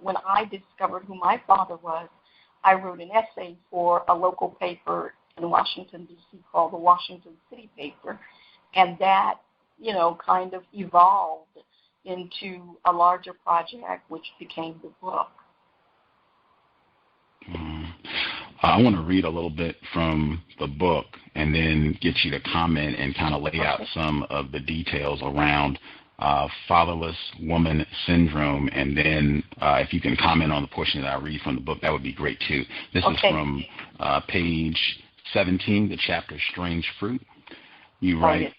when I discovered who my father was, I wrote an essay for a local paper in Washington, D.C. called the Washington City Paper, and that, kind of evolved into a larger project, which became the book. I want to read a little bit from the book and then get you to comment and kind of lay out some of the details around fatherless woman syndrome, and then if you can comment on the portion that I read from the book, that would be great too. This is from page 17, the chapter Strange Fruit. You write,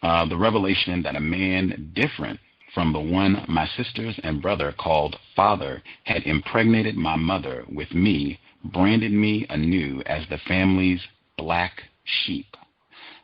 the revelation that a man different from the one my sisters and brother called father had impregnated my mother with me, branded me anew as the family's black sheep.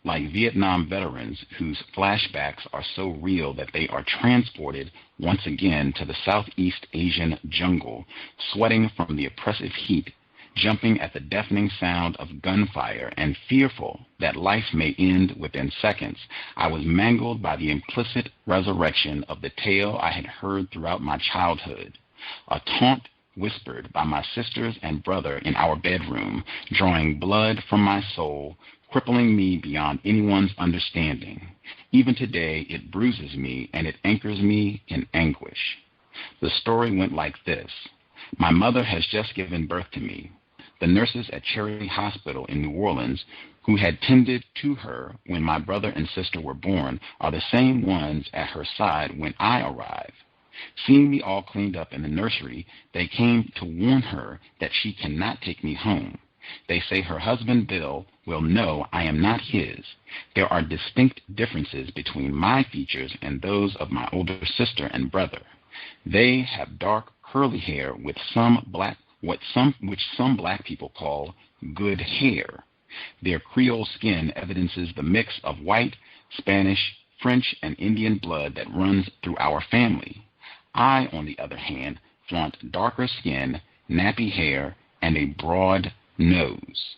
Like Vietnam veterans whose flashbacks are so real that they are transported once again to the Southeast Asian jungle, sweating from the oppressive heat, jumping at the deafening sound of gunfire, and fearful that life may end within seconds, I was mangled by the implicit resurrection of the tale I had heard throughout my childhood, a taunt whispered by my sisters and brother in our bedroom, drawing blood from my soul, crippling me beyond anyone's understanding. Even today, it bruises me and it anchors me in anguish. The story went like this. My mother has just given birth to me. The nurses at Charity Hospital in New Orleans, who had tended to her when my brother and sister were born, are the same ones at her side when I arrive. Seeing me all cleaned up in the nursery, they came to warn her that she cannot take me home. They say her husband, Bill, will know I am not his. There are distinct differences between my features and those of my older sister and brother. They have dark, curly hair with which some black people call good hair. Their Creole skin evidences the mix of white, Spanish, French, and Indian blood that runs through our family. I, on the other hand, flaunt darker skin, nappy hair, and a broad nose.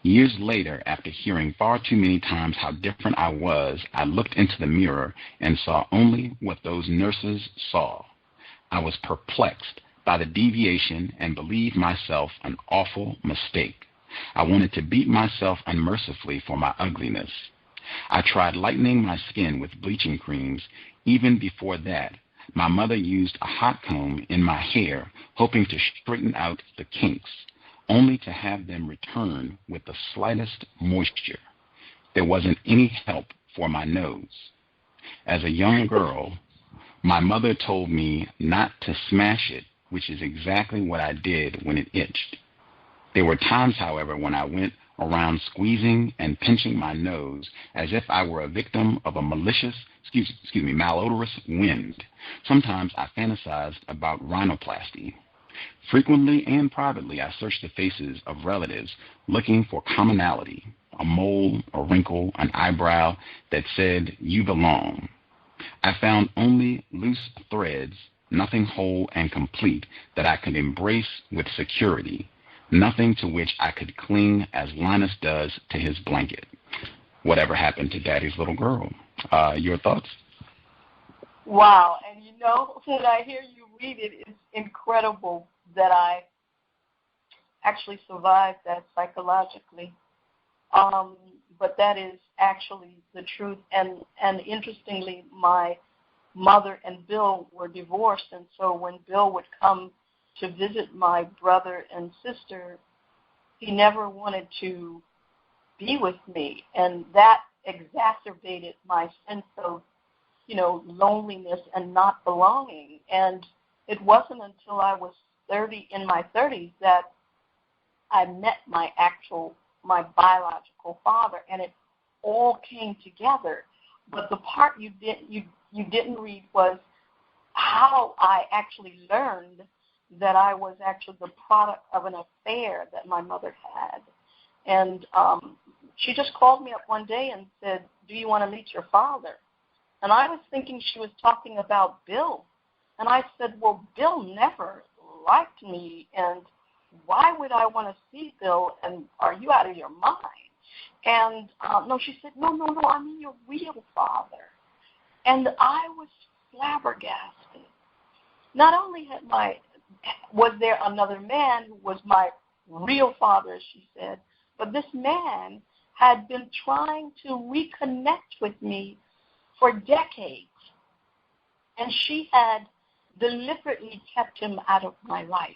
Years later, after hearing far too many times how different I was, I looked into the mirror and saw only what those nurses saw. I was perplexed by the deviation and believed myself an awful mistake. I wanted to beat myself unmercifully for my ugliness. I tried lightening my skin with bleaching creams. Even before that, my mother used a hot comb in my hair, hoping to straighten out the kinks, only to have them return with the slightest moisture. There wasn't any help for my nose. As a young girl, my mother told me not to smash it, which is exactly what I did when it itched. There were times, however, when I went around squeezing and pinching my nose as if I were a victim of a malodorous wind. Sometimes I fantasized about rhinoplasty. Frequently and privately, I searched the faces of relatives looking for commonality, a mole, a wrinkle, an eyebrow that said, "You belong." I found only loose threads, nothing whole and complete that I could embrace with security, nothing to which I could cling as Linus does to his blanket. Whatever happened to Daddy's little girl? Your thoughts? Wow, and when I hear you read it, it's incredible that I actually survived that psychologically. But that is actually the truth. And interestingly, my mother and Bill were divorced, and so when Bill would come to visit my brother and sister, he never wanted to be with me, and that exacerbated my sense of, loneliness and not belonging. And it wasn't until I was in my 30s that I met my biological father, and it all came together. But the part you didn't read was how I actually learned that I was actually the product of an affair that my mother had. And she just called me up one day and said, "Do you want to meet your father?" And I was thinking she was talking about Bill. And I said, "Well, Bill never liked me, and why would I want to see Bill, and are you out of your mind?" And no, she said, no, I mean your real father. And I was flabbergasted. not only was there another man who was my real father, as she said, but this man had been trying to reconnect with me for decades. And she had deliberately kept him out of my life.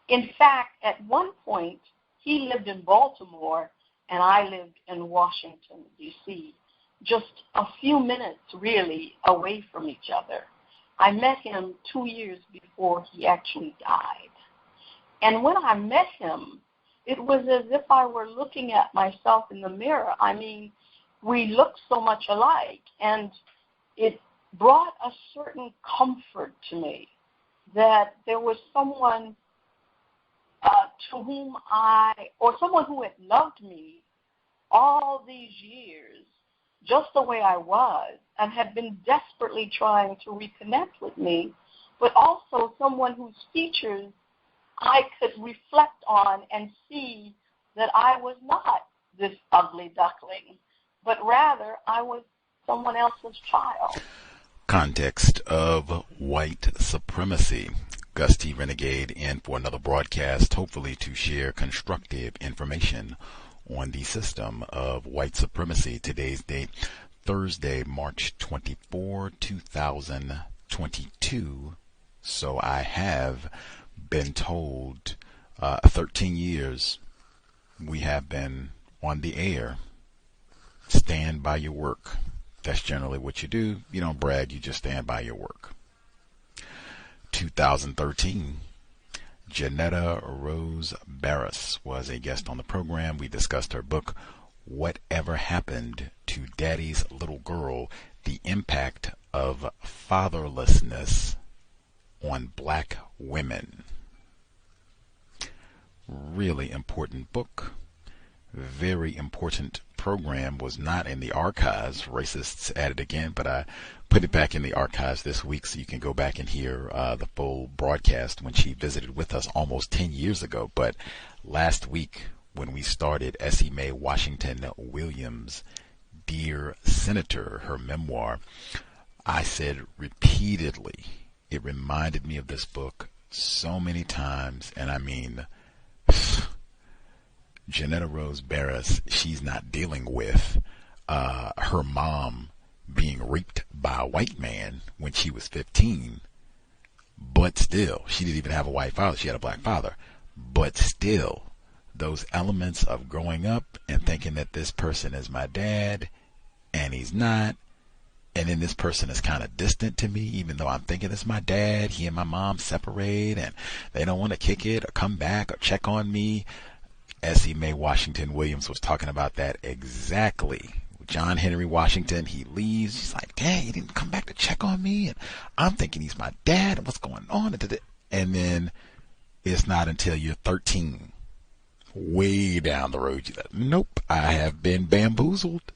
In fact, at one point, he lived in Baltimore and I lived in Washington, D.C., just a few minutes, really, away from each other. I met him 2 years before he actually died. And when I met him, it was as if I were looking at myself in the mirror. I mean, we looked so much alike, and it brought a certain comfort to me that there was someone to whom someone who had loved me all these years, just the way I was, and had been desperately trying to reconnect with me, but also someone whose features I could reflect on and see that I was not this ugly duckling, but rather I was someone else's child. Context of White Supremacy. Gus T. Renegade in for another broadcast, hopefully to share constructive information on the system of white supremacy. Today's date, Thursday, March 24, 2022. So I have been told 13 years we have been on the air. Stand by your work. That's generally what you do. You don't brag, you just stand by your work. 2013, Jonetta Rose Barras was a guest on the program. We discussed her book, Whatever Happened to Daddy's Little Girl, the Impact of Fatherlessness on Black Women. Really important book. Very important program. Was not in the archives. Racists at it again, but I put it back in the archives this week so you can go back and hear the full broadcast when she visited with us almost 10 years ago. But last week when we started Essie Mae Washington Williams, Dear Senator, her memoir, I said repeatedly, it reminded me of this book so many times, and I mean, Jonetta Rose Barras, she's not dealing with her mom being raped by a white man when she was 15, but still, she didn't even have a white father, she had a black father, but still, those elements of growing up and thinking that this person is my dad, and he's not, and then this person is kind of distant to me, even though I'm thinking it's my dad, he and my mom separate, and they don't want to kick it, or come back, or check on me. Essie Mae Washington Williams was talking about that exactly. John Henry Washington, he leaves. He's like, dang, he didn't come back to check on me. And I'm thinking he's my dad and what's going on. And then it's not until you're 13, way down the road, you're like, nope, I have been bamboozled.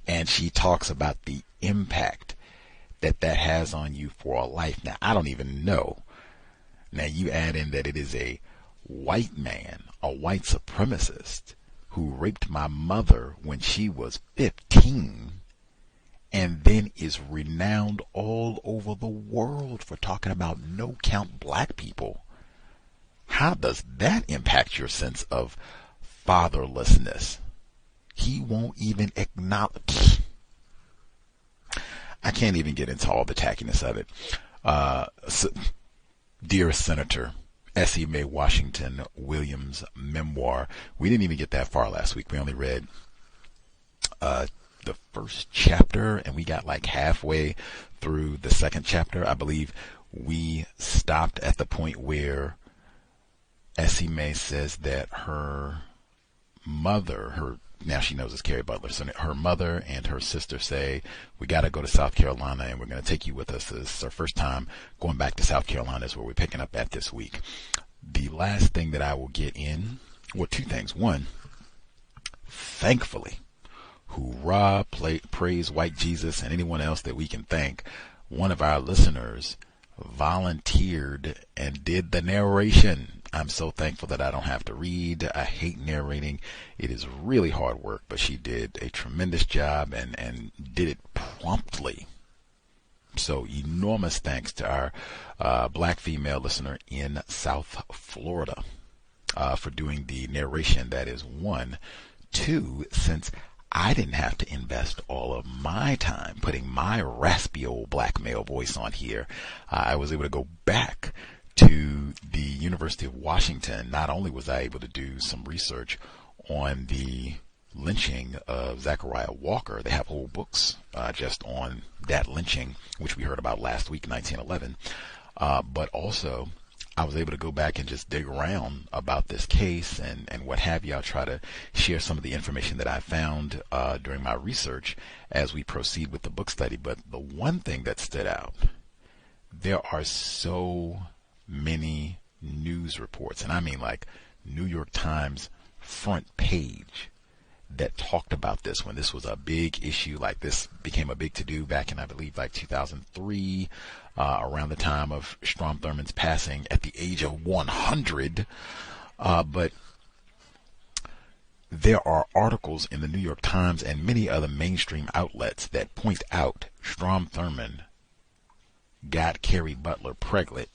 And she talks about the impact that has on you for a life. Now, I don't even know. Now, you add in that it is a white man, a white supremacist, who raped my mother when she was 15, and then is renowned all over the world for talking about no-count black people. How does that impact your sense of fatherlessness? He won't even acknowledge. I can't even get into all the tackiness of it. Dear Senator, Essie Mae Washington Williams' memoir. We didn't even get that far last week. We only read the first chapter, and we got like halfway through the second chapter. I believe we stopped at the point where Essie Mae says that her mother, now she knows it's Carrie Butler, so her mother and her sister say, we got to go to South Carolina and we're going to take you with us. This is our first time going back to South Carolina, is where we're picking up at this week. The last thing that I will get in, well, two things. One, thankfully, hoorah, praise white Jesus and anyone else that we can thank, one of our listeners volunteered and did the narration. I'm so thankful that I don't have to read. I hate narrating. It is really hard work, but she did a tremendous job and did it promptly. So enormous thanks to our black female listener in South Florida for doing the narration. That is one. Two, since I didn't have to invest all of my time putting my raspy old black male voice on here, I was able to go back to the University of Washington. Not only was I able to do some research on the lynching of Zachariah Walker, they have whole books just on that lynching, which we heard about last week, 1911, but also I was able to go back and just dig around about this case and what have you. I'll try to share some of the information that I found during my research as we proceed with the book study. But the one thing that stood out, there are so many news reports, and I mean like New York Times front page, that talked about this when this was a big issue. Like this became a big to-do back in, I believe, like 2003, around the time of Strom Thurmond's passing at the age of 100. But there are articles in the New York Times and many other mainstream outlets that point out Strom Thurmond got Carrie Butler pregnant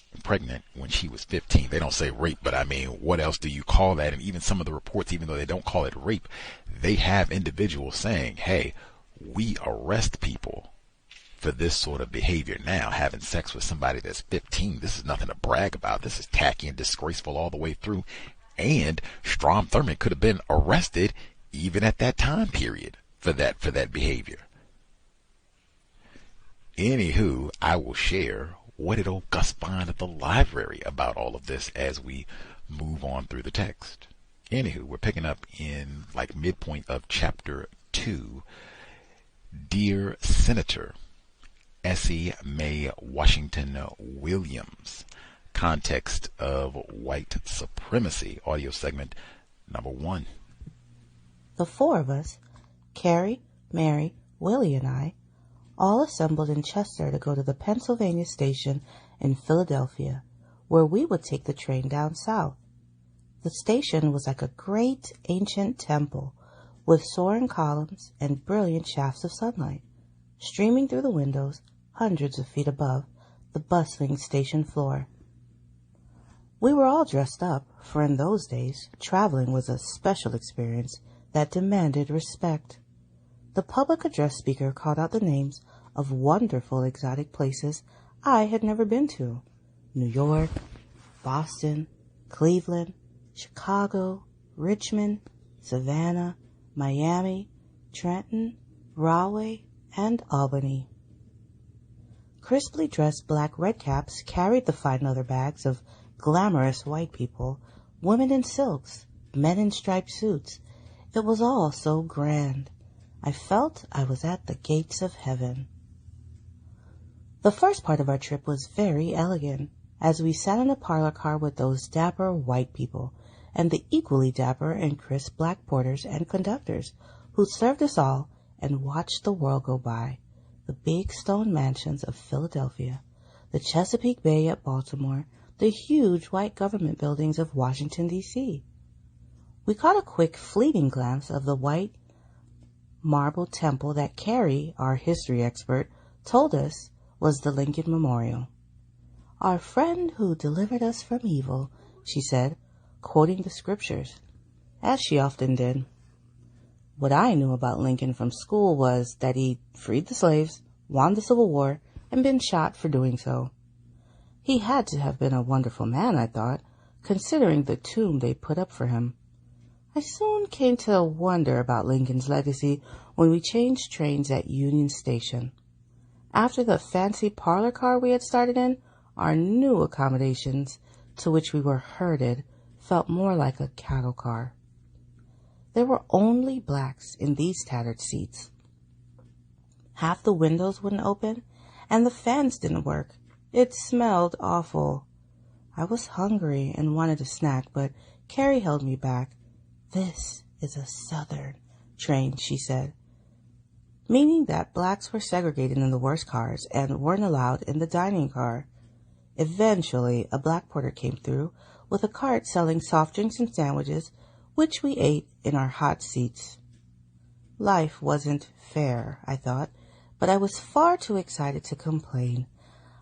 when she was 15. They don't say rape, but I mean, what else do you call that? And even some of the reports, even though they don't call it rape, they have individuals saying, hey, we arrest people for this sort of behavior now. Having sex with somebody that's 15, this is nothing to brag about. This is tacky and disgraceful all the way through. And Strom Thurmond could have been arrested even at that time period for that behavior. Anywho, I will share what did old Gus find at the library about all of this as we move on through the text. Anywho, we're picking up in like midpoint of chapter 2. Dear Senator Essie Mae Washington Williams, Context of White Supremacy, audio segment number 1. The four of us, Carrie, Mary, Willie, and I, all assembled in Chester to go to the Pennsylvania station in Philadelphia, where we would take the train down south. The station was like a great ancient temple with soaring columns and brilliant shafts of sunlight streaming through the windows hundreds of feet above the bustling station floor. We were all dressed up, for in those days traveling was a special experience that demanded respect. The public address speaker called out the names of wonderful exotic places I had never been to: New York, Boston, Cleveland, Chicago, Richmond, Savannah, Miami, Trenton, Rahway, and Albany. Crisply dressed black redcaps carried the fine leather bags of glamorous white people, women in silks, men in striped suits. It was all so grand. I felt I was at the gates of heaven. The first part of our trip was very elegant, as we sat in a parlor car with those dapper white people and the equally dapper and crisp black porters and conductors who served us all and watched the world go by. The big stone mansions of Philadelphia, the Chesapeake Bay at Baltimore, the huge white government buildings of Washington, D.C. We caught a quick, fleeting glance of the white marble temple that Carrie, our history expert, told us was the Lincoln Memorial. Our friend who delivered us from evil, she said, quoting the scriptures, as she often did. What I knew about Lincoln from school was that he freed the slaves, won the Civil War, and been shot for doing so. He had to have been a wonderful man, I thought, considering the tomb they put up for him. I soon came to wonder about Lincoln's legacy when we changed trains at Union Station. After the fancy parlor car we had started in, our new accommodations, to which we were herded, felt more like a cattle car. There were only blacks in these tattered seats. Half the windows wouldn't open, and the fans didn't work. It smelled awful. I was hungry and wanted a snack, but Carrie held me back. "This is a Southern train," she said, meaning that blacks were segregated in the worst cars and weren't allowed in the dining car. Eventually, a black porter came through with a cart selling soft drinks and sandwiches, which we ate in our hot seats. Life wasn't fair, I thought, but I was far too excited to complain.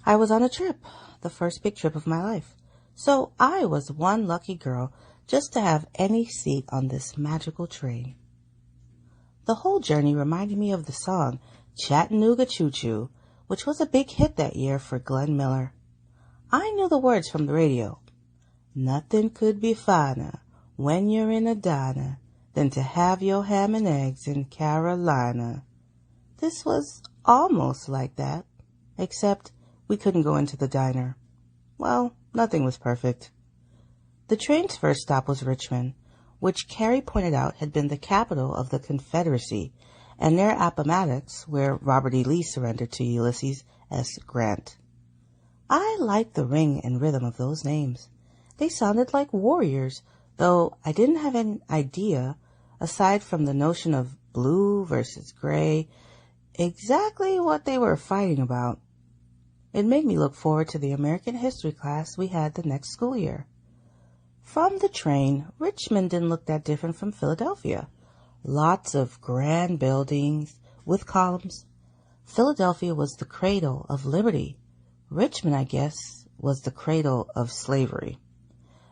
I was on a trip, the first big trip of my life, so I was one lucky girl just to have any seat on this magical train. The whole journey reminded me of the song Chattanooga Choo Choo, which was a big hit that year for Glenn Miller. I knew the words from the radio. Nothing could be finer when you're in a diner than to have your ham and eggs in Carolina. This was almost like that, except we couldn't go into the diner. Well, nothing was perfect. The train's first stop was Richmond, which Carrie pointed out had been the capital of the Confederacy, and near Appomattox, where Robert E. Lee surrendered to Ulysses S. Grant. I liked the ring and rhythm of those names. They sounded like warriors, though I didn't have an idea, aside from the notion of blue versus gray, exactly what they were fighting about. It made me look forward to the American history class we had the next school year. From the train, Richmond didn't look that different from Philadelphia. Lots of grand buildings with columns. Philadelphia was the cradle of liberty. Richmond, I guess, was the cradle of slavery.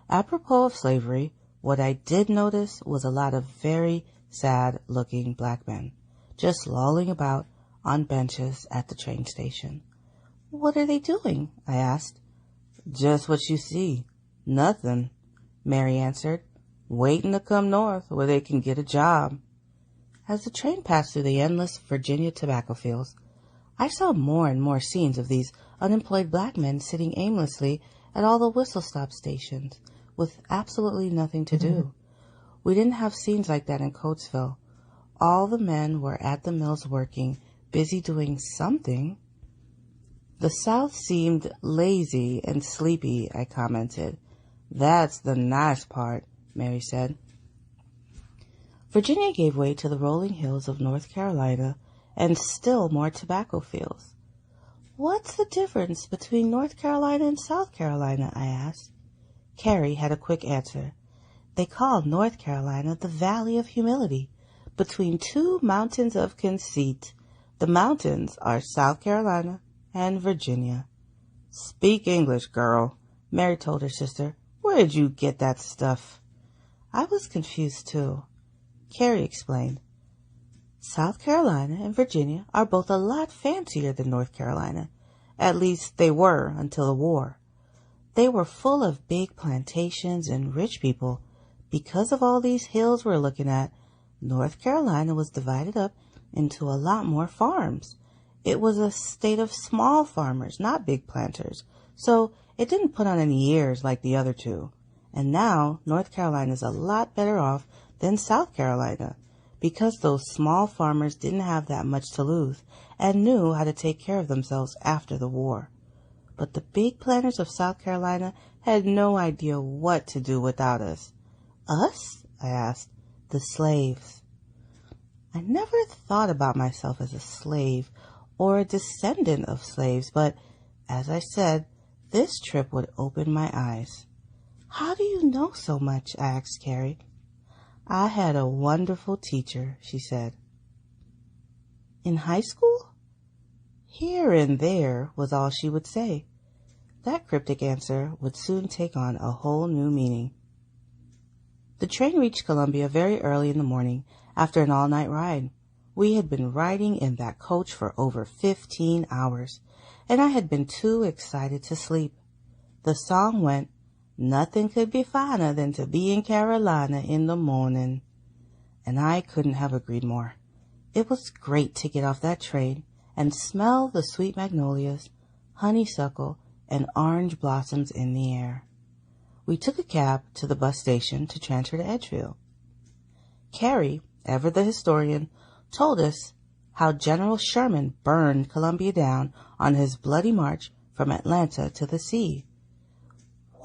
Apropos of slavery, what I did notice was a lot of very sad-looking black men, just lolling about on benches at the train station. What are they doing? I asked. Just what you see. Nothing, Mary answered. Waiting to come north where they can get a job. As the train passed through the endless Virginia tobacco fields, I saw more and more scenes of these unemployed black men sitting aimlessly at all the whistle-stop stations with absolutely nothing to do. We didn't have scenes like that in Coatesville. All the men were at the mills working, busy doing something. The South seemed lazy and sleepy, I commented. That's the nice part, Mary said. Virginia gave way to the rolling hills of North Carolina and still more tobacco fields. What's the difference between North Carolina and South Carolina? I asked. Carrie had a quick answer. They call North Carolina the Valley of Humility, between two mountains of conceit. The mountains are South Carolina and Virginia. Speak English, girl, Mary told her sister. Where did you get that stuff? I was confused, too. Carrie explained. South Carolina and Virginia are both a lot fancier than North Carolina. At least they were until the war. They were full of big plantations and rich people. Because of all these hills we're looking at, North Carolina was divided up into a lot more farms. It was a state of small farmers, not big planters, so it didn't put on any years like the other two. And now North Carolina is a lot better off than South Carolina, because those small farmers didn't have that much to lose and knew how to take care of themselves after the war. But the big planters of South Carolina had no idea what to do without us. Us? I asked. The slaves. I never thought about myself as a slave or a descendant of slaves, but, as I said, this trip would open my eyes. How do you know so much? I asked Carrie. I had a wonderful teacher, she said. In high school? Here and there was all she would say. That cryptic answer would soon take on a whole new meaning. The train reached Columbia very early in the morning after an all-night ride. We had been riding in that coach for over 15 hours, and I had been too excited to sleep. The song went, Nothing could be finer than to be in Carolina in the morning. And I couldn't have agreed more. It was great to get off that train and smell the sweet magnolias, honeysuckle, and orange blossoms in the air. We took a cab to the bus station to transfer to Edgefield. Carrie, ever the historian, told us how General Sherman burned Columbia down on his bloody march from Atlanta to the sea.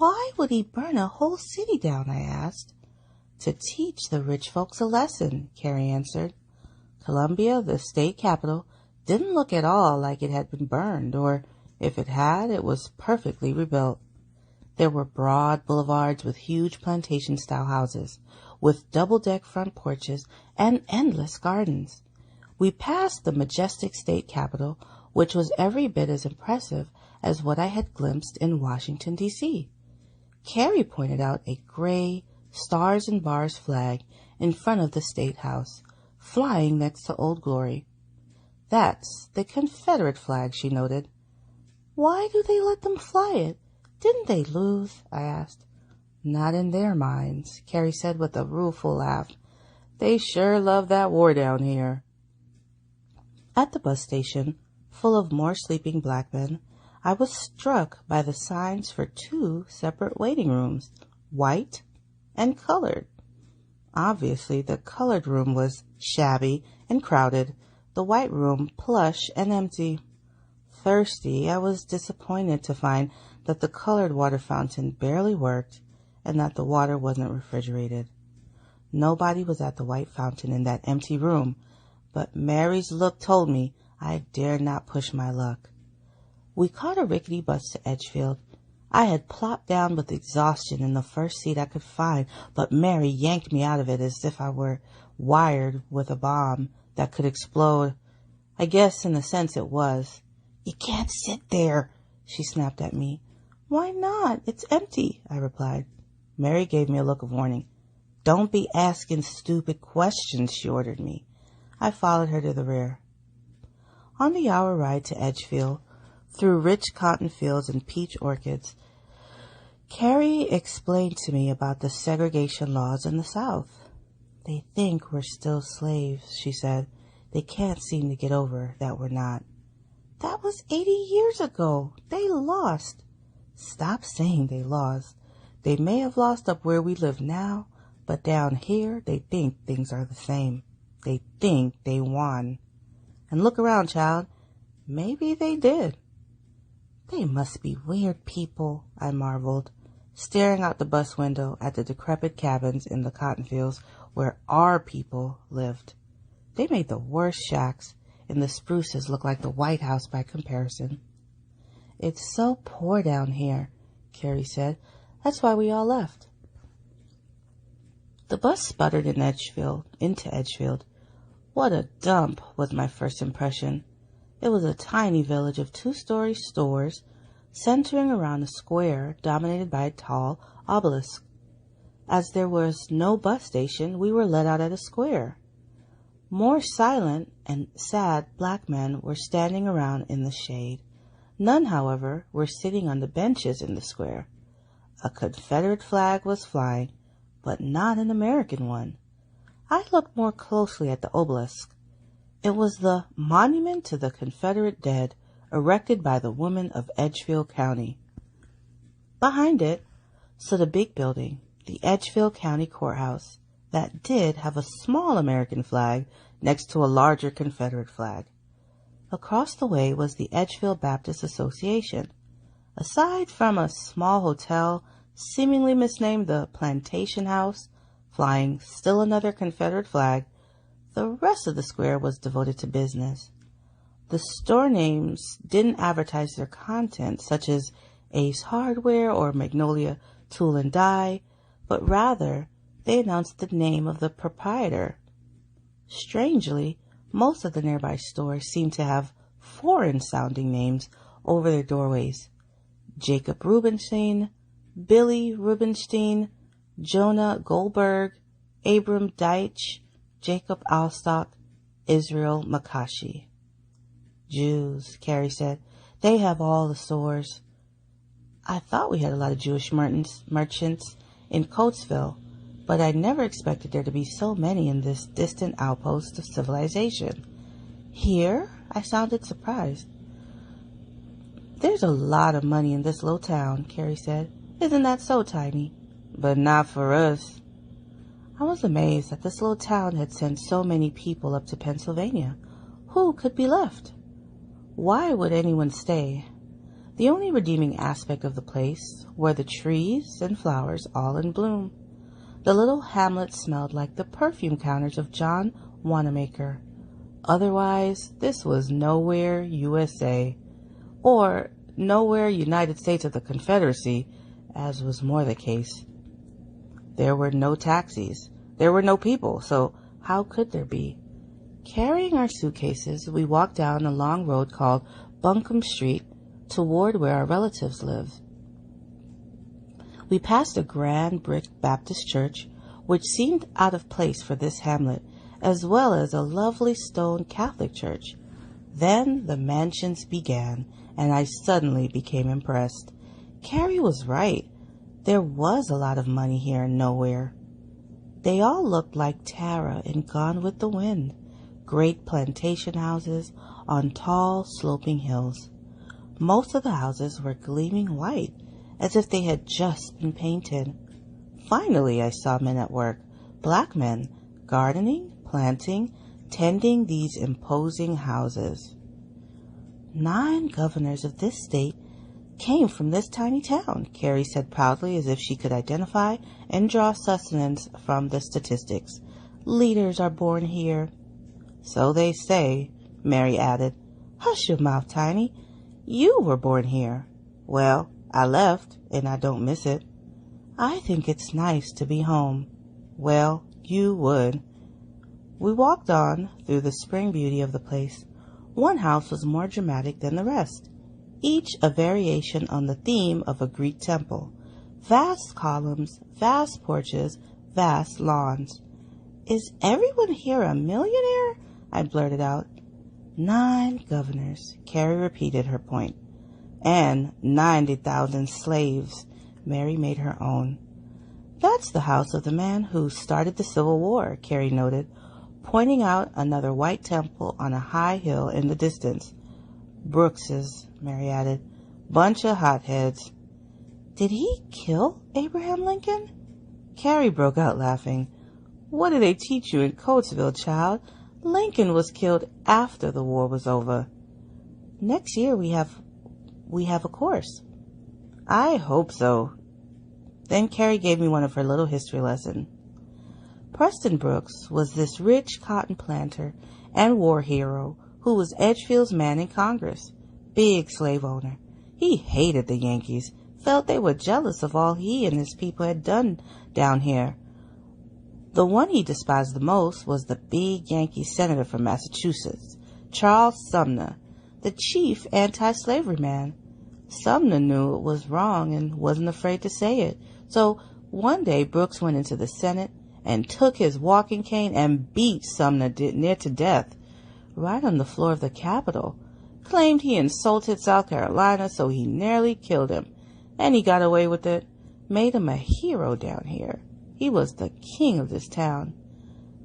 Why would he burn a whole city down? I asked. To teach the rich folks a lesson, Carrie answered. Columbia, the state capital, didn't look at all like it had been burned, or if it had, it was perfectly rebuilt. There were broad boulevards with huge plantation-style houses, with double-deck front porches and endless gardens. We passed the majestic state capitol, which was every bit as impressive as what I had glimpsed in Washington, D.C. Carrie pointed out a gray, stars and bars flag in front of the State House, flying next to Old Glory. That's the Confederate flag, she noted. Why do they let them fly it? Didn't they lose? I asked. Not in their minds, Carrie said with a rueful laugh. They sure love that war down here. At the bus station, full of more sleeping black men, I was struck by the signs for 2 separate waiting rooms, white and colored. Obviously, the colored room was shabby and crowded, the white room plush and empty. Thirsty, I was disappointed to find that the colored water fountain barely worked and that the water wasn't refrigerated. Nobody was at the white fountain in that empty room, but Mary's look told me I dared not push my luck. We caught a rickety bus to Edgefield. I had plopped down with exhaustion in the first seat I could find, but Mary yanked me out of it as if I were wired with a bomb that could explode. I guess in a sense it was. You can't sit there, she snapped at me. Why not? It's empty, I replied. Mary gave me a look of warning. Don't be asking stupid questions, she ordered me. I followed her to the rear. On the hour ride to Edgefield, through rich cotton fields and peach orchards, Carrie explained to me about the segregation laws in the South. They think we're still slaves, she said. They can't seem to get over that we're not. That was 80 years ago. They lost. Stop saying they lost. They may have lost up where we live now, but down here they think things are the same. They think they won. And look around, child. Maybe they did. They must be weird people, I marveled, staring out the bus window at the decrepit cabins in the cotton fields where our people lived. They made the worst shacks, and the spruces look like the White House by comparison. It's so poor down here, Carrie said. That's why we all left. The bus sputtered into Edgefield. What a dump was my first impression. It was a tiny village of 2-story stores centering around a square dominated by a tall obelisk. As there was no bus station, we were let out at a square. More silent and sad black men were standing around in the shade. None, however, were sitting on the benches in the square. A Confederate flag was flying, but not an American one. I looked more closely at the obelisk. It was the monument to the Confederate dead, erected by the women of Edgefield County. Behind it stood a big building, the Edgefield County Courthouse, that did have a small American flag next to a larger Confederate flag. Across the way was the Edgefield Baptist Association. Aside from a small hotel, seemingly misnamed the Plantation House, flying still another Confederate flag, the rest of the square was devoted to business. The store names didn't advertise their content, such as Ace Hardware or Magnolia Tool and Die, but rather they announced the name of the proprietor. Strangely, most of the nearby stores seemed to have foreign-sounding names over their doorways. Jacob Rubenstein, Billy Rubenstein, Jonah Goldberg, Abram Deitch, Jacob Alstock, Israel Makashi. Jews, Carrie said. They have all the stores. I thought we had a lot of Jewish merchants in Coatesville, but I never expected there to be so many in this distant outpost of civilization. Here? I sounded surprised. There's a lot of money in this little town, Carrie said. Isn't that so, Tiny? But not for us. I was amazed that this little town had sent so many people up to Pennsylvania. Who could be left? Why would anyone stay? The only redeeming aspect of the place were the trees and flowers all in bloom. The little hamlet smelled like the perfume counters of John Wanamaker. Otherwise, this was nowhere USA, or nowhere United States of the Confederacy, as was more the case. There were no taxis. There were no people, so how could there be? Carrying our suitcases, we walked down a long road called Buncombe Street toward where our relatives live. We passed a grand brick Baptist church, which seemed out of place for this hamlet, as well as a lovely stone Catholic church. Then the mansions began, and I suddenly became impressed. Carrie was right. There was a lot of money here and nowhere. They all looked like Tara in Gone with the Wind, great plantation houses on tall, sloping hills. Most of the houses were gleaming white, as if they had just been painted. Finally, I saw men at work, black men, gardening, planting, tending these imposing houses. 9 governors of this state came from this tiny town, Carrie said proudly, as if she could identify and draw sustenance from the statistics. Leaders are born here. So they say, Mary added. Hush your mouth, Tiny. You were born here. Well, I left, and I don't miss it. I think it's nice to be home. Well, you would. We walked on through the spring beauty of the place. One house was more dramatic than the rest, each a variation on the theme of a Greek temple. Vast columns, vast porches, vast lawns. Is everyone here a millionaire? I blurted out. 9 governors, Carrie repeated her point. And 90,000 slaves, Mary made her own. That's the house of the man who started the Civil War, Carrie noted, pointing out another white temple on a high hill in the distance. Brooks's, Mary added. Bunch of hotheads. Did he kill Abraham Lincoln? Carrie broke out laughing. What did they teach you in Coatesville, child? Lincoln was killed after the war was over. Next year we have a course. I hope so. Then Carrie gave me one of her little history lessons. Preston Brooks was this rich cotton planter and war hero who was Edgefield's man in Congress, big slave owner. He hated the Yankees, felt they were jealous of all he and his people had done down here. The one he despised the most was the big Yankee senator from Massachusetts, Charles Sumner, the chief anti-slavery man. Sumner knew it was wrong and wasn't afraid to say it. So one day Brooks went into the Senate and took his walking cane and beat Sumner near to death, right on the floor of the Capitol. Claimed he insulted South Carolina, so he nearly killed him. And he got away with it. Made him a hero down here. He was the king of this town.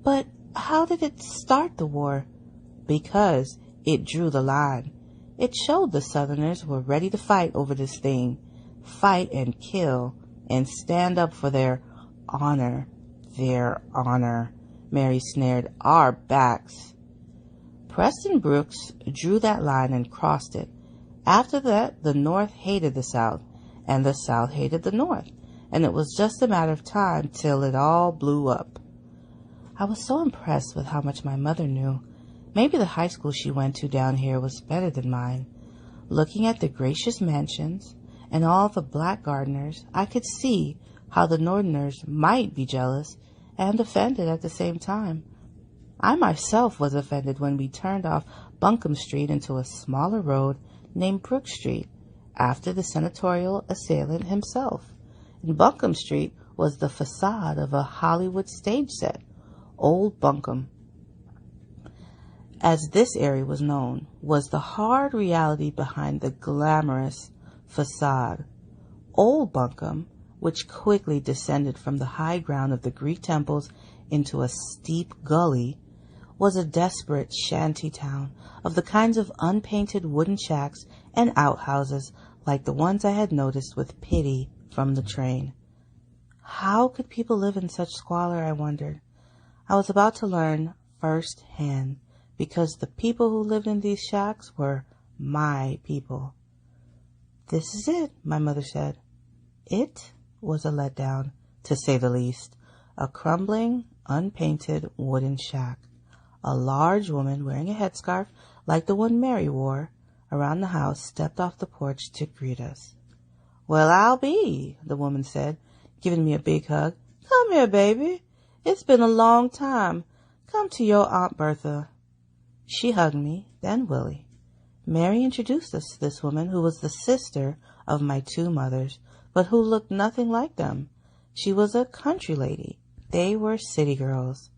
But how did it start the war? Because it drew the line. It showed the Southerners were ready to fight over this thing. Fight and kill and stand up for their honor. Their honor, Mary sneered. Our backs. Preston Brooks drew that line and crossed it. After that, the North hated the South, and the South hated the North, and it was just a matter of time till it all blew up. I was so impressed with how much my mother knew. Maybe the high school she went to down here was better than mine. Looking at the gracious mansions and all the black gardeners, I could see how the Northerners might be jealous and offended at the same time. I myself was offended when we turned off Buncombe Street into a smaller road named Brook Street, after the senatorial assailant himself. And Buncombe Street was the facade of a Hollywood stage set, Old Buncombe. As this area was known, was the hard reality behind the glamorous facade. Old Buncombe, which quickly descended from the high ground of the Greek temples into a steep gully, was a desperate shanty town of the kinds of unpainted wooden shacks and outhouses like the ones I had noticed with pity from the train. How could people live in such squalor, I wondered. I was about to learn firsthand, because the people who lived in these shacks were my people. This is it, my mother said. It was a letdown, to say the least. A crumbling, unpainted wooden shack. A large woman wearing a headscarf like the one Mary wore around the house stepped off the porch to greet us. Well, I'll be, the woman said, giving me a big hug. Come here, baby. It's been a long time. Come to your Aunt Bertha. She hugged me, then Willie. Mary introduced us to this woman who was the sister of my two mothers, but who looked nothing like them. She was a country lady. They were city girls.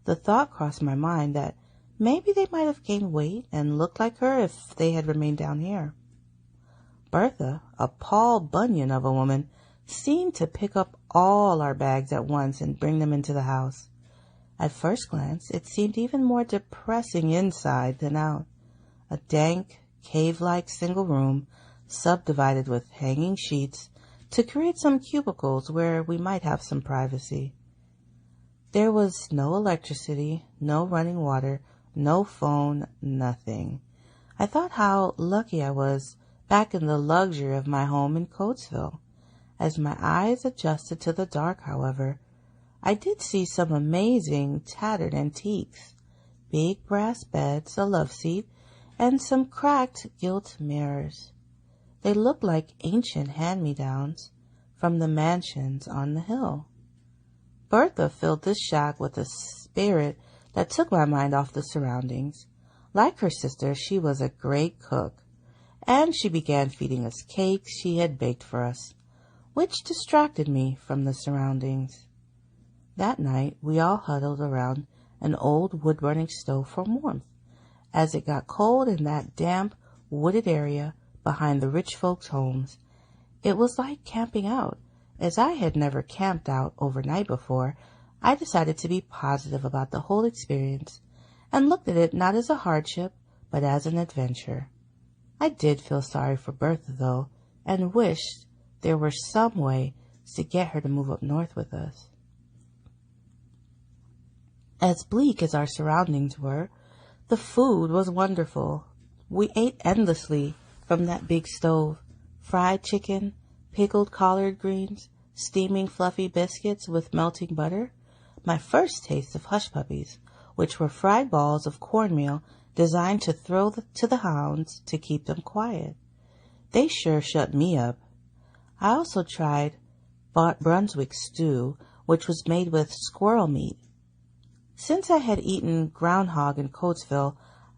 The thought crossed my mind that maybe they might have gained weight and looked like her if they had remained down here. Bertha, a Paul Bunyan of a woman, seemed to pick up all our bags at once and bring them into the house. At first glance, it seemed even more depressing inside than out. A dank, cave-like single room, subdivided with hanging sheets, to create some cubicles where we might have some privacy. There was no electricity, no running water, no phone, nothing. I thought how lucky I was back in the luxury of my home in Coatesville. As my eyes adjusted to the dark, however, I did see some amazing tattered antiques, big brass beds, a love seat, and some cracked gilt mirrors. They looked like ancient hand-me-downs from the mansions on the hill. Bertha filled this shack with a spirit that took my mind off the surroundings. Like her sister, she was a great cook, and she began feeding us cakes she had baked for us, which distracted me from the surroundings. That night, we all huddled around an old wood-burning stove for warmth. As it got cold in that damp, wooded area behind the rich folks' homes, it was like camping out. As I had never camped out overnight before, I decided to be positive about the whole experience and looked at it not as a hardship, but as an adventure. I did feel sorry for Bertha, though, and wished there were some way to get her to move up north with us. As bleak as our surroundings were, the food was wonderful. We ate endlessly from that big stove. Fried chicken, pickled collard greens, steaming fluffy biscuits with melting butter. My first taste of hush puppies, which were fried balls of cornmeal designed to throw to the hounds to keep them quiet. They sure shut me up. I also tried Brunswick stew, which was made with squirrel meat. Since I had eaten groundhog in Coatesville,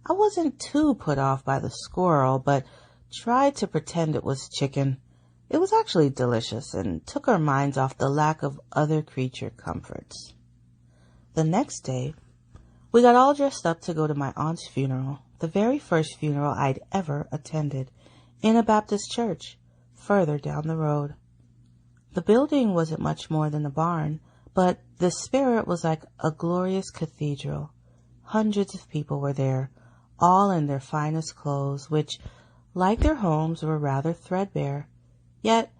I wasn't too put off by the squirrel, but tried to pretend it was chicken. It was actually delicious and took our minds off the lack of other creature comforts. The next day, we got all dressed up to go to my aunt's funeral, the very first funeral I'd ever attended, in a Baptist church, further down the road. The building wasn't much more than a barn, but the spirit was like a glorious cathedral. Hundreds of people were there, all in their finest clothes, which, like their homes, were rather threadbare. Yet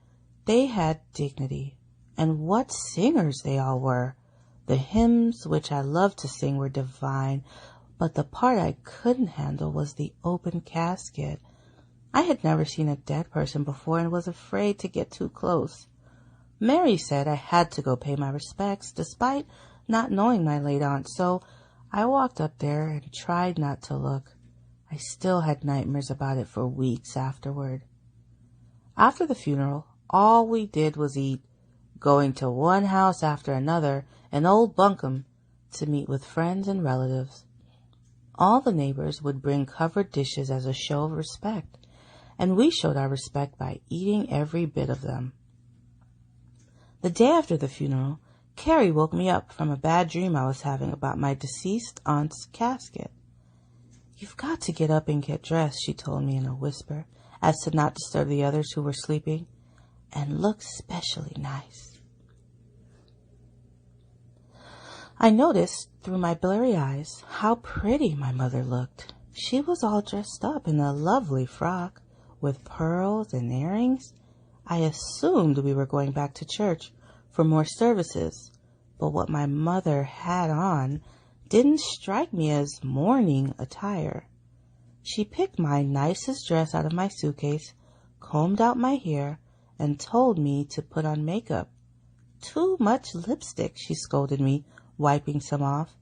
they had dignity. And what singers they all were! The hymns which I loved to sing were divine, but the part I couldn't handle was the open casket. I had never seen a dead person before and was afraid to get too close. Mary said I had to go pay my respects, despite not knowing my late aunt, so I walked up there and tried not to look. I still had nightmares about it for weeks afterward. After the funeral, all we did was eat, going to one house after another in Old Bunkum to meet with friends and relatives. All the neighbors would bring covered dishes as a show of respect, and we showed our respect by eating every bit of them. The day after the funeral, Carrie woke me up from a bad dream I was having about my deceased aunt's casket. "You've got to get up and get dressed," she told me in a whisper, as to not disturb the others who were sleeping, "and look specially nice." I noticed through my blurry eyes how pretty my mother looked. She was all dressed up in a lovely frock with pearls and earrings. I assumed we were going back to church for more services, but what my mother had on didn't strike me as mourning attire. She picked my nicest dress out of my suitcase, combed out my hair, and told me to put on makeup. "Too much lipstick," she scolded me, wiping some off.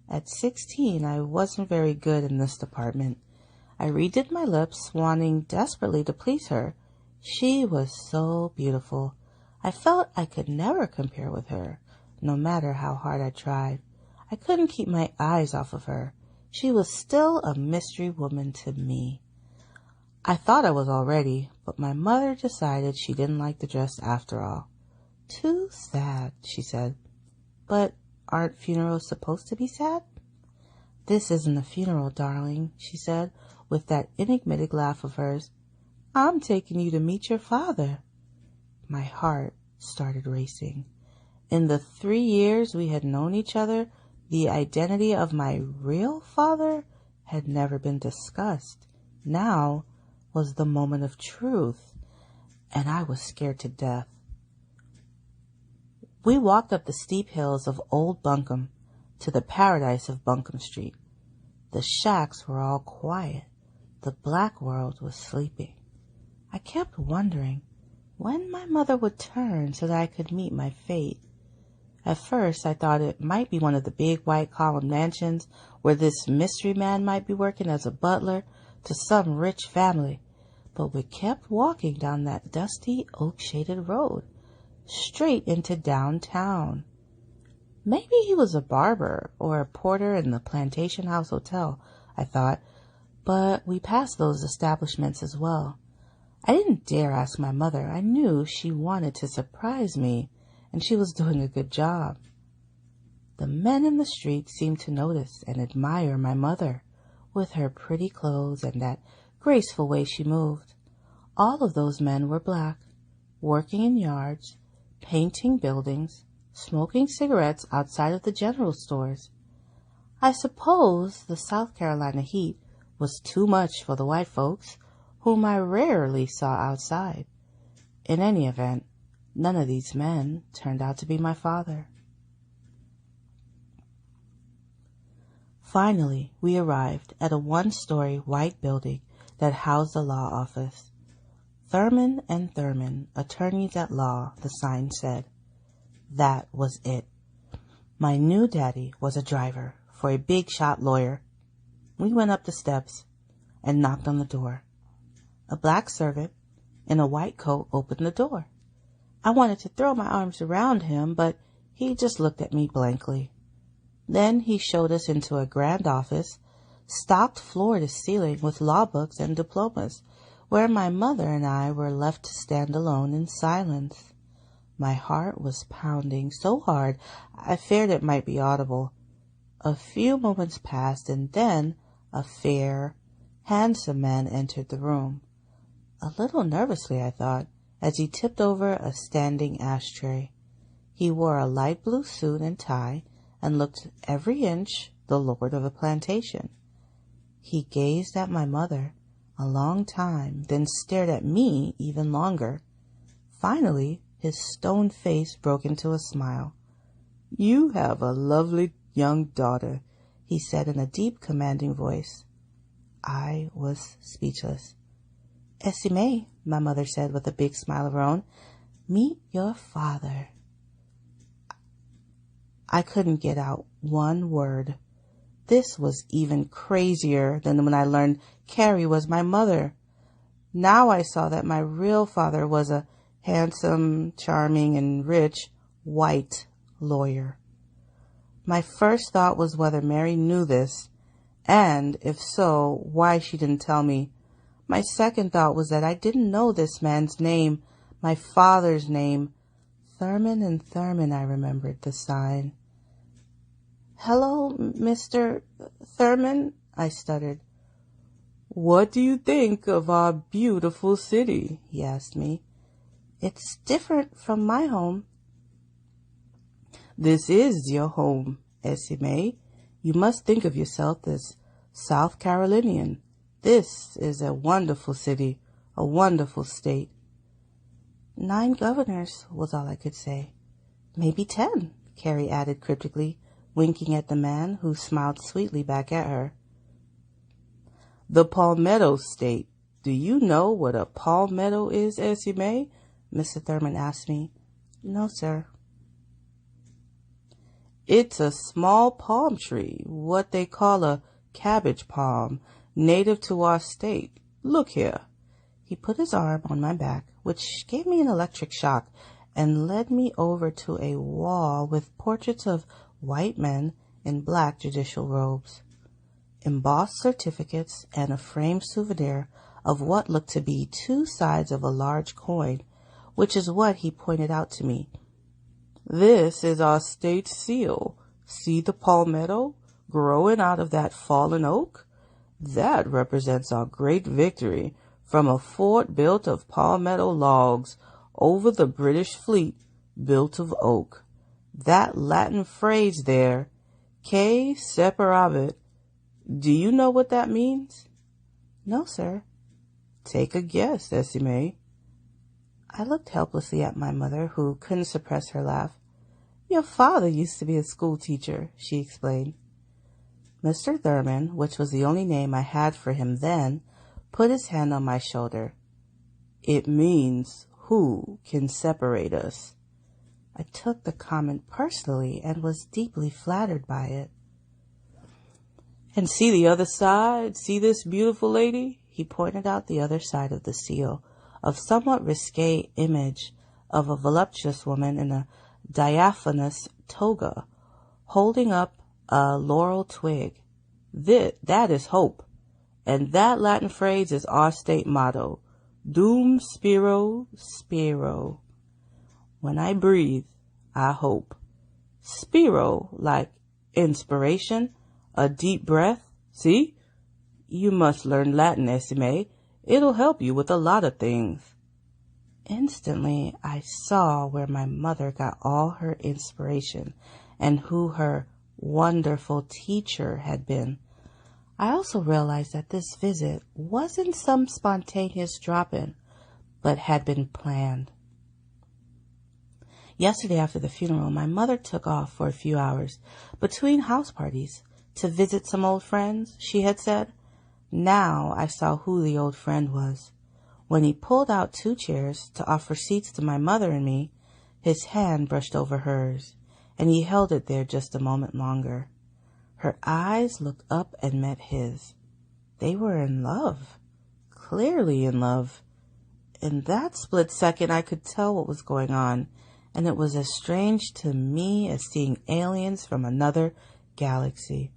At 16, I wasn't very good in this department. I redid my lips, wanting desperately to please her. She was so beautiful. I felt I could never compare with her, no matter how hard I tried. I couldn't keep my eyes off of her. She was still a mystery woman to me. I thought I was all ready, but my mother decided she didn't like the dress after all. Too sad, she said. But aren't funerals supposed to be sad? This isn't a funeral, darling, she said, with that enigmatic laugh of hers. I'm taking you to meet your father. My heart started racing. In the 3 years we had known each other, the identity of my real father had never been discussed. Now was the moment of truth, and I was scared to death. We walked up the steep hills of Old Buncombe to the paradise of Buncombe Street. The shacks were all quiet. The black world was sleeping. I kept wondering when my mother would turn so that I could meet my fate. At first, I thought it might be one of the big white column mansions where this mystery man might be working as a butler to some rich family. But we kept walking down that dusty, oak-shaded road, straight into downtown. Maybe he was a barber or a porter in the Plantation House Hotel, I thought, but we passed those establishments as well. I didn't dare ask my mother. I knew she wanted to surprise me, and she was doing a good job. The men in the street seemed to notice and admire my mother, with her pretty clothes and that graceful way she moved. All of those men were black, working in yards, painting buildings, smoking cigarettes outside of the general stores. I suppose the South Carolina heat was too much for the white folks, whom I rarely saw outside. In any event, none of these men turned out to be my father. Finally, we arrived at a one-story white building that housed the law office. Thurmond and Thurmond, attorneys at law, the sign said. That was it. My new daddy was a driver for a big-shot lawyer. We went up the steps and knocked on the door. A black servant in a white coat opened the door. I wanted to throw my arms around him, but he just looked at me blankly. Then he showed us into a grand office, stocked floor to ceiling with law books and diplomas, where my mother and I were left to stand alone in silence. My heart was pounding so hard I feared it might be audible. A few moments passed, and then a fair, handsome man entered the room. A little nervously, I thought, as he tipped over a standing ashtray. He wore a light blue suit and tie and looked every inch the lord of a plantation. He gazed at my mother a long time, then stared at me even longer. Finally, his stone face broke into a smile. "You have a lovely young daughter," he said in a deep, commanding voice. I was speechless. "Essie Mae," my mother said with a big smile of her own, "meet your father." I couldn't get out one word. This was even crazier than when I learned Carrie was my mother. Now I saw that my real father was a handsome, charming, and rich white lawyer. My first thought was whether Mary knew this, and if so, why she didn't tell me. My second thought was that I didn't know this man's name, my father's name. Thurmond and Thurmond, I remembered the sign. "Hello, Mr. Thurmond," I stuttered. "What do you think of our beautiful city?" he asked me. "It's different from my home." "This is your home, Essie Mae. You must think of yourself as South Carolinian. This is a wonderful city, a wonderful state." 9 governors was all I could say. "Maybe 10, Carrie added cryptically, winking at the man who smiled sweetly back at her. "The Palmetto State. Do you know what a palmetto is, Essie Mae?" Mr. Thurmond asked me. "No, sir." "It's a small palm tree, what they call a cabbage palm, native to our state. Look here." He put his arm on my back, which gave me an electric shock, and led me over to a wall with portraits of white men in black judicial robes. embossed certificates, and a framed souvenir of what looked to be 2 sides of a large coin, which is what he pointed out to me. "This is our state seal. See the palmetto growing out of that fallen oak? That represents our great victory from a fort built of palmetto logs over the British fleet built of oak. That Latin phrase there, que separabit, do you know what that means?" "No, sir." "Take a guess, Essie Mae." I looked helplessly at my mother, who couldn't suppress her laugh. "Your father used to be a school teacher," she explained. Mr. Thurmond, which was the only name I had for him then, put his hand on my shoulder. "It means, who can separate us?" I took the comment personally and was deeply flattered by it. "And see the other side? See this beautiful lady?" He pointed out the other side of the seal, a somewhat risque image of a voluptuous woman in a diaphanous toga, holding up a laurel twig. That is hope, and that Latin phrase is our state motto, Dum spiro spiro. When I breathe, I hope. Spiro, like inspiration, a deep breath. See? You must learn Latin, Essie Mae. It'll help you with a lot of things. Instantly, I saw where my mother got all her inspiration and who her wonderful teacher had been. I also realized that this visit wasn't some spontaneous drop-in, but had been planned. Yesterday after the funeral, my mother took off for a few hours between house parties to visit some old friends, she had said. Now I saw who the old friend was. When he pulled out 2 chairs to offer seats to my mother and me, his hand brushed over hers, and he held it there just a moment longer. Her eyes looked up and met his. They were in love, clearly in love. In that split second, I could tell what was going on, and it was as strange to me as seeing aliens from another galaxy.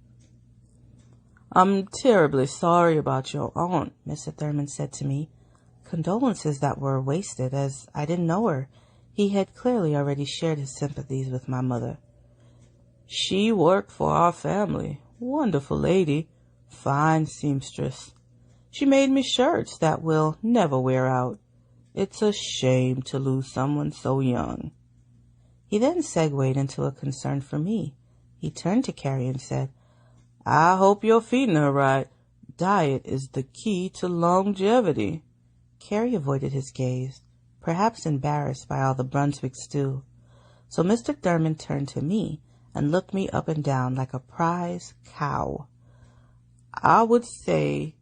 "I'm terribly sorry about your aunt," Mr. Thurmond said to me. Condolences that were wasted, as I didn't know her. He had clearly already shared his sympathies with my mother. "She worked for our family. Wonderful lady. Fine seamstress. She made me shirts that will never wear out. It's a shame to lose someone so young." He then segued into a concern for me. He turned to Carrie and said, "I hope you're feeding her right. Diet is the key to longevity." Carrie avoided his gaze, perhaps embarrassed by all the Brunswick stew. So Mr. Thurmond turned to me and looked me up and down like a prize cow. I would stay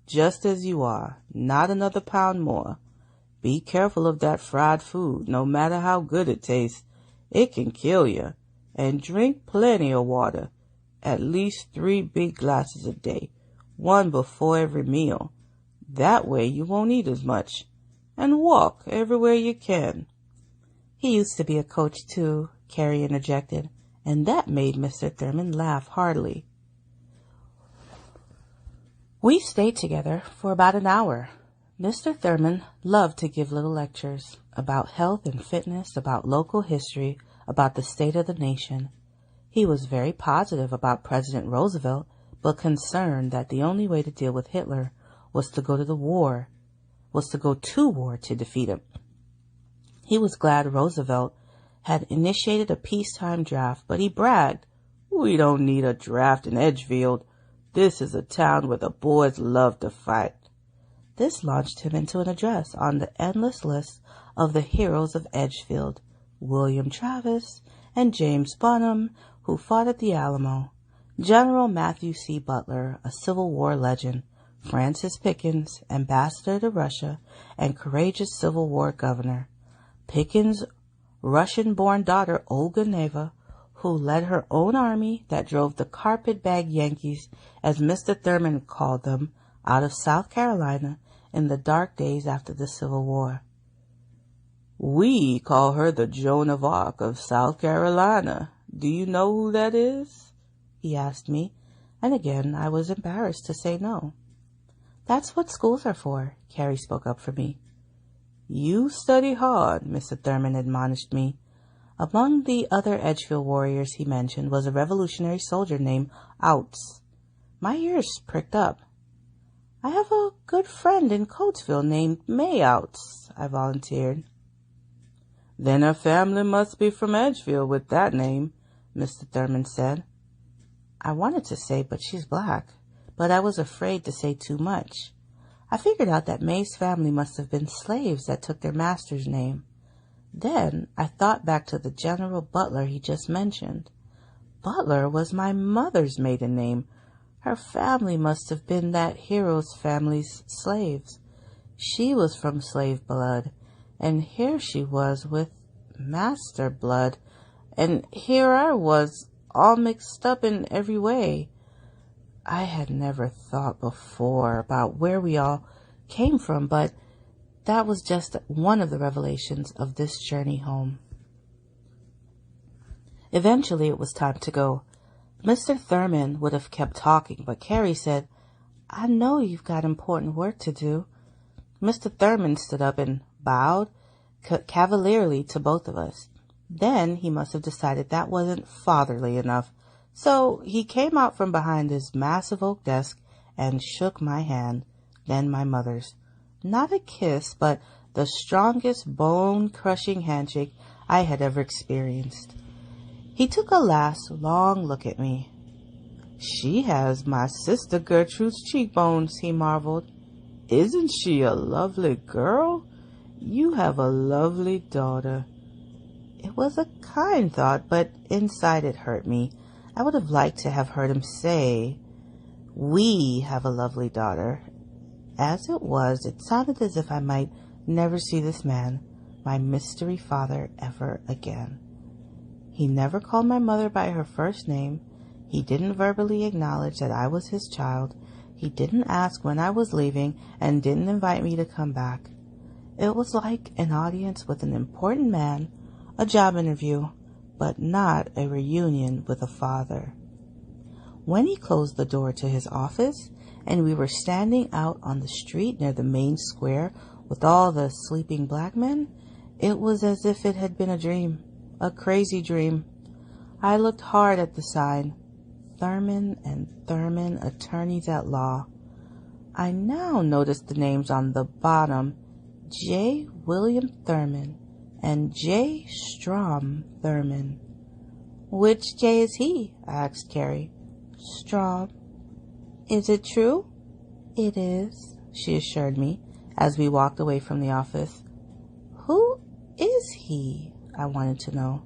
just as you are, not another pound more. Be careful of that fried food, no matter how good it tastes. It can kill you. And drink plenty of water, at least 3 big glasses a day, 1 before every meal. That way you won't eat as much. And walk everywhere you can. He used to be a coach too, Carrie interjected, and that made Mr. Thurmond laugh heartily. We stayed together for about an hour. Mr. Thurmond loved to give little lectures about health and fitness, about local history, about the state of the nation. He was very positive about President Roosevelt, but concerned that the only way to deal with Hitler was to go to war to defeat him. He was glad Roosevelt had initiated a peacetime draft, but he bragged, "We don't need a draft in Edgefield. This is a town where the boys love to fight." This launched him into an address on the endless list of the heroes of Edgefield, William Travis and James Bonham, who fought at the Alamo, General Matthew C. Butler, a Civil War legend, Francis Pickens, ambassador to Russia and courageous Civil War governor, Pickens' Russian-born daughter Olga Neva, who led her own army that drove the carpetbag Yankees, as Mr. Thurmond called them, out of South Carolina in the dark days after the Civil War. "We call her the Joan of Arc of South Carolina. Do you know who that is?" he asked me, and again I was embarrassed to say no. "That's what schools are for," Carrie spoke up for me. "You study hard," Mr. Thurmond admonished me. Among the other Edgefield warriors he mentioned was a Revolutionary soldier named Outs. My ears pricked up. "I have a good friend in Coatesville named Mae Outs," I volunteered. "Then her family must be from Edgefield with that name," Mr. Thurmond said. I wanted to say, "But she's black," but I was afraid to say too much. I figured out that Mae's family must have been slaves that took their master's name. Then I thought back to the General Butler he just mentioned. Butler was my mother's maiden name. Her family must have been that hero's family's slaves. She was from slave blood, and here she was with master blood, and here I was, all mixed up in every way. I had never thought before about where we all came from, but that was just one of the revelations of this journey home. Eventually it was time to go. Mr. Thurmond would have kept talking, but Carrie said, "I know you've got important work to do." Mr. Thurmond stood up and bowed cavalierly to both of us. Then he must have decided that wasn't fatherly enough, so he came out from behind his massive oak desk and shook my hand, then my mother's. Not a kiss, but the strongest bone-crushing handshake I had ever experienced. He took a last long look at me. "She has my sister Gertrude's cheekbones," he marveled. "Isn't she a lovely girl? You have a lovely daughter." It was a kind thought, but inside it hurt me. I would have liked to have heard him say, "We have a lovely daughter." As it was, it sounded as if I might never see this man, my mystery father, ever again. He never called my mother by her first name. He didn't verbally acknowledge that I was his child. He didn't ask when I was leaving and didn't invite me to come back. It was like an audience with an important man, a job interview, but not a reunion with a father. When he closed the door to his office and we were standing out on the street near the main square with all the sleeping black men, it was as if it had been a dream, a crazy dream. I looked hard at the sign, Thurmond and Thurmond, Attorneys at Law. I now noticed the names on the bottom, J. William Thurmond and J. Strom Thurmond. "Which J is he?" I asked Carrie. "Strom." "Is it true?" "It is," she assured me as we walked away from the office. "Who is he?" I wanted to know.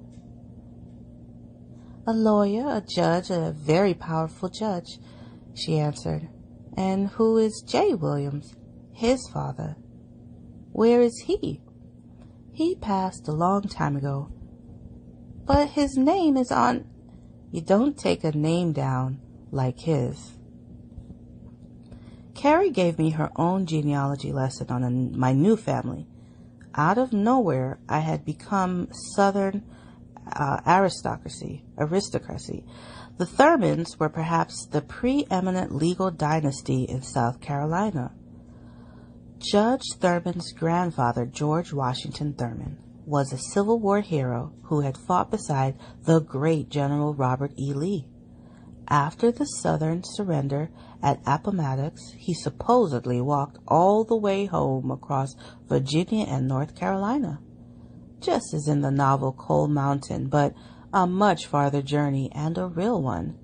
"A lawyer, a judge, a very powerful judge," she answered. "And who is J. Williams?" "His father." "Where is he?" "He passed a long time ago." "But his name is on—" "You don't take a name down like his." Carrie gave me her own genealogy lesson on my new family. Out of nowhere, I had become Southern aristocracy. The Thurmonds were perhaps the preeminent legal dynasty in South Carolina. Judge Thurmond's grandfather, George Washington Thurmond, was a Civil War hero who had fought beside the great General Robert E. Lee. After the Southern surrender at Appomattox, he supposedly walked all the way home across Virginia and North Carolina, just as in the novel Cold Mountain, but a much farther journey and a real one.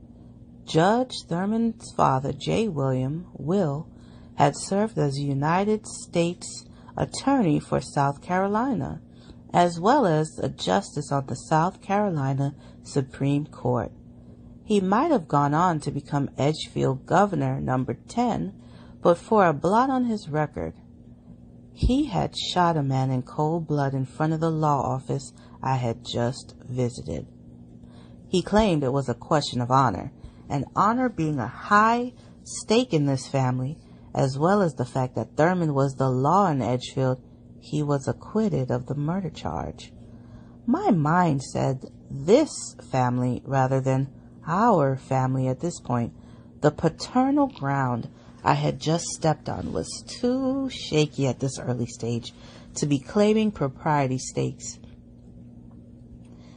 Judge Thurmond's father, J. William, Will, had served as United States Attorney for South Carolina, as well as a justice on the South Carolina Supreme Court. He might have gone on to become Edgefield Governor number 10, but for a blot on his record. He had shot a man in cold blood in front of the law office I had just visited. He claimed it was a question of honor, and honor being a high stake in this family, as well as the fact that Thurmond was the law in Edgefield, he was acquitted of the murder charge. My mind said this family rather than our family at this point, The paternal ground I had just stepped on was too shaky at this early stage to be claiming propriety stakes.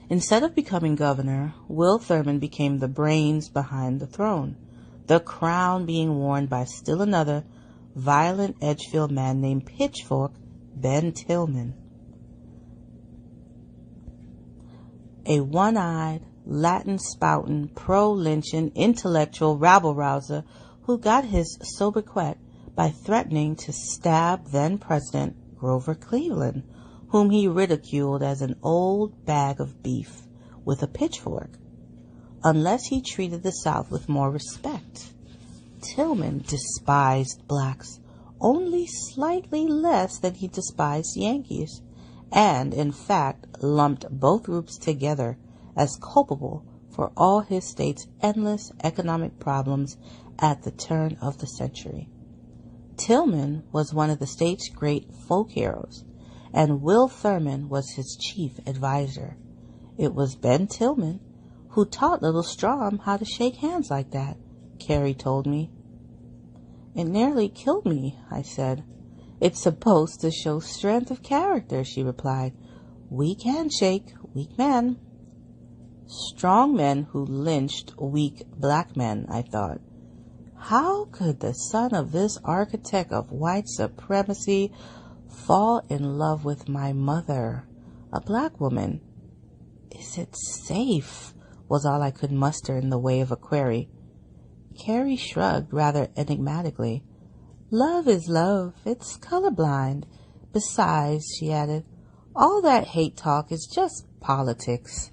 Instead of becoming governor, Will Thurmond became the brains behind the throne, the crown being worn by still another violent Edgefield man named Pitchfork Ben Tillman. A one-eyed, Latin-spouting, pro-lynching, intellectual rabble-rouser who got his sobriquet by threatening to stab then-President Grover Cleveland, whom he ridiculed as an old bag of beef with a pitchfork, unless he treated the South with more respect. Tillman despised blacks only slightly less than he despised Yankees, and, in fact, lumped both groups together as culpable for all his state's endless economic problems at the turn of the century. Tillman was one of the state's great folk heroes, and Will Thurmond was his chief advisor. It was Ben Tillman who taught little Strom how to shake hands like that, Carrie told me. It nearly killed me, I said. It's supposed to show strength of character, she replied. Weak handshake, weak men. Strong men who lynched weak black men, I thought. How could the son of this architect of white supremacy fall in love with my mother, a black woman? Is it safe? Was all I could muster in the way of a query. Carrie shrugged rather enigmatically. Love is love. It's colorblind. Besides, she added, all that hate talk is just politics.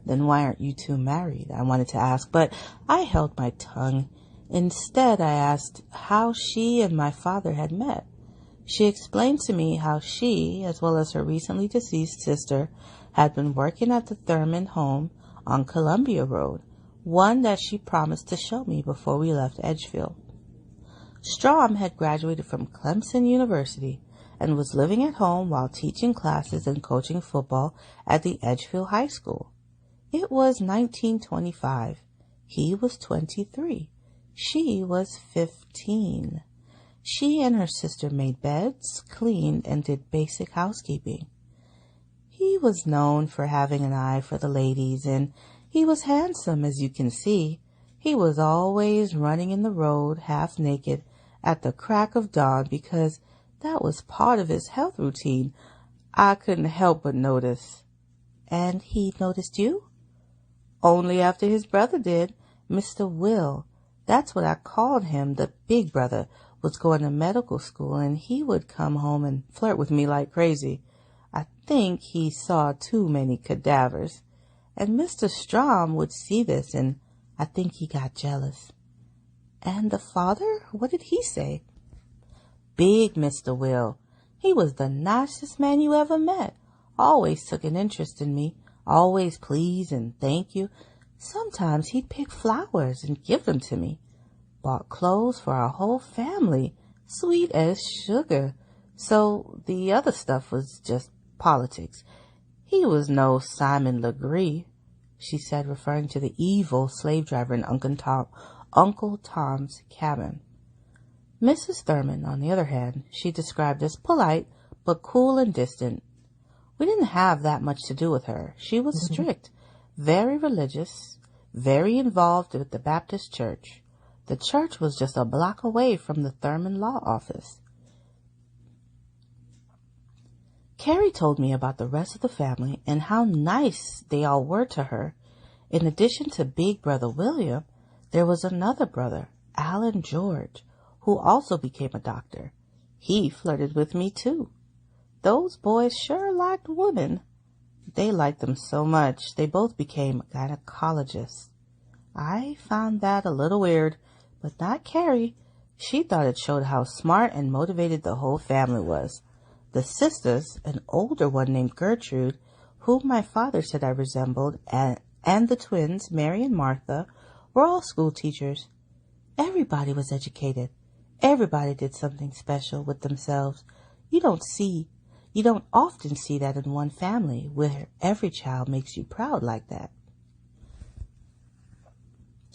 Then why aren't you two married? I wanted to ask, but I held my tongue. Instead, I asked how she and my father had met. She explained to me how she, as well as her recently deceased sister, had been working at the Thurmond home on Columbia Road, one that she promised to show me before we left Edgefield. Strom had graduated from Clemson University and was living at home while teaching classes and coaching football at the Edgefield High School. It was 1925. He was 23. She was 15. She and her sister made beds, cleaned, and did basic housekeeping. He was known for having an eye for the ladies, and he was handsome, as you can see. He was always running in the road, half naked, at the crack of dawn, because that was part of his health routine. I couldn't help but notice. And he noticed you? Only after his brother did, Mr. Will. That's what I called him. The big brother was going to medical school, and he would come home and flirt with me like crazy. I think he saw too many cadavers. And Mr. Strom would see this, and I think he got jealous. And the father? What did he say? Big Mr. Will. He was the nicest man you ever met. Always took an interest in me. Always please and thank you. Sometimes he'd pick flowers and give them to me. Bought clothes for our whole family. Sweet as sugar. So the other stuff was just politics. He was no Simon Legree, she said, referring to the evil slave driver in Uncle Tom's Cabin. Mrs. Thurmond, on the other hand, she described as polite but cool and distant. We didn't have that much to do with her. She was strict, very religious, very involved with the Baptist church. The church was just a block away from the Thurmond law office. Carrie told me about the rest of the family and how nice they all were to her. In addition to big brother William, there was another brother, Alan George, who also became a doctor. He flirted with me too. Those boys sure liked women. They liked them so much, they both became gynecologists. I found that a little weird, but not Carrie. She thought it showed how smart and motivated the whole family was. The sisters, an older one named Gertrude, whom my father said I resembled, and the twins, Mary and Martha, were all school teachers. Everybody was educated. Everybody did something special with themselves. You don't often see that in one family where every child makes you proud like that.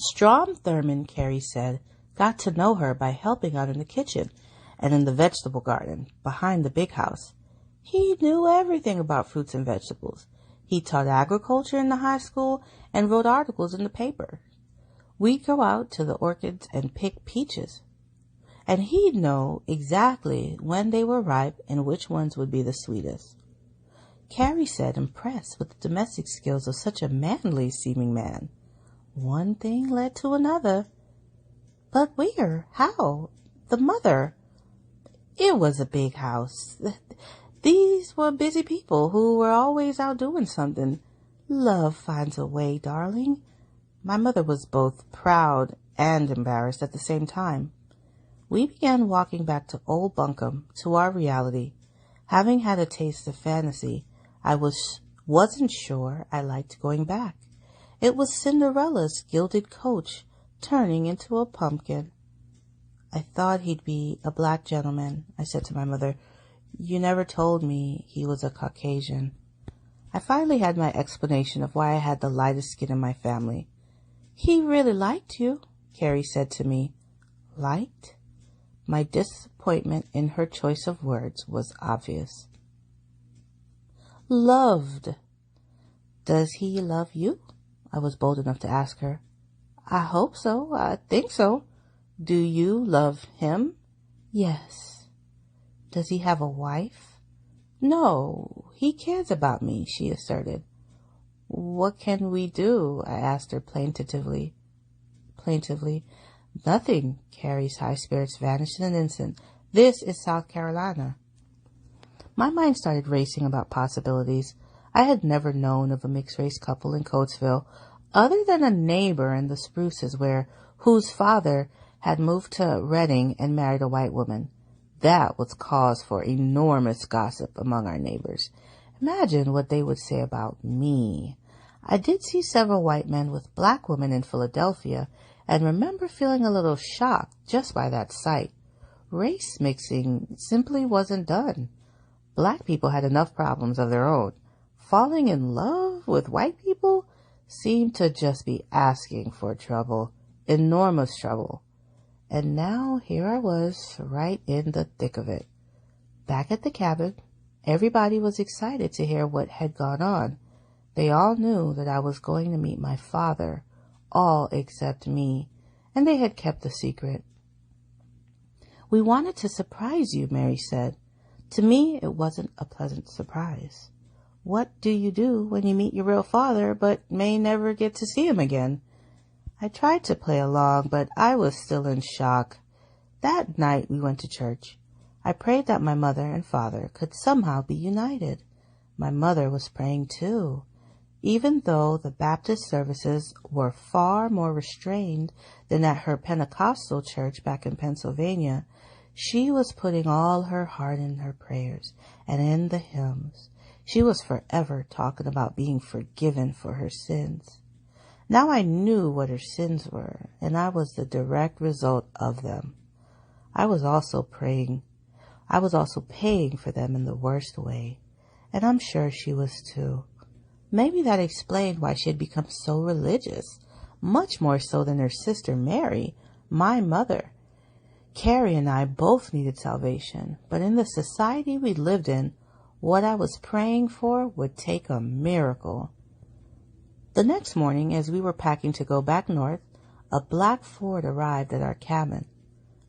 Strom Thurmond, Carrie said, got to know her by helping out in the kitchen and in the vegetable garden behind the big house. He knew everything about fruits and vegetables. He taught agriculture in the high school and wrote articles in the paper. We'd go out to the orchards and pick peaches, and he'd know exactly when they were ripe and which ones would be the sweetest. Carrie said, impressed with the domestic skills of such a manly-seeming man. One thing led to another. But where? How? The mother? It was a big house. These were busy people who were always out doing something. Love finds a way, darling. My mother was both proud and embarrassed at the same time. We began walking back to Old Bunkum, to our reality. Having had a taste of fantasy, I wasn't sure I liked going back. It was Cinderella's gilded coach turning into a pumpkin. I thought he'd be a black gentleman, I said to my mother. You never told me he was a Caucasian. I finally had my explanation of why I had the lightest skin in my family. He really liked you, Carrie said to me. Liked? My disappointment in her choice of words was obvious. Loved. Does he love you? I was bold enough to ask her. I hope so. I think so. Do you love him? Yes. Does he have a wife? No, he cares about me, she asserted. What can we do? I asked her plaintively. Nothing. Carrie's high spirits vanished in an instant. This is South Carolina. My mind started racing about possibilities. I had never known of a mixed-race couple in Coatesville, other than a neighbor in the Spruces whose father had moved to Reading and married a white woman. That was cause for enormous gossip among our neighbors. Imagine what they would say about me. I did see several white men with black women in Philadelphia and remember feeling a little shocked just by that sight. Race mixing simply wasn't done. Black people had enough problems of their own. Falling in love with white people seemed to just be asking for trouble, enormous trouble. And now here I was, right in the thick of it. Back at the cabin, everybody was excited to hear what had gone on. They all knew that I was going to meet my father, all except me, and they had kept the secret. We wanted to surprise you, Mary said. To me, it wasn't a pleasant surprise. What do you do when you meet your real father but may never get to see him again? I tried to play along, but I was still in shock. That night we went to church. I prayed that my mother and father could somehow be united. My mother was praying too. Even though the Baptist services were far more restrained than at her Pentecostal church back in Pennsylvania, she was putting all her heart in her prayers and in the hymns. She was forever talking about being forgiven for her sins. Now I knew what her sins were, and I was the direct result of them. I was also paying for them in the worst way, and I'm sure she was too. Maybe that explained why she had become so religious, much more so than her sister Mary, my mother. Carrie and I both needed salvation, but in the society we lived in, what I was praying for would take a miracle. The next morning, as we were packing to go back north, a black Ford arrived at our cabin.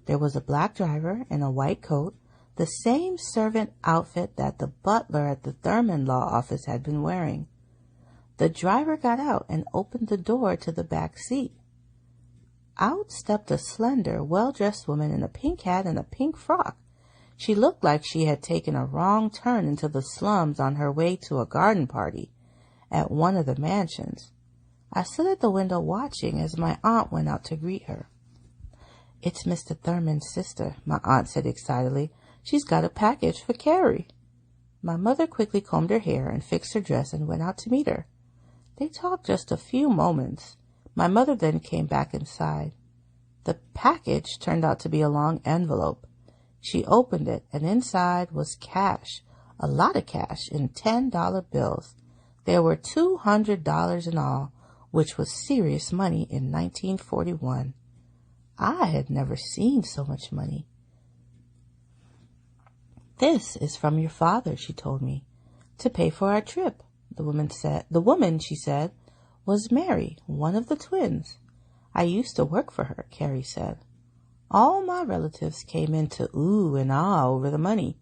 There was a black driver in a white coat, the same servant outfit that the butler at the Thurmond law office had been wearing. The driver got out and opened the door to the back seat. Out stepped a slender, well-dressed woman in a pink hat and a pink frock. She looked like she had taken a wrong turn into the slums on her way to a garden party at one of the mansions. I stood at the window watching as my aunt went out to greet her. It's Mr. Thurmond's sister, my aunt said excitedly. She's got a package for Carrie. My mother quickly combed her hair and fixed her dress and went out to meet her. They talked just a few moments. My mother then came back inside. The package turned out to be a long envelope. She opened it, and inside was cash, a lot of cash, in $10 bills. There were $200 in all, which was serious money in 1941. I had never seen so much money. "This is from your father," she told me, "to pay for our trip." The woman, she said, was Mary, one of the twins. "I used to work for her," Carrie said. All my relatives came in to ooh and ah over the money.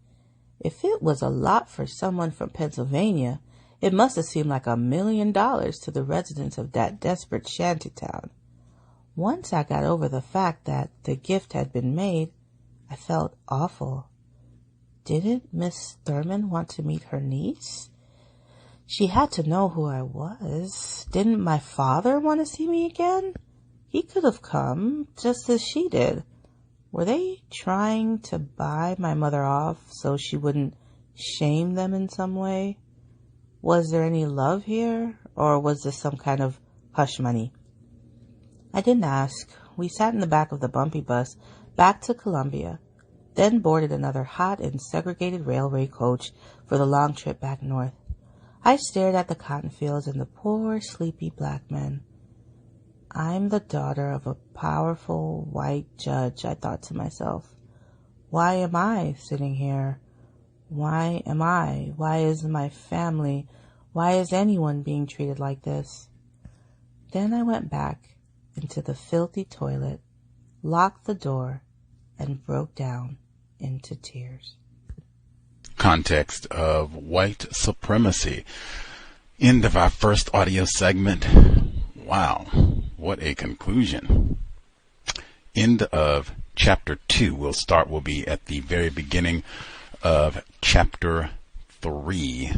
If it was a lot for someone from Pennsylvania, it must have seemed like $1 million to the residents of that desperate shantytown. Once I got over the fact that the gift had been made, I felt awful. Didn't Miss Thurmond want to meet her niece? She had to know who I was. Didn't my father want to see me again? He could have come, just as she did. Were they trying to buy my mother off so she wouldn't shame them in some way? Was there any love here, or was this some kind of hush money? I didn't ask. We sat in the back of the bumpy bus back to Columbia, then boarded another hot and segregated railway coach for the long trip back north. I stared at the cotton fields and the poor, sleepy black men. I'm the daughter of a powerful white judge, I thought to myself. Why am I sitting here? Why am I? Why is my family? Why is anyone being treated like this? Then I went back into the filthy toilet, locked the door, and broke down into tears. Context of White Supremacy. End of our first audio segment. Wow, what a conclusion. End of chapter 2. We'll be at the very beginning of chapter 3.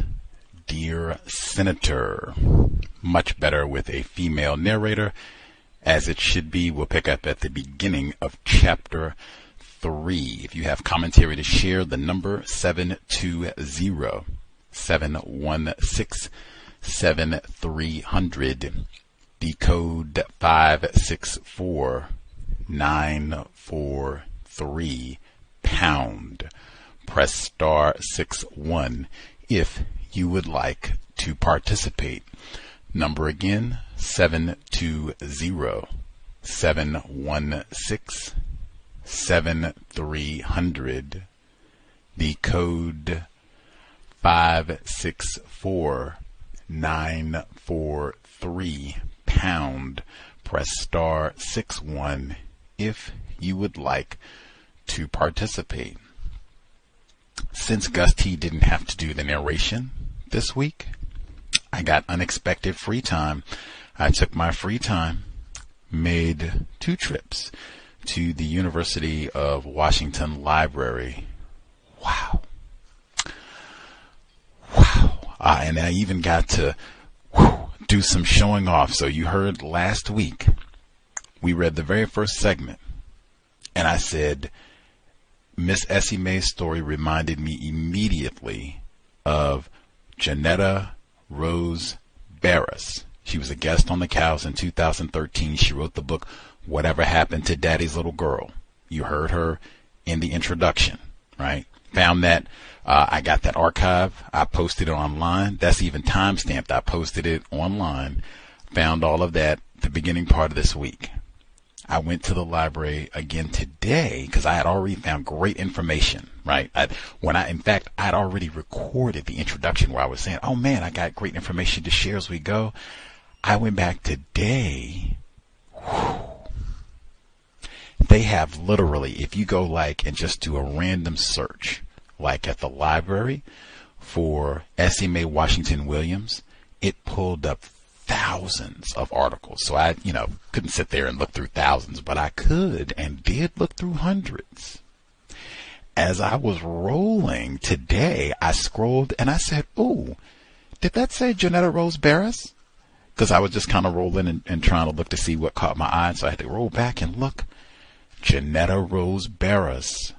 Dear Senator. Much better with a female narrator, as it should be. We'll pick up at the beginning of chapter 3. If you have commentary to share, the number 720-716-7300. The code 564-943 pound. Press star 61 if you would like to participate. Number again, 720-716-7300. The code 564-943 pound. Press star 61 if you would like to participate. Since Gus T didn't have to do the narration this week, I got unexpected free time. I took my free time, made 2 trips to the University of Washington Library. Wow. And I even got to do some showing off. So you heard last week, we read the very first segment, and I said, Miss Essie Mae's story reminded me immediately of Jonetta Rose Barras. She was a guest on the Cows in 2013. She wrote the book, Whatever Happened to Daddy's Little Girl. You heard her in the introduction, right? Found that. I got that archive. I posted it online. That's even time-stamped. I posted it online. Found all of that the beginning part of this week. I went to the library again today because I had already found great information, right? I'd already recorded the introduction where I was saying, oh man, I got great information to share as we go. I went back today. They have literally, if you go and just do a random search, like at the library for Essie Mae Washington Williams, it pulled up thousands of articles. So I, couldn't sit there and look through thousands, but I could and did look through hundreds. As I was rolling today, I scrolled and I said, oh, did that say Jonetta Rose Barras? Because I was just kind of rolling and trying to look to see what caught my eye. So I had to roll back and look. Jonetta Rose Barras,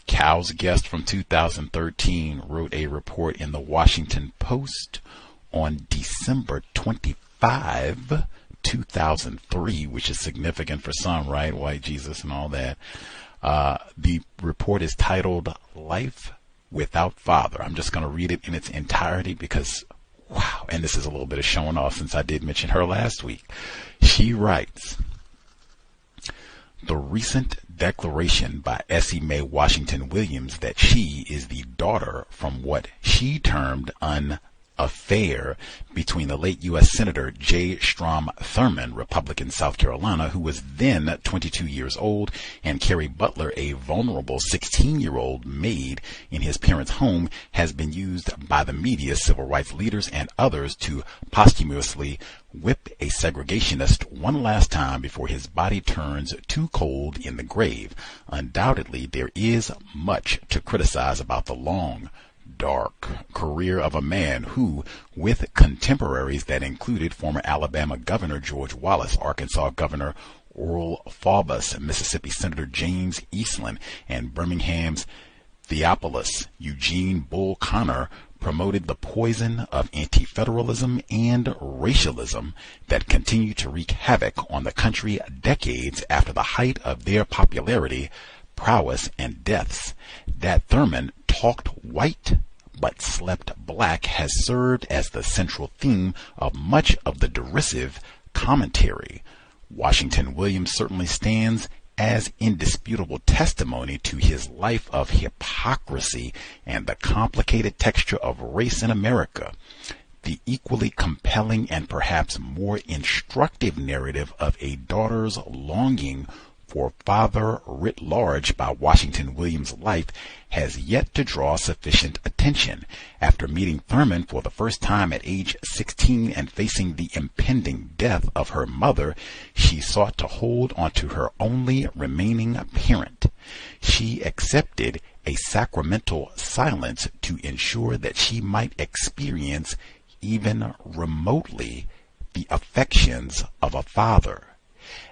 Cow's guest from 2013, wrote a report in the Washington Post on December 25, 2003, which is significant for some, right? White Jesus and all that. The report is titled Life Without Father. I'm just going to read it in its entirety because, Wow. And this is a little bit of showing off since I did mention her last week. She writes, the recent declaration by Essie Mae Washington Williams that she is the daughter from what she termed an affair between the late U.S. Senator J. Strom Thurmond, Republican, South Carolina, who was then 22 years old, and Carrie Butler, a vulnerable 16-year-old maid in his parents' home, has been used by the media, civil rights leaders, and others to posthumously whip a segregationist one last time before his body turns too cold in the grave. Undoubtedly, there is much to criticize about the long, dark career of a man who, with contemporaries that included former Alabama Governor George Wallace, Arkansas Governor Oral Faubus, Mississippi Senator James Eastland, and Birmingham's Theophilus Eugene Bull Connor, promoted the poison of anti-federalism and racialism that continued to wreak havoc on the country decades after the height of their popularity, prowess, and deaths. That Thurmond talked white but slept black has served as the central theme of much of the derisive commentary. Washington Williams certainly stands as indisputable testimony to his life of hypocrisy and the complicated texture of race in America. The equally compelling and perhaps more instructive narrative of a daughter's longing for father writ large by Washington Williams' life has yet to draw sufficient attention. After meeting Thurmond for the first time at age 16 and facing the impending death of her mother, she sought to hold onto her only remaining parent. She accepted a sacramental silence to ensure that she might experience, even remotely, the affections of a father.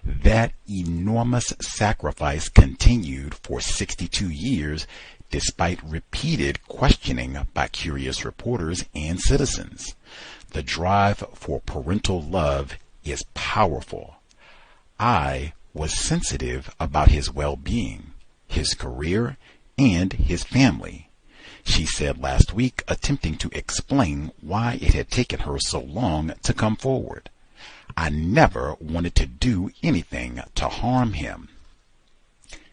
That enormous sacrifice continued for 62 years, despite repeated questioning by curious reporters and citizens. The drive for parental love is powerful. I was sensitive about his well-being, his career, and his family, she said last week, attempting to explain why it had taken her so long to come forward. I never wanted to do anything to harm him.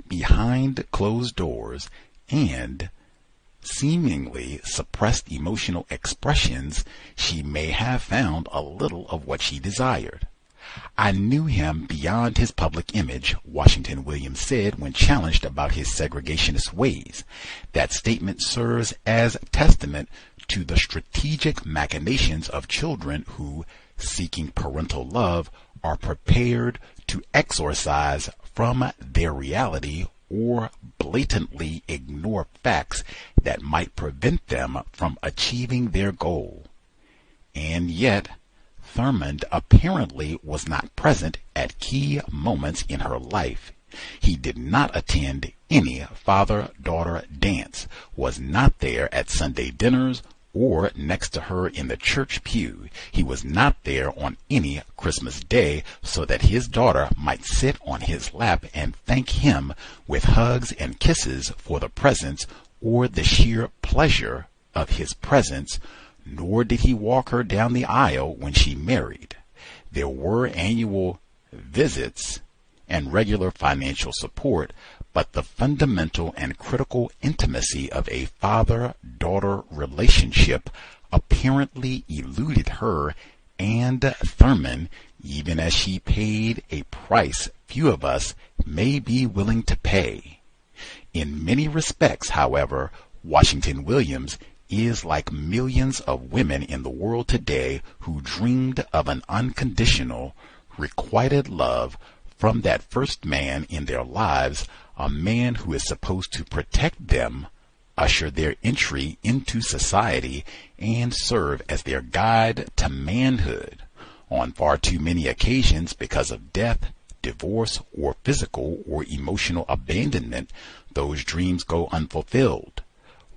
Behind closed doors and seemingly suppressed emotional expressions, she may have found a little of what she desired. I knew him beyond his public image, Washington Williams said when challenged about his segregationist ways. That statement serves as testament to the strategic machinations of children who, seeking parental love, are prepared to exorcise from their reality or blatantly ignore facts that might prevent them from achieving their goal. And yet, Thurmond apparently was not present at key moments in her life. He did not attend any father-daughter dance, was not there at Sunday dinners, or next to her in the church pew. He was not there on any Christmas day so that his daughter might sit on his lap and thank him with hugs and kisses for the presents or the sheer pleasure of his presence, nor did he walk her down the aisle when she married. There were annual visits and regular financial support, but the fundamental and critical intimacy of a father-daughter relationship apparently eluded her and Thurmond, even as she paid a price few of us may be willing to pay. In many respects, however, Washington Williams is like millions of women in the world today who dreamed of an unconditional, requited love from that first man in their lives, a man who is supposed to protect them, usher their entry into society, and serve as their guide to manhood. On far too many occasions, because of death, divorce, or physical or emotional abandonment, those dreams go unfulfilled.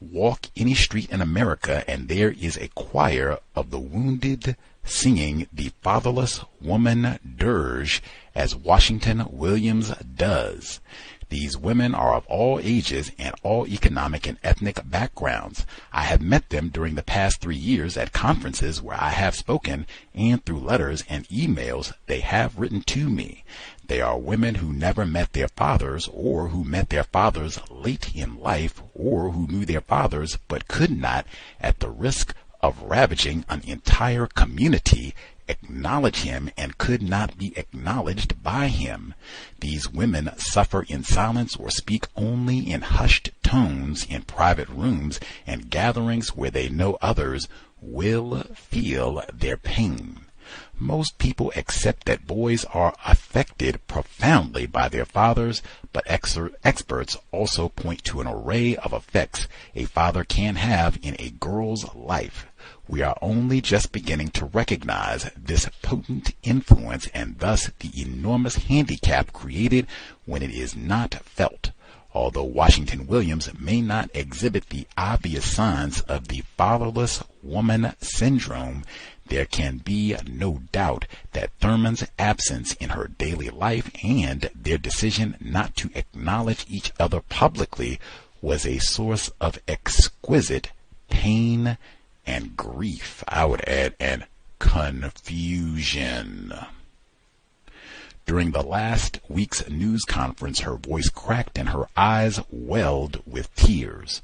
Walk any street in America and there is a choir of the wounded singing the fatherless woman dirge as Washington Williams does. These women are of all ages and all economic and ethnic backgrounds. I have met them during the past 3 years at conferences where I have spoken and through letters and emails they have written to me. They are women who never met their fathers, or who met their fathers late in life, or who knew their fathers but could not, at the risk of ravaging an entire community, acknowledge him and could not be acknowledged by him. These women suffer in silence or speak only in hushed tones in private rooms and gatherings where they know others will feel their pain. Most people accept that boys are affected profoundly by their fathers, but experts also point to an array of effects a father can have in a girl's life. We are only just beginning to recognize this potent influence and thus the enormous handicap created when it is not felt. Although Washington Williams may not exhibit the obvious signs of the fatherless woman syndrome, there can be no doubt that Thurmond's absence in her daily life and their decision not to acknowledge each other publicly was a source of exquisite pain and grief. I would add, and confusion. During the last week's news conference, her voice cracked and her eyes welled with tears.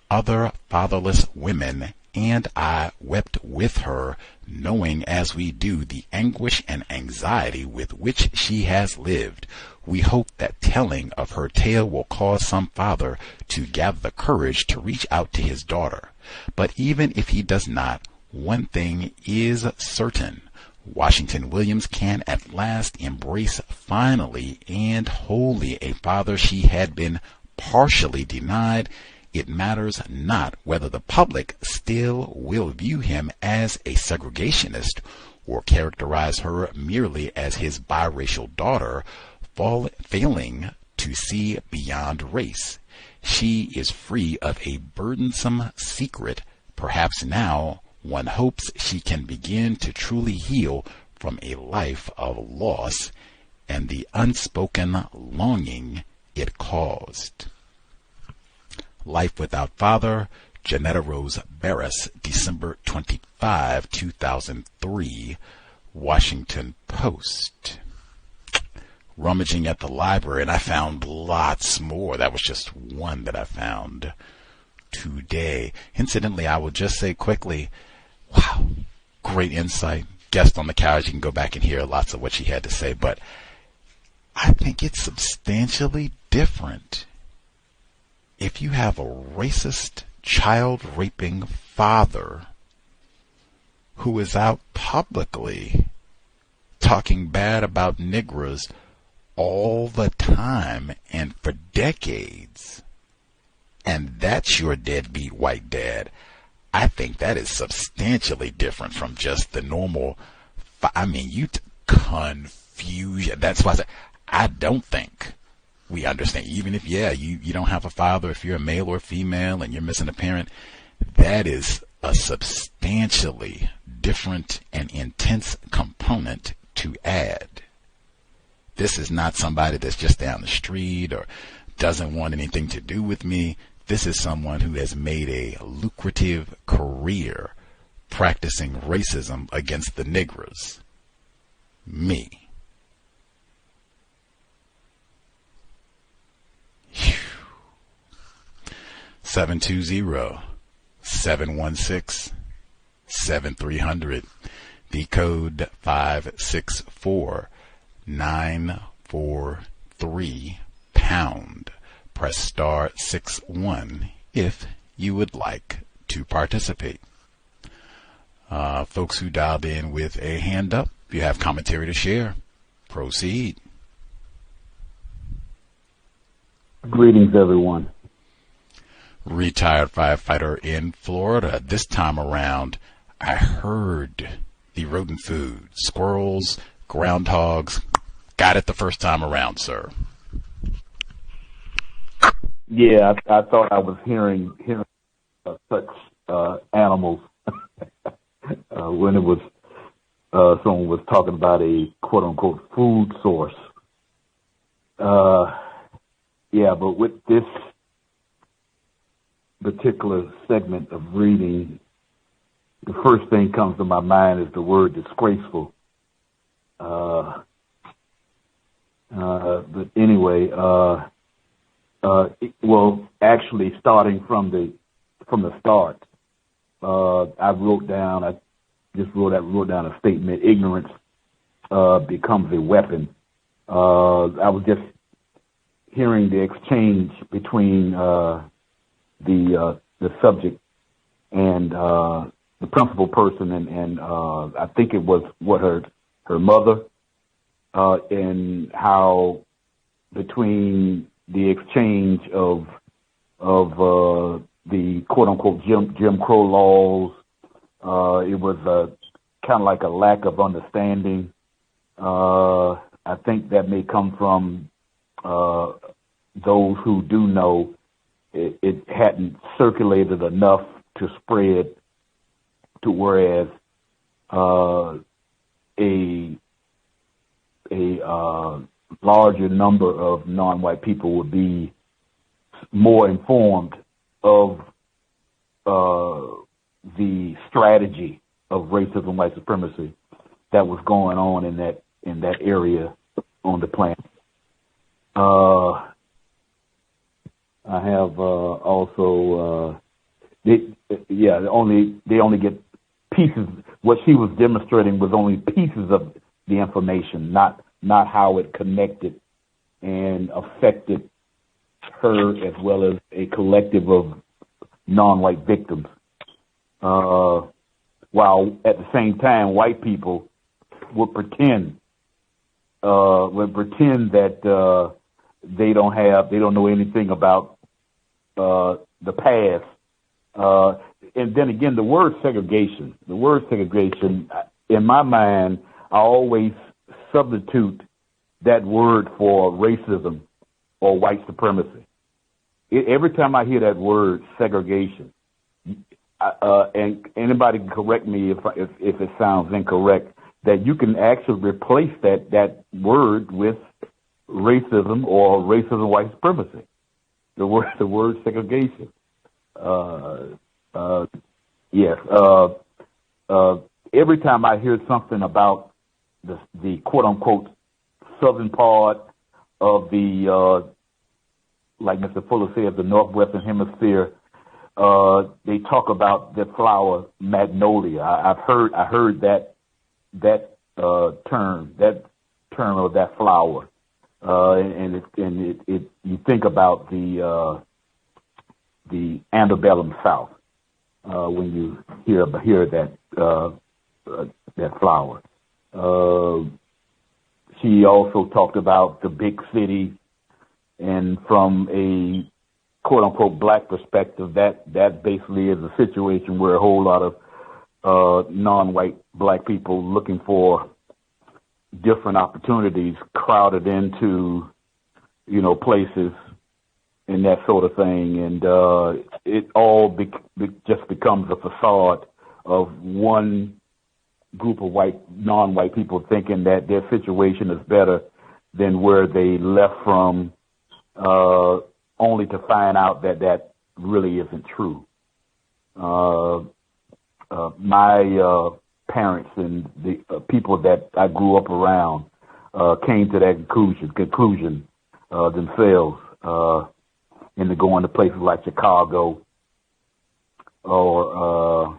Other fatherless women and I wept with her, knowing as we do the anguish and anxiety with which she has lived. We hope that telling of her tale will cause some father to gather the courage to reach out to his daughter. But even if he does not, one thing is certain. Washington Williams can at last embrace finally and wholly a father she had been partially denied. It matters not whether the public still will view him as a segregationist or characterize her merely as his biracial daughter, failing to see beyond race. She is free of a burdensome secret. Perhaps now one hopes she can begin to truly heal from a life of loss and the unspoken longing it caused. Life Without Father, Jonetta Rose Barras, December 25, 2003, Washington Post. Rummaging at the library, and I found lots more. That was just one that I found today. Incidentally, I will just say quickly, wow, great insight. Guest on the couch, you can go back and hear lots of what she had to say, but I think it's substantially different if you have a racist, child-raping father who is out publicly talking bad about Negroes all the time and for decades, and that's your deadbeat white dad. I think that is substantially different from just the normal, confusion. That's why I don't think we understand. Even if, you don't have a father, if you're a male or female and you're missing a parent, that is a substantially different and intense component to add. This is not somebody that's just down the street or doesn't want anything to do with me. This is someone who has made a lucrative career practicing racism against the Negroes. Me. 720-716-7300. The code 564-943#. Press star 61 if you would like to participate. Folks who dialed in with a hand up, if you have commentary to share, proceed. Greetings, everyone. Retired firefighter in Florida. This time around, I heard the rodent food, squirrels, groundhogs. Got it the first time around, sir. Yeah, I thought I was hearing such animals when it was someone was talking about a quote unquote food source. Yeah, but with this particular segment of reading, the first thing comes to my mind is the word disgraceful. But anyway, well, actually, starting from the start, I wrote down a statement: ignorance becomes a weapon. I was just hearing the exchange between the subject and the principal person, and I think it was her mother, and how between the exchange of the quote unquote Jim Crow laws, it was kind of like a lack of understanding. I think that may come from those who do know it hadn't circulated enough to spread to whereas a larger number of non-white people would be more informed of the strategy of racism, white supremacy that was going on in that area on the planet. I have also they only get pieces. What she was demonstrating was only pieces of the information, not how it connected and affected her as well as a collective of non-white victims. While at the same time, white people would pretend that they don't know anything about the past. And then again, the word segregation, in my mind, I always substitute that word for racism or white supremacy. Every time I hear that word, segregation, and anybody can correct me if it sounds incorrect, that you can actually replace that word with racism or racism white supremacy. The word segregation. Yes. Every time I hear something about the quote unquote southern part of the like Mr. Fuller said, the northwestern hemisphere, they talk about the flower magnolia. I heard that term of that flower, and you think about the antebellum South when you hear that flower. She also talked about the big city, and from a quote unquote black perspective, that basically is a situation where a whole lot of non-white black people looking for different opportunities crowded into, places and that sort of thing. And it all just becomes a facade of one group of non-white people thinking that their situation is better than where they left from, only to find out that really isn't true. My parents and the people that I grew up around came to that conclusion themselves, into going to places like Chicago or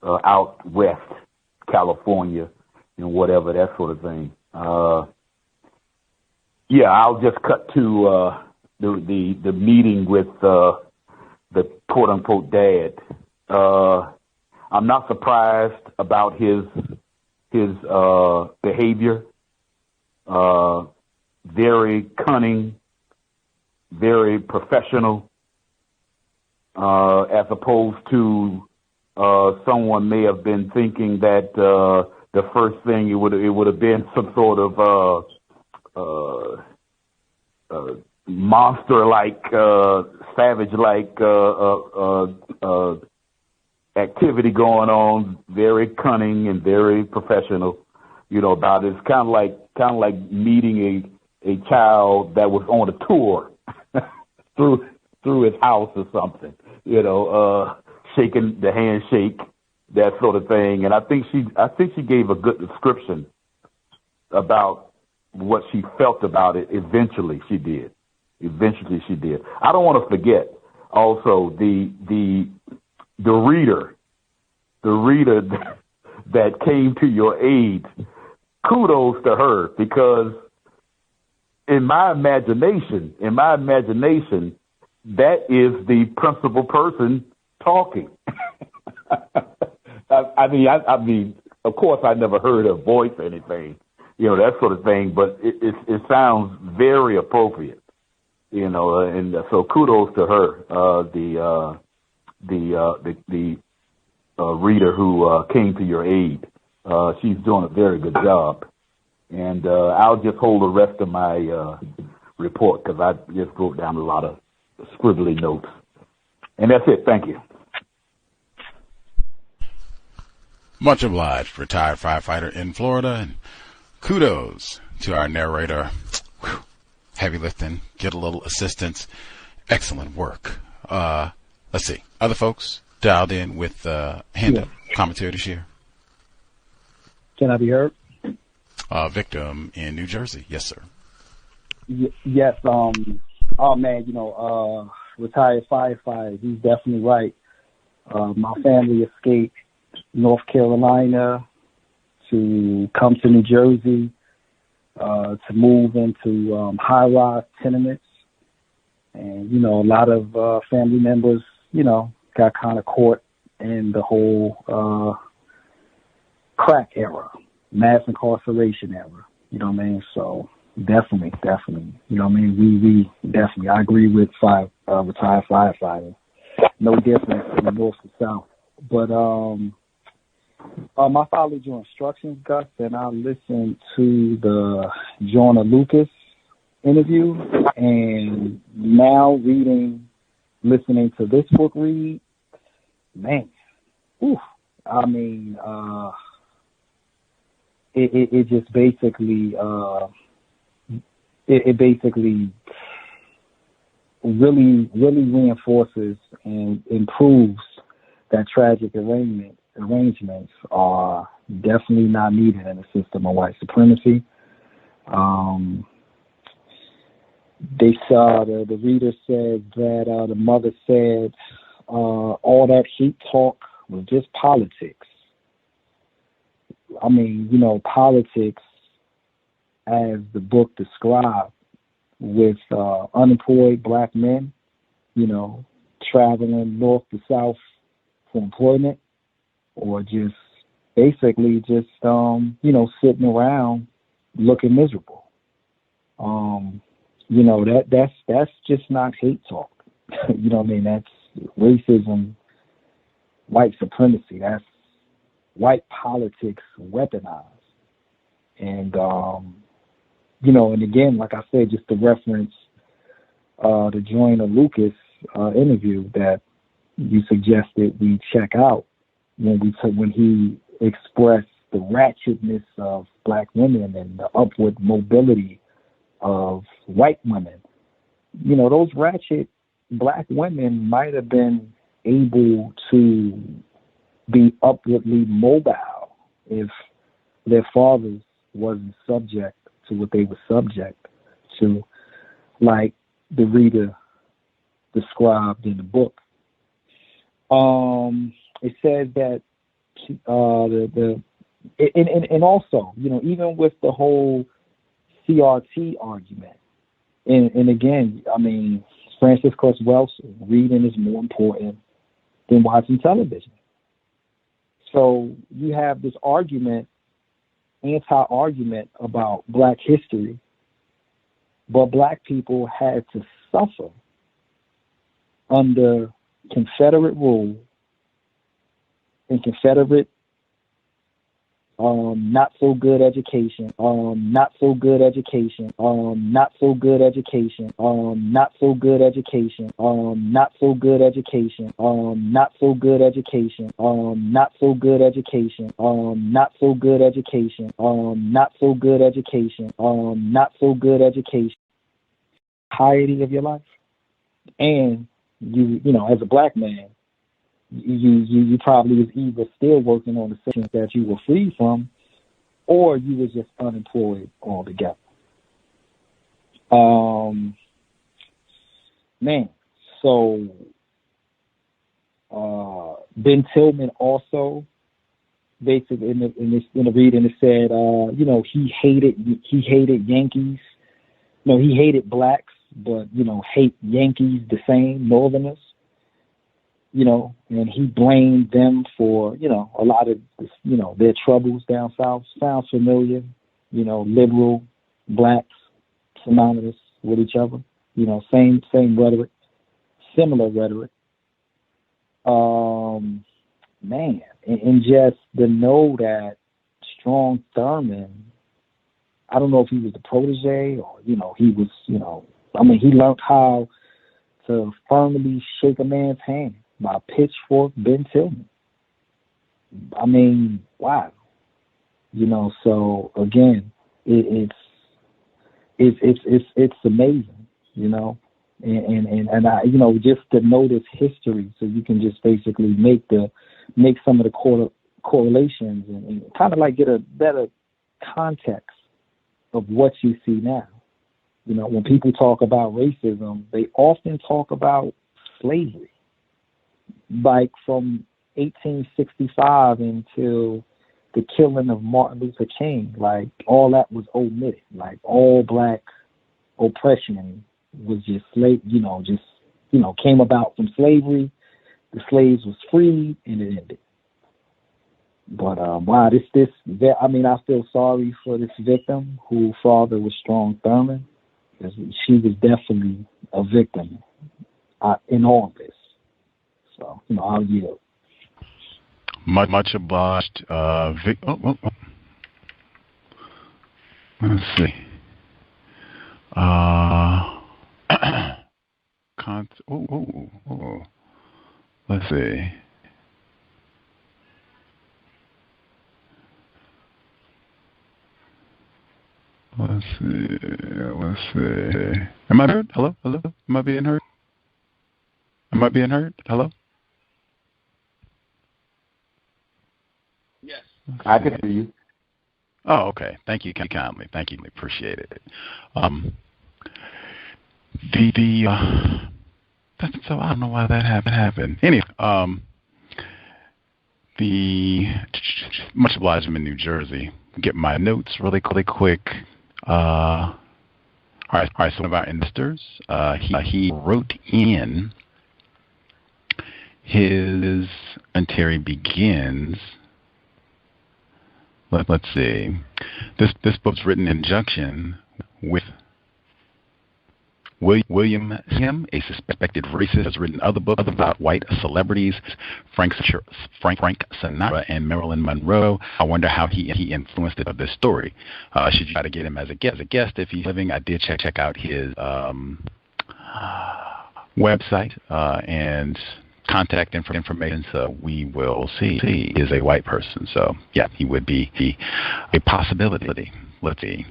out west, California, and whatever, that sort of thing. I'll just cut to the meeting with the quote unquote dad. I'm not surprised about his behavior. Very cunning, very professional, as opposed to someone may have been thinking that the first thing it would have been some sort of monster-like, savage-like activity going on. Very cunning and very professional. About it. It's kind of like meeting a child that was on a tour through his house or something, shaking the handshake, that sort of thing. And I think she gave a good description about what she felt about it. Eventually she did. I don't want to forget also the reader that came to your aid. Kudos to her, because in my imagination, that is the principal person talking. I mean, of course, I never heard her voice or anything, that sort of thing, but it sounds very appropriate, and so kudos to her, the reader who came to your aid. She's doing a very good job, and I'll just hold the rest of my report because I just wrote down a lot of scribbly notes, and that's it. Thank you. Much obliged, retired firefighter in Florida, and kudos to our narrator. Whew. Heavy lifting, get a little assistance. Excellent work. Let's see. Other folks dialed in with hand-up commentary to share. Can I be heard? Victim in New Jersey. Yes, sir. Yes. Oh, man, retired firefighter. He's definitely right. My family escaped North Carolina to come to New Jersey, to move into high-rise tenements. And, a lot of family members, got kind of caught in the whole crack era, mass incarceration era. You know what I mean? So definitely. You know what I mean? We definitely, I agree with retired firefighters. No difference in the North to South. But I followed your instructions, Gus, and I listened to the Joyner Lucas interview, and now listening to this book read, man, I mean, it just basically, it basically really reinforces and improves that tragic arrangements are definitely not needed in a system of white supremacy. They saw, the reader said that the mother said all that hate talk was just politics. I mean, politics, as the book described, with unemployed black men, traveling north to south for employment, or just basically just, sitting around looking miserable. That's just not hate talk. You know what I mean? That's racism, white supremacy. That's white politics weaponized. And, and again, like I said, just to reference the Joyner Lucas interview that you suggested we check out when he expressed the ratchetness of black women and the upward mobility of white women. Those ratchet black women might have been able to be upwardly mobile if their fathers wasn't subject to what they were subject to, like the reader described in the book. It says that and also, even with the whole CRT argument, and again, I mean, Francis Cress Welsing, reading is more important than watching television. So you have this anti-argument about black history, but black people had to suffer under Confederate rule and Confederate not so good education, not so good education, not so good education, not so good education, not so good education, not so good education, not so good education, not so good education, not so good education, not so good education. entirety of your life, and you know, as a black man, you probably was either still working on the sections that you were free from, or you was just unemployed altogether. Man, so Ben Tillman also basically in the reading it said, you know, he hated Yankees. No, he hated blacks, but you know, hate Yankees the same, Northerners. You know, and he blamed them for, you know, a lot of, you know, their troubles down south. Sounds familiar, you know, liberal, blacks, synonymous with each other. You know, same rhetoric, similar rhetoric. Man, and just to know that Strom Thurmond, I don't know if he was the protege or, you know, he was, you know, I mean, he learned how to firmly shake a man's hand by pitchfork Ben Tillman. I mean, wow. You know, so again, it's amazing, you know, and I, you know, just to know this history, so you can just basically make some of the correlations and kind of like get a better context of what you see now. You know, when people talk about racism, they often talk about slavery. Like from 1865 until the killing of Martin Luther King, like all that was omitted. Like all black oppression was just came about from slavery. The slaves was freed and it ended. But wow, I mean, I feel sorry for this victim whose father was Strom Thurmond. She was definitely a victim in all this. So, you know, I'll yield. Much obliged. Let's see. Let's see. Let's see. Am I heard? Hello? Am I being heard? Hello? Yes. I can hear you. Oh, okay. Thank you kindly. Thank you. Appreciate it. So I don't know why that happened. Anyway, much obliged, I'm in New Jersey. Get my notes really quick. All right. So one of our investors, he wrote in his Terry begins. Let's see. This book's written in conjunction with William Him, a suspected racist, has written other books about white celebrities, Frank Sinatra and Marilyn Monroe. I wonder how he influenced this story. Should you try to get him as a guest if he's living? I did check out his website and contact information, so we will see. He is a white person, so yeah, he would be a possibility. Let's see.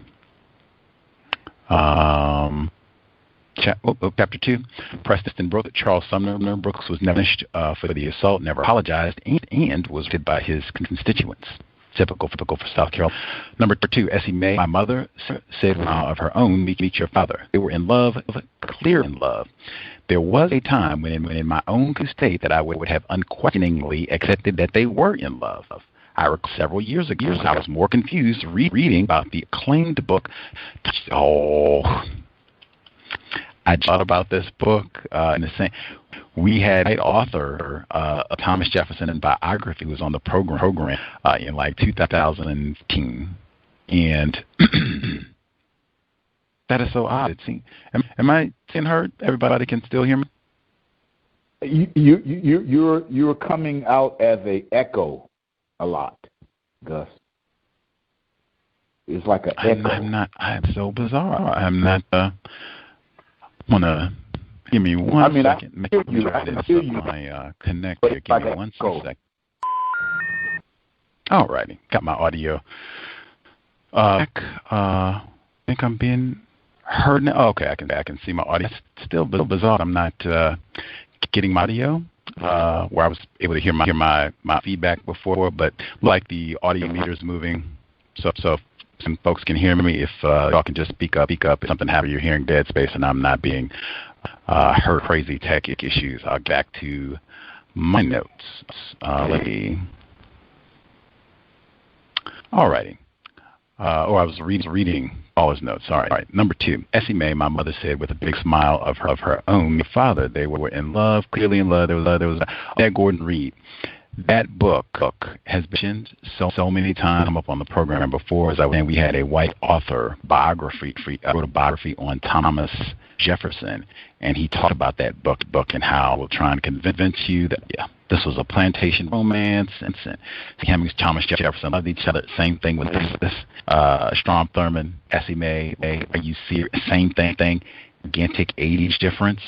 Chapter 2. Preston wrote that Charles Sumner Brooks was never punished for the assault, never apologized, and was hated by his constituents. Typical for South Carolina. Number 2, Essie Mae. My mother said of her own, meet your father. They were in love, clear in love. There was a time when in my own state that I would have unquestioningly accepted that they were in love. I recall several years ago, I was more confused reading about the acclaimed book. I thought about this book in the same. We had an author, Thomas Jefferson biography, was on the program in like 2015, and that is so odd. Am I being heard? Everybody can still hear me? You're coming out as a echo a lot, Gus. It's like an echo. I'm so bizarre. I'm not. Wanna give me one second. I hear you. My connector. Give me 1 second. All righty, got my audio. I think I'm being heard now. Okay, I can see my audio. It's still bizarre. I'm not getting my audio where I was able to hear my feedback before, but like the audio meter is moving. So some folks can hear me. If y'all can just speak up. If something happens, you're hearing dead space, and I'm not being heard. Crazy tech issues. I'll get back to my notes. Alrighty. I was reading all his notes. All right. Number 2, Essie Mae, my mother said with a big smile of her own father. They were in love, clearly in love. There was that Gordon Reed. That book has been so many times come up on the program before. As I was saying, we had a white author biography. Wrote a biography on Thomas Jefferson, and he talked about that book and how we're trying to convince you that this was a plantation romance. And Hemings, Thomas Jefferson loved each other. Same thing with this Strom Thurmond, Essie Mae. Are you serious? Same thing. Gigantic age difference.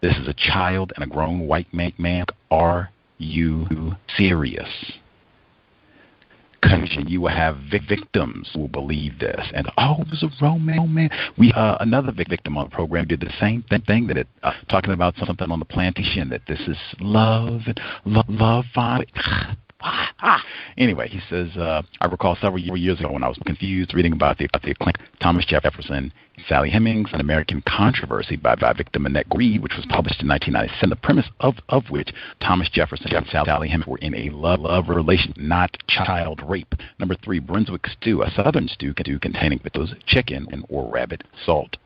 This is a child and a grown white man. Are you serious? You will have victims who will believe this, and it was a romance. We another victim on the program did the same thing that talking about something on the plantation, that this is love, fine. Anyway, he says, I recall several years ago when I was confused reading about the Thomas Jefferson, Sally Hemings, An American Controversy by victim Annette Reed, which was published in 1997, the premise of which Thomas Jefferson and Sally Hemings were in a love relation, not child rape. Number 3, Brunswick stew, a southern stew containing potatoes, chicken, or rabbit, salt,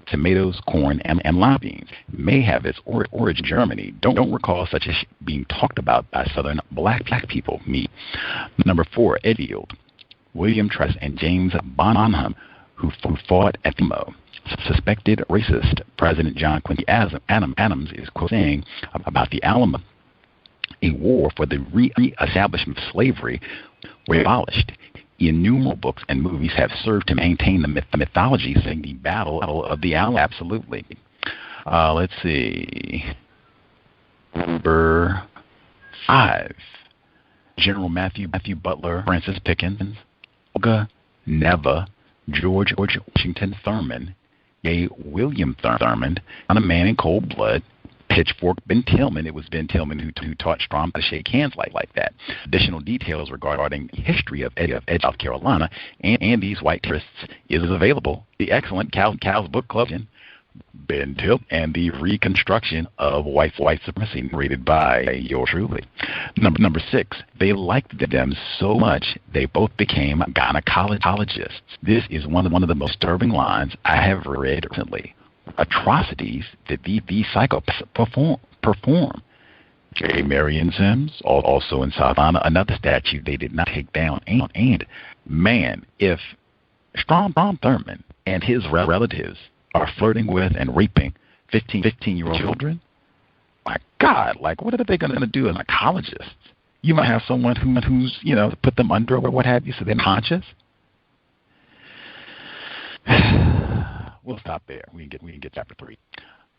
tomatoes, corn, and lima beans. May have its origin in Germany. Don't recall such as being talked about by Southern black people. Me. Number 4, Edfield, William Tress, and James Bonham, who fought at the Mo. Suspected racist President John Quincy Adams is saying about the Alamo, a war for the re-establishment of slavery were abolished. Innumerable books and movies have served to maintain the mythology, saying the Battle of the Alamo. Absolutely. Let's see. Number 5. General Matthew Butler, Francis Pickens, Olga Neva, George Washington Thurmond, A. William Thurmond, on a man in cold blood, Pitchfork, Ben Tillman. It was Ben Tillman who taught Strom to shake hands like that. Additional details regarding the history of South Carolina and these white terrorists is available. The excellent Cal's Book Club, Ben Tillman, and the Reconstruction of White Supremacy, rated by yours truly. Number 6, they liked them so much they both became gynecologists. This is one of the most disturbing lines I have read recently. Atrocities that these psychopaths perform. J. Marion Sims, also in South Carolina, another statue they did not take down. And man, if Strom Thurmond and his relatives are flirting with and raping 15-year-old children, my God, like what are they going to do as psychologists? You might have someone who's put them under or what have you, so they're conscious. We'll stop there. We can get chapter 3.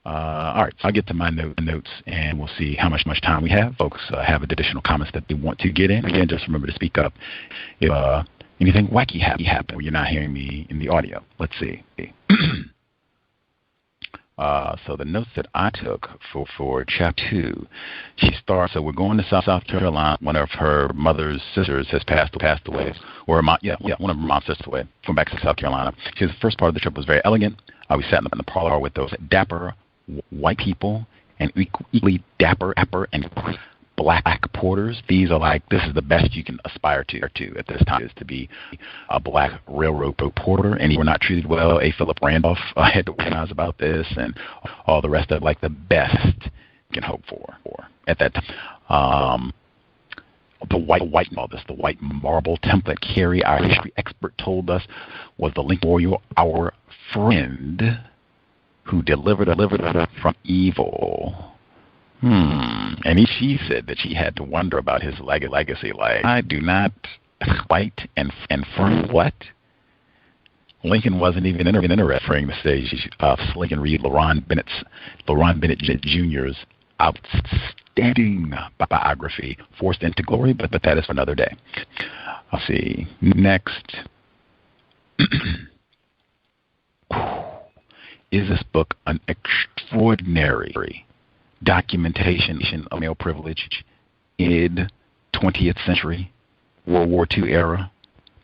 All right, so I'll get to my notes, and we'll see how much time we have. Folks have additional comments that they want to get in. Again, just remember to speak up if anything wacky happen or you're not hearing me in the audio. Let's see. So the notes that I took for chapter 2, she starts. So we're going to South Carolina. One of her mother's sisters has passed away, or one of her mom's sisters away. Going back to South Carolina. She says the first part of the trip was very elegant. We sat in the parlor with those dapper white people and equally dapper and black porters. These are like, this is the best you can aspire to at this time, is to be a black railroad porter, and you were not treated well. A. Philip Randolph had to organize about this, and all the rest of like the best you can hope for at that time. The white marble template Carrie, our history expert, told us was the link warrior, our friend who delivered from evil. And she said that she had to wonder about his legacy. Like, I do not white and firm what? Lincoln wasn't even interested in the stage of Lincoln read Lauron Bennett Jr.'s outstanding biography, Forced into Glory, but that is for another day. I'll see. Next. is this book an extraordinary documentation of male privilege in 20th century, World War II era?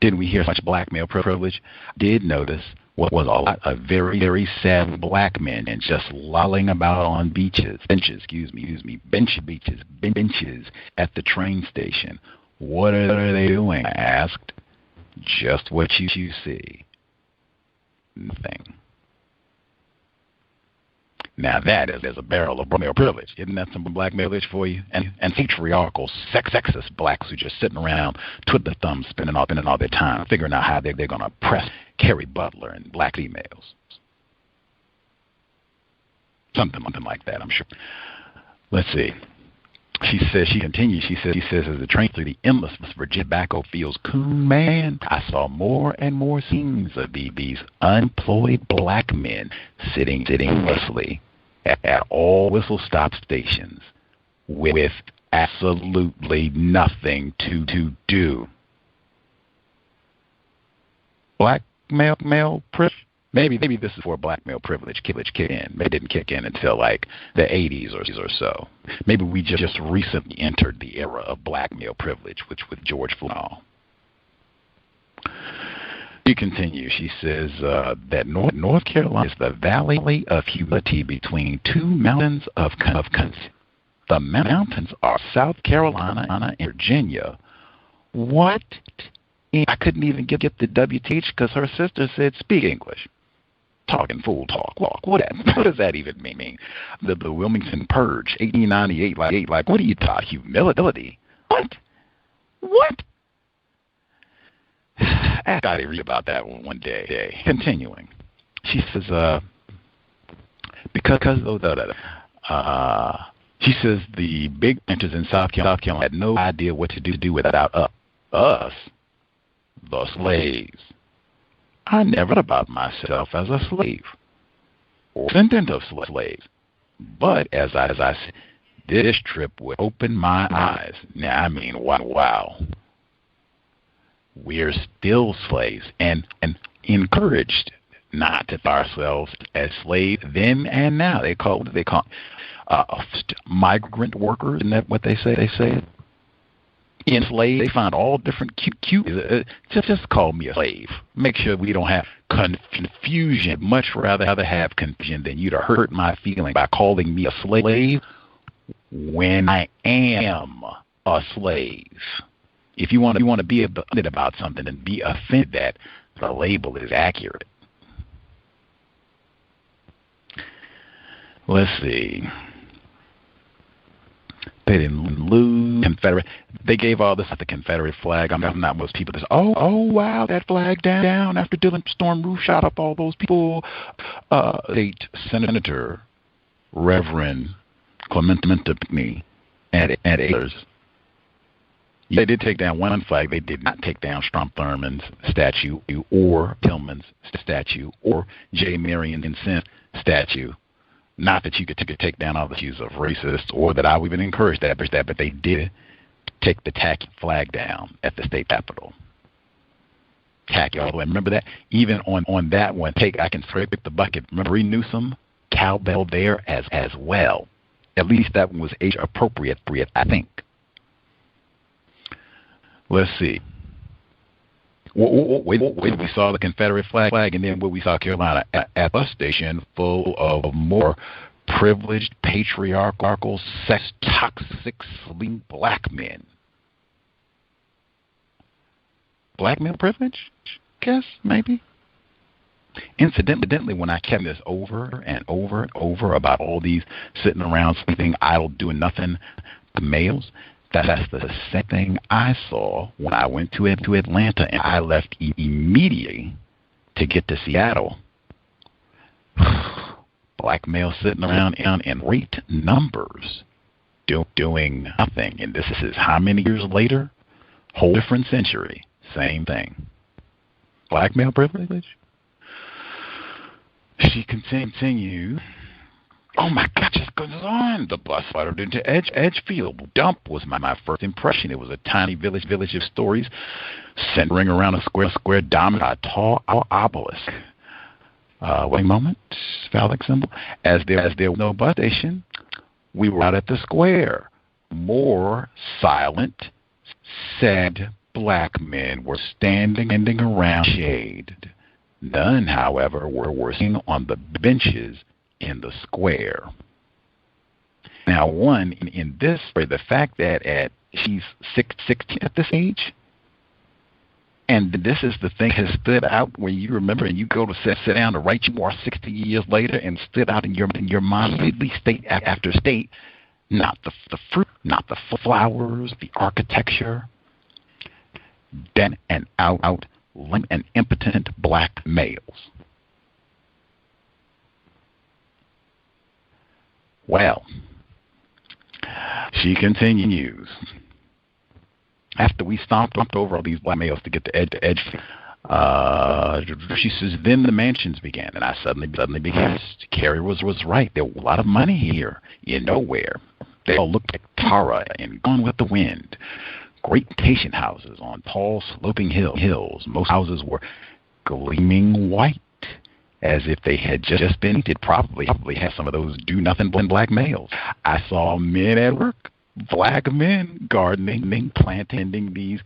Did we hear much black male privilege? Did notice what was a lot of very, very sad black men and just lolling about on benches at the train station. What are they doing? I asked. Just what you see. Nothing. Now that is a barrel of male privilege. Isn't that some black male privilege for you? And patriarchal, sexist blacks who just sitting around twiddling their thumbs, spending all their time figuring out how they're going to oppress Carrie Butler and black females. Something like that, I'm sure. Let's see. She continues, as the train through the endless Virginia tobacco fields, coon man, I saw more and more scenes of these unemployed black men sitting aimlessly at all whistle stop stations with absolutely nothing to do. Black male privilege? Maybe this is where black male privilege kicked in. Maybe it didn't kick in until like the 80s or so. Maybe we just recently entered the era of black male privilege, which with George Floyd. She continues. She says that North Carolina is the valley of humility between two mountains of the mountains are South Carolina and Virginia. What? I couldn't even get the WTH because her sister said speak English. Talking fool talk. What does that even mean? The Wilmington Purge, 1898, like what are you taught? Humility? What? I got to read about that one day. Continuing. She says, she says the big planters in South Carolina had no idea what to do without us, the slaves. I never thought about myself as a slave or descendant of slaves. But as I said, this trip would open my eyes. Now, I mean, wow. We're still slaves and encouraged not to think ourselves as slaves then and now. They call migrant workers. Isn't that what they say? They say enslaved. They find all different cute. Just call me a slave. Make sure we don't have confusion. Much rather have confusion than you to hurt my feelings by calling me a slave when I am a slave. If you want to be offended about something and be offended that the label is accurate. Let's see. They didn't lose Confederate. They gave all this at the Confederate flag. I'm not most people that say, oh wow, that flag down after Dylan Storm Roof shot up all those people. State Senator Reverend Clementa Pinckney and others. They did take down one flag. They did not take down Strom Thurmond's statue or Tillman's statue or J. Marion Vincent statue. Not that you could take down all the issues of racist or that I would even encourage that, but they did take the tacky flag down at the state capitol. Tacky all the way. Remember that? Even on that one, I can scrape the bucket. Remember Bree Newsom, cowbell there as well. At least that one was age appropriate, I think. Let's see. Wait, we saw the Confederate flag, and then we saw Carolina at a bus station full of more privileged, patriarchal, sex toxic, sleep black men. Black male privilege? Guess, maybe. Incidentally, when I kept this over and over and over about all these sitting around, sleeping, idle, doing nothing, the males, that's the same thing I saw when I went to Atlanta, and I left immediately to get to Seattle. Black males sitting around in great numbers doing nothing. And this is how many years later? Whole different century. Same thing. Black male privilege? She continued. Oh my God, just goes on. The bus fluttered into Edgefield. Dump was my first impression. It was a tiny village of stories centering around a square dominant, a tall obelisk. waiting moment, phallic symbol. As there was no bus station, we were out at the square. More silent, sad black men were standing around shade. None, however, were sitting on the benches in the square. Now, in this story, the fact that she's 16 at this age, and this is the thing has stood out when you remember and you go to sit down to write your memoir 60 years later and stood out in your mind, state after state, not the fruit, not the flowers, the architecture, then and out and impotent black males. Well, she continues. After we stomped over all these black males to get to edge, she says, then the mansions began, and I suddenly began. Carrie was right. There was a lot of money here in nowhere. They all looked like Tara and Gone with the Wind. Great plantation houses on tall, sloping hills. Most houses were gleaming white, as if they had just been painted. Probably had some of those do-nothing black males. I saw men at work, black men gardening, planting these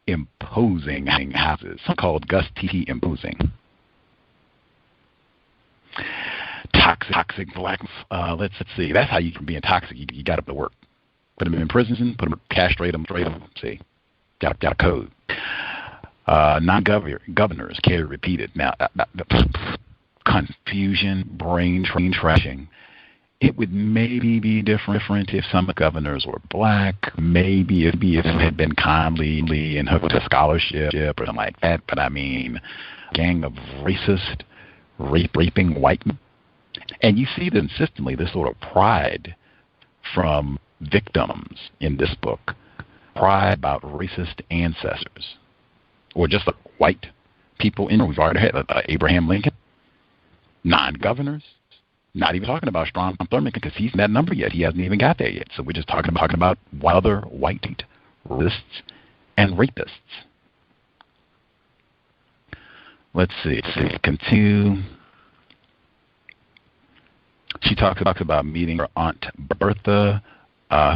imposing houses. Some called Gus T. imposing. Toxic black. Let's see. That's how you can be toxic. You got to work. Put them in prison. Put them, castrate them. See, got a code. Non-governors. Carrie repeated. Now, confusion, brain trashing. It would maybe be different if some governors were black. Maybe if it had been kindly and hooked to scholarship or something like that. But I mean, gang of racist, raping white men. And you see consistently this sort of pride from victims in this book. Pride about racist ancestors. Or just like white people. We've already had Abraham Lincoln. Non-governors. Not even talking about Strom Thurmond because he's in that number yet. He hasn't even got there yet. So we're just talking about other white racists and rapists. Let's see. Continue. She talks about meeting her Aunt Bertha,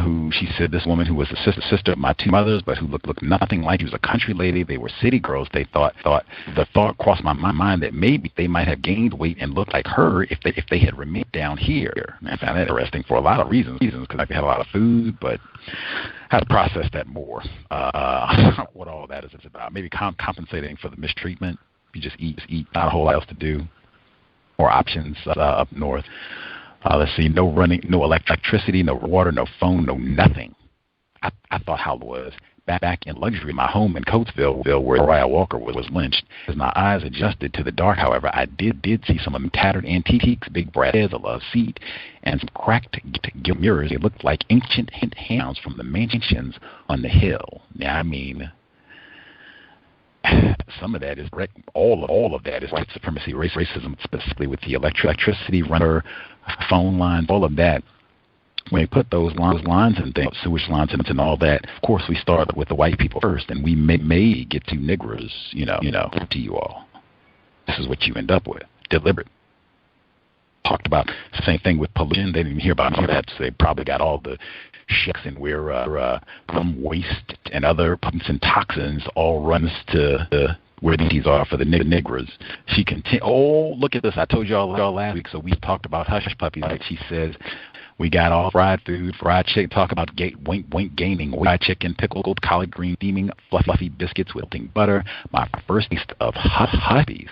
who she said this woman who was the sister of my two mothers, but who looked nothing like. She was a country lady. They were city girls. They thought the thought crossed my mind that maybe they might have gained weight and looked like her if they had remained down here. And I found that interesting for a lot of reasons because they had a lot of food, but how to process that more. What all that is about. Maybe compensating for the mistreatment. You just eat, not a whole lot else to do. More options up north. Let's see, no running, no electricity, no water, no phone, no nothing. I thought how it was back in luxury, my home in Coatesville, where Zachariah Walker was lynched. As my eyes adjusted to the dark, however, I did see some of them tattered antiques, big brass beds, a love seat, and some cracked mirrors. They looked like ancient hounds from the mansions on the hill. Now, I mean, some of that is all of that is white supremacy, racism, specifically with the electricity runner, phone lines, all of that. When they put those lines and things, sewage lines and all that, of course we start with the white people first, and we may get to niggers, to you all. This is what you end up with. Deliberate. Talked about the same thing with pollution. They didn't hear about all that, so they probably got all the shits and where waste and other pollutants and toxins all runs to where these are for the niggers. She continued. Oh, look at this! I told y'all last week. So we talked about hush puppies. Like she says, we got all fried food, fried chicken. Talk about weight gaining, fried chicken, pickled collard green, steaming fluffy biscuits with melting butter. My first taste of hush puppies,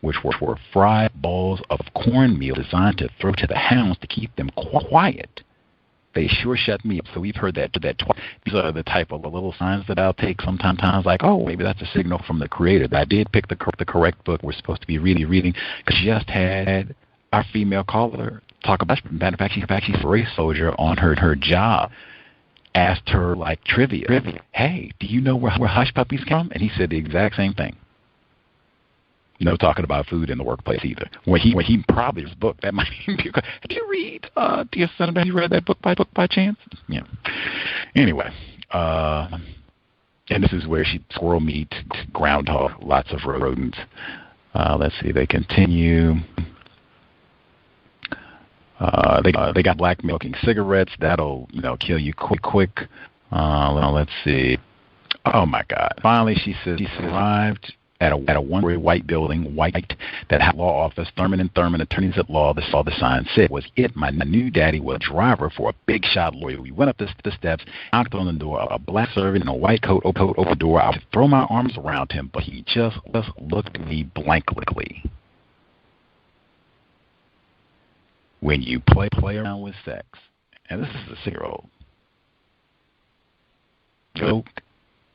which were fried balls of cornmeal designed to throw to the hounds to keep them quiet. They sure shut me up. So we've heard that twice. These are the type of little signs that I'll take sometimes, like, oh, maybe that's a signal from the creator. I did pick the correct book we're supposed to be reading, because just had our female caller talk about, matter of fact, she's a race soldier on her job. Asked her, like, trivia. Hey, do you know where hush puppies come? And he said the exact same thing. No talking about food in the workplace either. When he probably his book, that might be. Did you read, dear Senator? Have you read that book by chance? Yeah. Anyway, and this is where she squirrel meat, groundhog, lots of rodents. Let's see. They continue. They got black smoking cigarettes. That'll kill you quick. Let's see. Oh my God! Finally, she says she arrived at a one-story white building, that had law office, Thurmond and Thurmond, attorneys at law. This all the sign said was it. My new daddy was a driver for a big shot lawyer. We went up the steps, knocked on the door. A black servant in a white coat opened the door. I would throw my arms around him, but he just looked at me blankly. When you play around with sex, and this is a 6-year-old, joke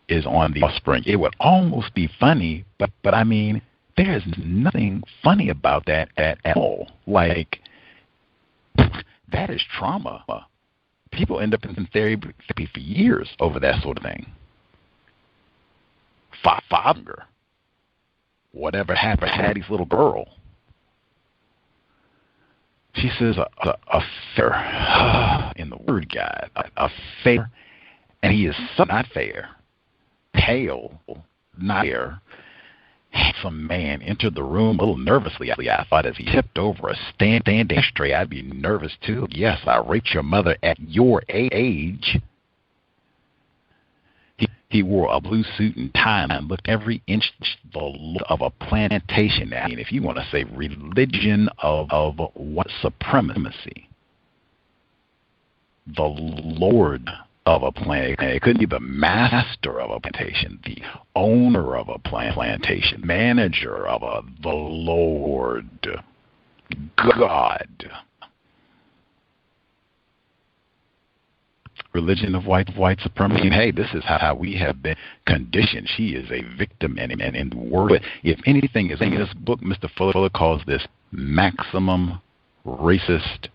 is on the offspring. It would almost be funny, but I mean, there is nothing funny about that at all. Like, that is trauma. People end up in therapy for years over that sort of thing. Father, whatever happened to Hattie's little girl. She says a fair, in the word guide, a fair, and he is not fair, pale, not fair, handsome man entered the room a little nervously. I thought as he tipped over a standing tray, I'd be nervous too. Yes, I raped your mother at your age. He wore a blue suit and tie and looked every inch the look of a plantation. I mean, if you want to say religion of white supremacy, the Lord of a plantation. It couldn't be the master of a plantation, the owner of a plantation, manager of the Lord, God. Religion of white supremacy. Hey, this is how we have been conditioned. She is a victim, and the word, if anything is in this book, Mr. Fuller calls this maximum racist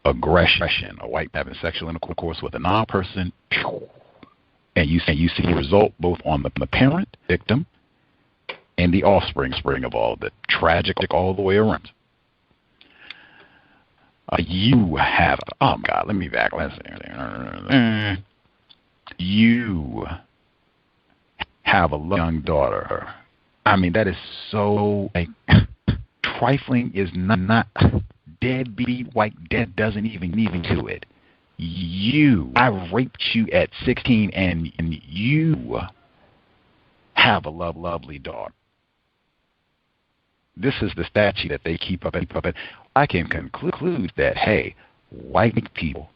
aggression. A white having sexual intercourse with a non-person, and you see the result both on the parent, victim, and the offspring of all of it. Tragic all the way around. You have, oh my God, let me back. Let's see. You have a young daughter. I mean, that is so, like, trifling is not deadbeat white. Dead doesn't even to it. I raped you at 16, and you have a lovely daughter. This is the statue that they keep up. I can conclude that, hey, white people,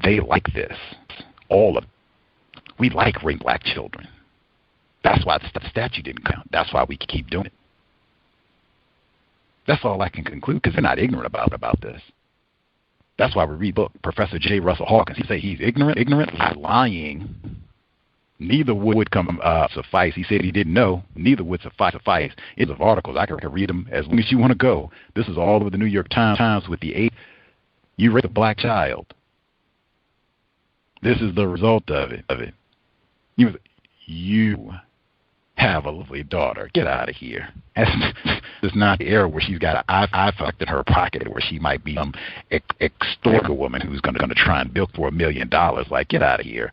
they like this. All of them. We like rape black children. That's why the statue didn't count. That's why we keep doing it. That's all I can conclude, because they're not ignorant about this. That's why we read book Professor J. Russell Hawkins. He say he's ignorant, lying. Neither would suffice. He said he didn't know. Neither would suffice. It's of articles. I can read them as long as you want to go. This is all over the New York Times with the 8. You raped a black child. This is the result of it. You have a lovely daughter. Get out of here. It's not the era where she's got an iPhone in her pocket where she might be some extorted woman who's going to try and bilk for $1 million. Like, get out of here.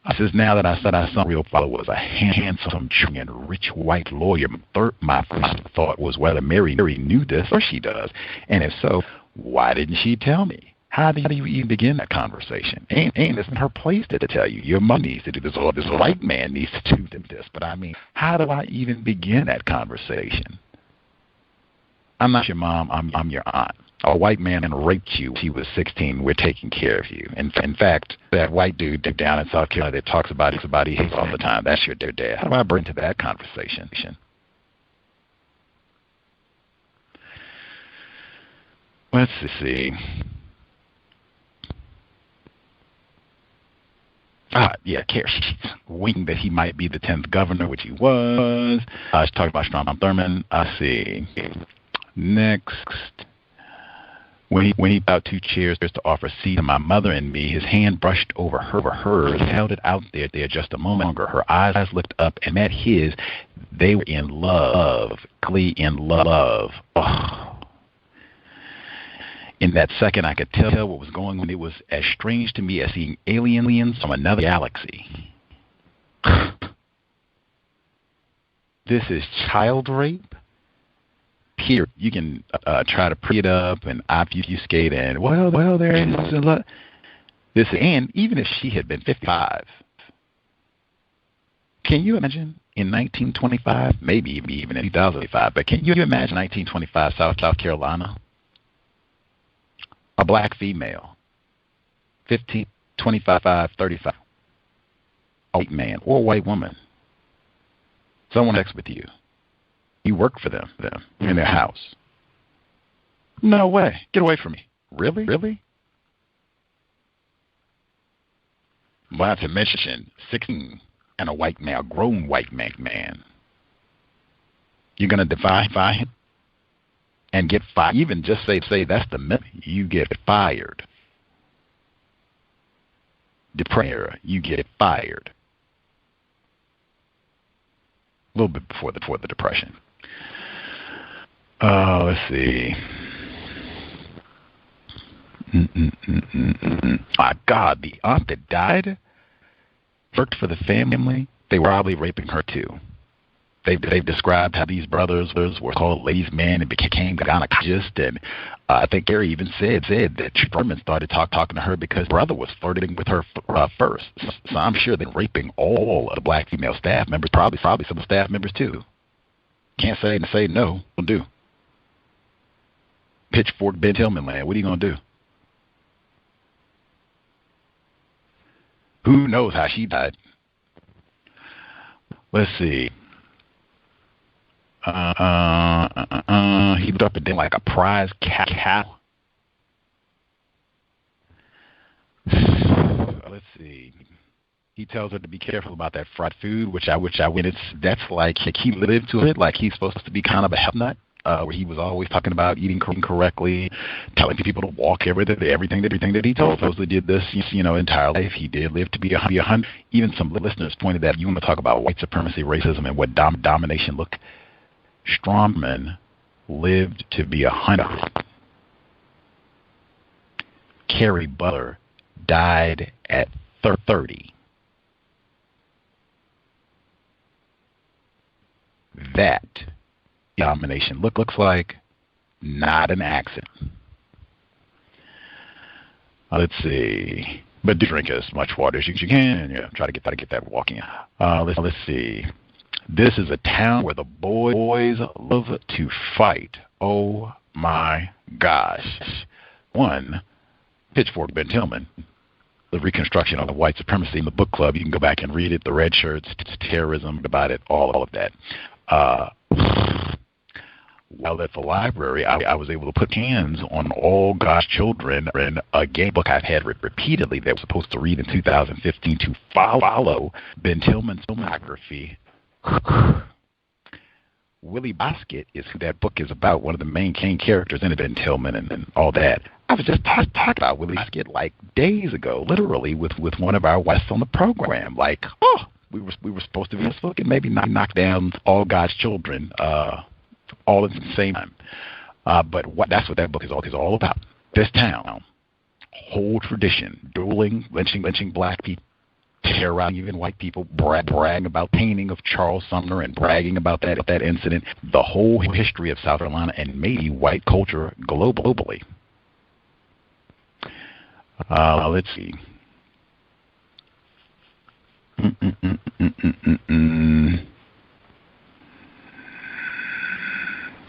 I says, now that I said I saw real father was a handsome and rich white lawyer, my first thought was whether Mary knew this, or she does. And if so, why didn't she tell me? How do you even begin that conversation? Ain't isn't her place to tell you. Your mom needs to do this, or this white man needs to do this. But I mean, how do I even begin that conversation? I'm not your mom. I'm your aunt. A white man raped you when he was 16. We're taking care of you. In fact, that white dude down in South Carolina that talks about he hates all the time, that's your dad. How do I bring to that conversation? Let's see. Carrie, she's winking that he might be the 10th governor, which he was. She's talking about Strom Thurmond. I see. Next. When he bowed 2 chairs to offer a seat to my mother and me, his hand brushed over hers, held it out there just a moment longer. Her eyes looked up and met his. They were in love, clearly in love. Oh. In that second, I could tell what was going on. It was as strange to me as seeing aliens from another galaxy. This is child rape? hear, you can try to pre it up and obfuscate and, well, there is a lot. This, and even if she had been 55, can you imagine in 1925, maybe even in 2005, but can you imagine 1925 South Carolina? A black female, 15, 25, 35, a white man or a white woman, someone next with you. You work for them in their house. No way. Get away from me. Really? Well, not to mention 16 and a white male, grown white man. You're going to defy him and get fired. Even just say that's the minute you get fired. Depression, you get fired. A little bit before the Depression. Let's see. My God, the aunt that died worked for the family. They were probably raping her too. They've described how these brothers were called ladies' men and became gynecologists, and I think Carrie even said that Thurmond started talking to her because brother was flirting with her first. So I'm sure they're raping all of the black female staff members, probably some staff members too. Can't say no. Will do. Pitchfork Ben Tillman land. What are you gonna do? Who knows how she died? Let's see. He looked up and down like a prize cow. Let's see. He tells her to be careful about that fried food, which I win. That's like he lived to it, like he's supposed to be kind of a health nut, where he was always talking about eating correctly, telling people to walk everything that he told. Supposedly did this, entire life. He did live to be 100. Even some listeners pointed that you want to talk about white supremacy, racism, and what domination look. Thurmond lived to be 100. Carrie Butler died at 30. That domination looks like not an accident. Let's see. But do drink as much water as you can, and try to get that walking. Let's see. This is a town where the boys love to fight. Oh my gosh. One, Pitchfork Ben Tillman, the Reconstruction of White Supremacy in the book club. You can go back and read it. The red shirts, terrorism, about it, all of that. While at the library, I was able to put hands on All God's Children, and a game book I've had repeatedly that was supposed to read in 2015 to follow Ben Tillman's filmography. Willie Bosket is who that book is about, one of the main characters in it, Ben Tillman and all that. I was just talking about Willie Bosket like days ago, literally with one of our Wests on the program. Like, we were supposed to be looking maybe knock down All God's Children, all at the same time. But that's what that book is all about. This town, whole tradition, dueling, lynching black people, terrorizing even white people, bragging about painting of Charles Sumner and bragging about that incident, the whole history of South Carolina and maybe white culture globally. Let's see.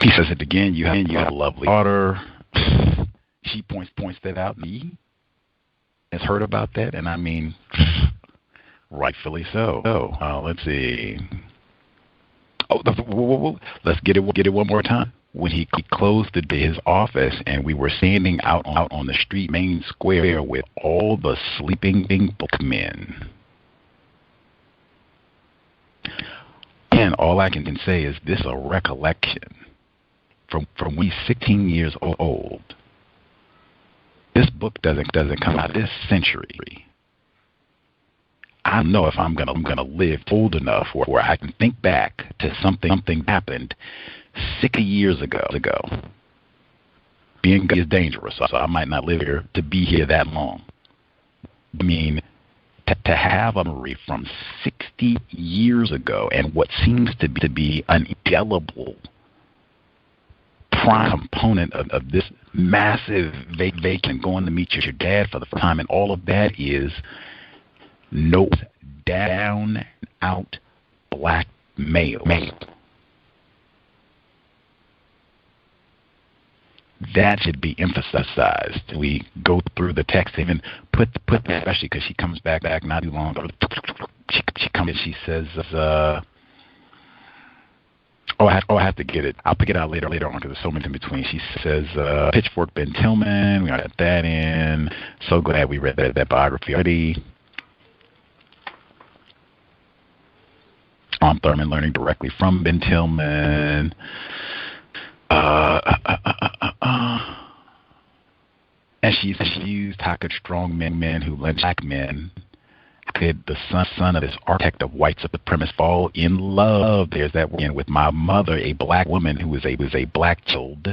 He says it again. You have a lovely daughter. She points that out. He has heard about that, and I mean, rightfully so. Let's see. Let's get it one more time. When he closed his office, and we were standing out on the street, main square, with all the sleeping bookmen. And all I can say is this: a recollection from when he's 16 years old. This book doesn't come out this century. I don't know if I'm gonna live old enough where I can think back to something happened 60 years ago. Being is dangerous, so I might not live here to be here that long. I mean, to have a memory from 60 years ago and what seems to be an indelible prime component of this massive vacation, going to meet your dad for the first time, and all of that is no down out black male. That should be emphasized. We go through the text, even put that, especially because she comes back not too long ago. She comes and she says, I have to get it. I'll pick it out later on because there's so many in between. She says, Pitchfork Ben Tillman, we got that in. So glad we read that biography already. On Thurmond, learning directly from Ben Tillman. And she used how could strong men who lynch black men, could the son of this architect of white supremacy fall in love? There's that word with my mother, a black woman who was a black child.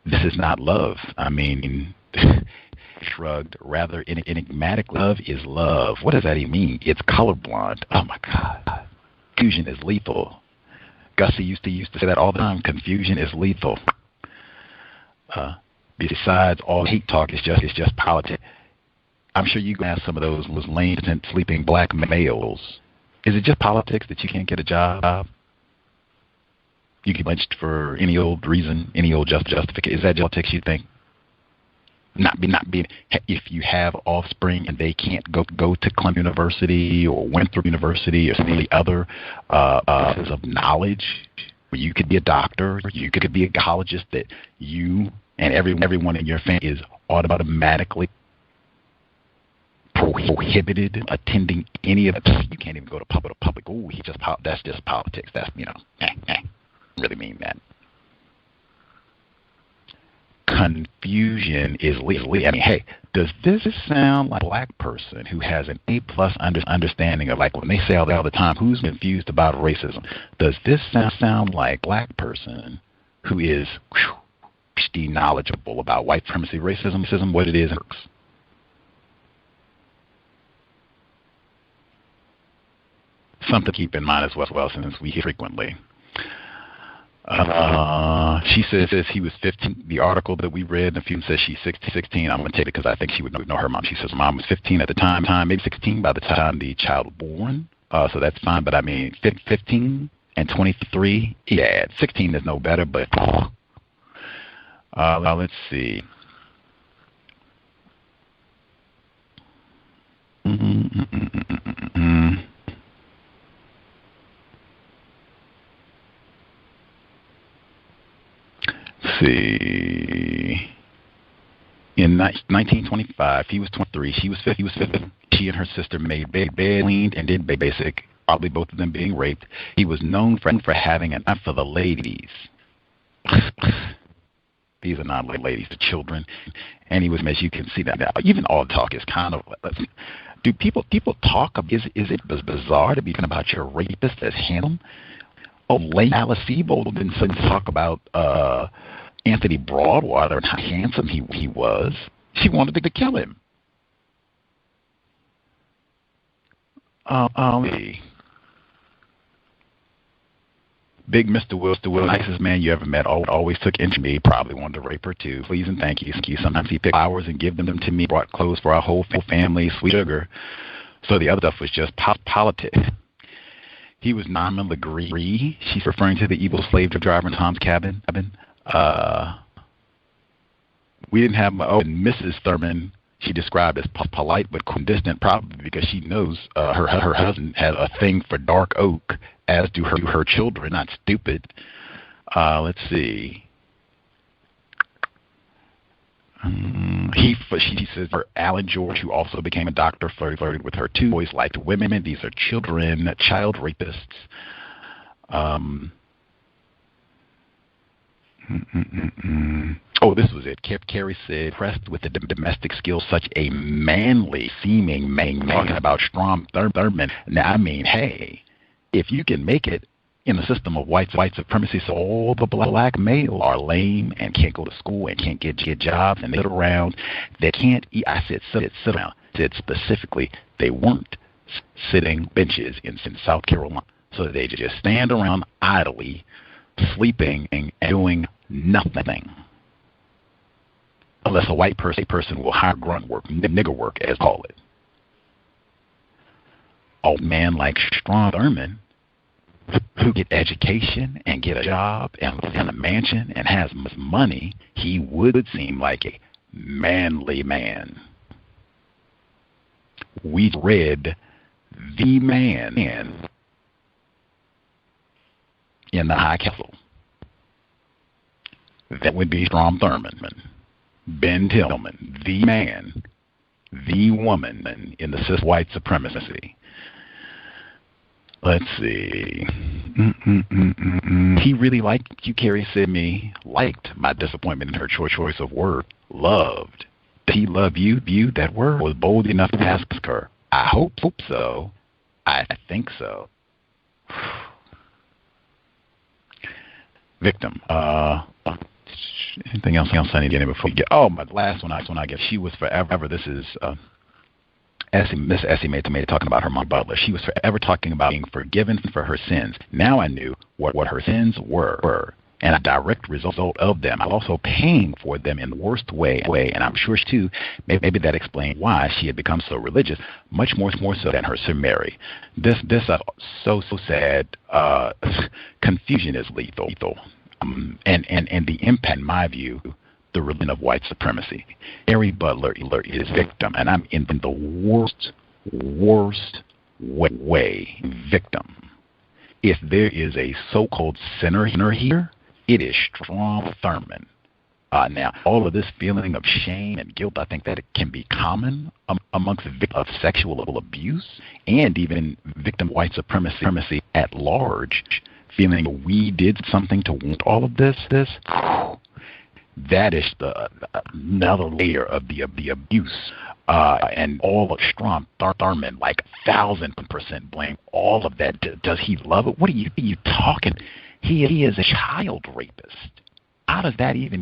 This is not love. I mean, shrugged, rather enigmatic. Love is love. What does that even mean? It's colorblind. Oh my God. Confusion is lethal. Gussie used to say that all the time. Confusion is lethal. Besides, all hate talk is just politics. I'm sure you can ask some of those lame and sleeping black males. Is it just politics that you can't get a job? You get lynched for any old reason, any old justification. Is that politics, you think? Not being. If you have offspring and they can't go to Columbia University or Winthrop University or some of the other areas of knowledge, where you could be a doctor, you could be a gynecologist, that you and everyone in your family is automatically prohibited attending any of it. You can't even go to public. Oh, that's just politics. That's really mean that. Confusion is legally. I mean, hey, does this sound like a black person who has an A+ understanding of, like, when they say all the time, who's confused about racism? Does this sound like a black person who is knowledgeable about white supremacy, racism, what it is, and works? Something to keep in mind as well, since we hear frequently. She says he was 15. The article that we read, the film says she's 16. I'm going to take it because I think she would know her mom. She says mom was 15 at the time, maybe 16 by the time the child was born. So that's fine. But I mean, 15 and 23, yeah, 16 is no better. But let's see. See. In 1925, he was 23. She was 50. He was 50. She and her sister made bed, cleaned, and did basic. Probably both of them being raped. He was known for having an eye for the ladies. These are not ladies, the children. And he was, as you can see that now. Even all talk is kind of. Do people talk? Is it bizarre to be talking about your rapist as handsome? Oh, Lane Alacebo didn't talk about Anthony Broadwater and how handsome he was. She wanted to kill him. Big Mr. Will, nicest man you ever met. Always took interest in me. Probably wanted to rape her too. Please and thank you. Sometimes he picked flowers and give them to me. Brought clothes for our whole family. Sweet sugar. So the other stuff was just politics. He was Norman Legree. She's referring to the evil slave driver in Tom's cabin. We didn't have Mrs. Thurmond. She described as polite but distant, probably because she knows her husband had a thing for dark oak, as do her children. Not stupid. Let's see. She says Alan George, who also became a doctor, flirted with her too. Boys liked women. These are children, child rapists. Oh, this was it. Carrie said, impressed with the domestic skills, such a manly seeming man. Talking about Strom Thurmond. Now, I mean, hey, if you can make it in a system of white supremacy, so all the black males are lame and can't go to school and can't get jobs and they sit around. They can't eat. I said sit around. I said specifically, they weren't sitting benches in South Carolina. So they just stand around idly, sleeping and doing nothing. Unless a white person will hire grunt work, nigger work, as call it. A man like Strom Thurmond, who get education and get a job and live in a mansion and has money, he would seem like a manly man. We read the man in the High Castle. That would be Strom Thurmond, Ben Tillman, the man, the woman in the cis white supremacy. Let's see. He really liked you, Carrie said me, liked my disappointment in her choice of word. Loved. Did he love you? That word was bold enough to ask her. I hope so. I think so. Victim. Anything else I need to get in before we get? Oh, my last one I get. She was forever. This is Miss Essie Mae talking about her mom Butler. She was forever talking about being forgiven for her sins. Now I knew what her sins were, and a direct result of them. I'm also paying for them in the worst way. And I'm sure too, maybe that explained why she had become so religious, much more so than her Sir Mary. This so sad. Confusion is lethal. And the impact, in my view, the religion of white supremacy. Carrie Butler is victim, and I'm in the worst way victim. If there is a so-called sinner here, it is Strom Thurmond. Now, all of this feeling of shame and guilt, I think that it can be common amongst victims of sexual abuse and even victim white supremacy at large, feeling we did something to want all of this. That is another layer of the abuse. And all of Strom Thurmond, like 1,000% blame all of that. Does he love it? What are you talking? He is a child rapist. How does that even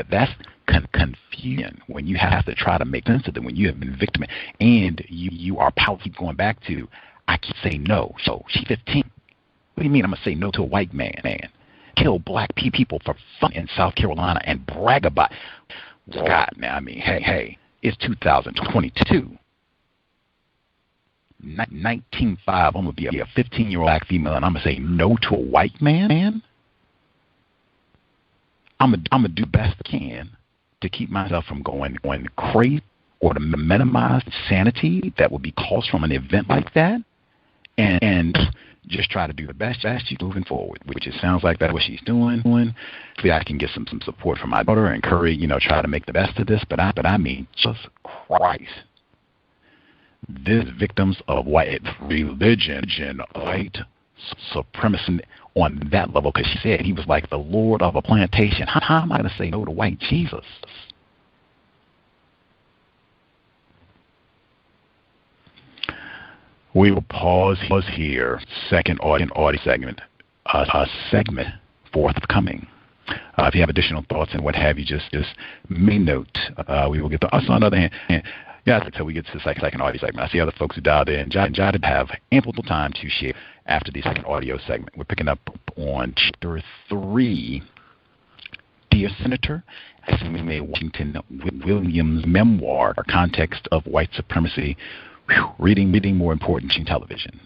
that's confusion when you have to try to make sense of it, when you have been victim and you are keep going back to, I keep saying no. So she's 15. What do you mean I'm going to say no to a white man? Kill black people for fun in South Carolina and brag about God. Now, I mean, hey, it's 2022. 19.5, I'm going to be a 15-year-old black female, and I'm going to say no to a white man? I'm going to do the best I can to keep myself from going crazy or to minimize sanity that would be caused from an event like that, and just try to do the best you moving forward, which it sounds like that's what she's doing. Hopefully I can get some support from my daughter and Curry, try to make the best of this. But I mean, just Christ. This victims of white religion, white supremacy on that level, because she said he was like the Lord of a plantation. How am I going to say no to white Jesus? We will pause here. Second audio segment. Segment forthcoming. If you have additional thoughts and what have you, just make note. We will get to us on the other hand. Yeah, until we get to the second audio segment. I see other folks who dialed in. Jotted have ample time to share after the second audio segment. We're picking up on Chapter 3. Dear Senator, Essie Mae Washington Williams' memoir, Context of White Supremacy. Reading more important than television.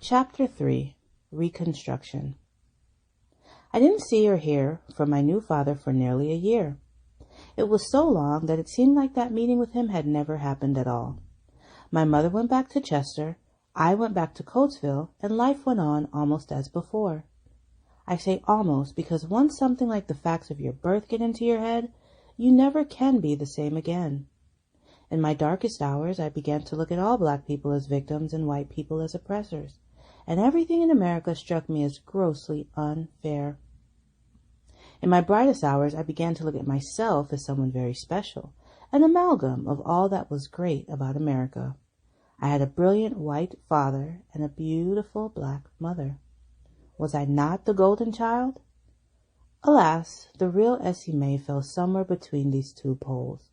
Chapter 3, Reconstruction. I didn't see or hear from my new father for nearly a year. It was so long that it seemed like that meeting with him had never happened at all. My mother went back to Chester, I went back to Coatesville, and life went on almost as before. I say almost because once something like the facts of your birth get into your head, you never can be the same again. In my darkest hours, I began to look at all black people as victims and white people as oppressors, and everything in America struck me as grossly unfair. In my brightest hours, I began to look at myself as someone very special, an amalgam of all that was great about America. I had a brilliant white father and a beautiful black mother. Was I not the golden child? Alas, the real Essie Mae fell somewhere between these two poles.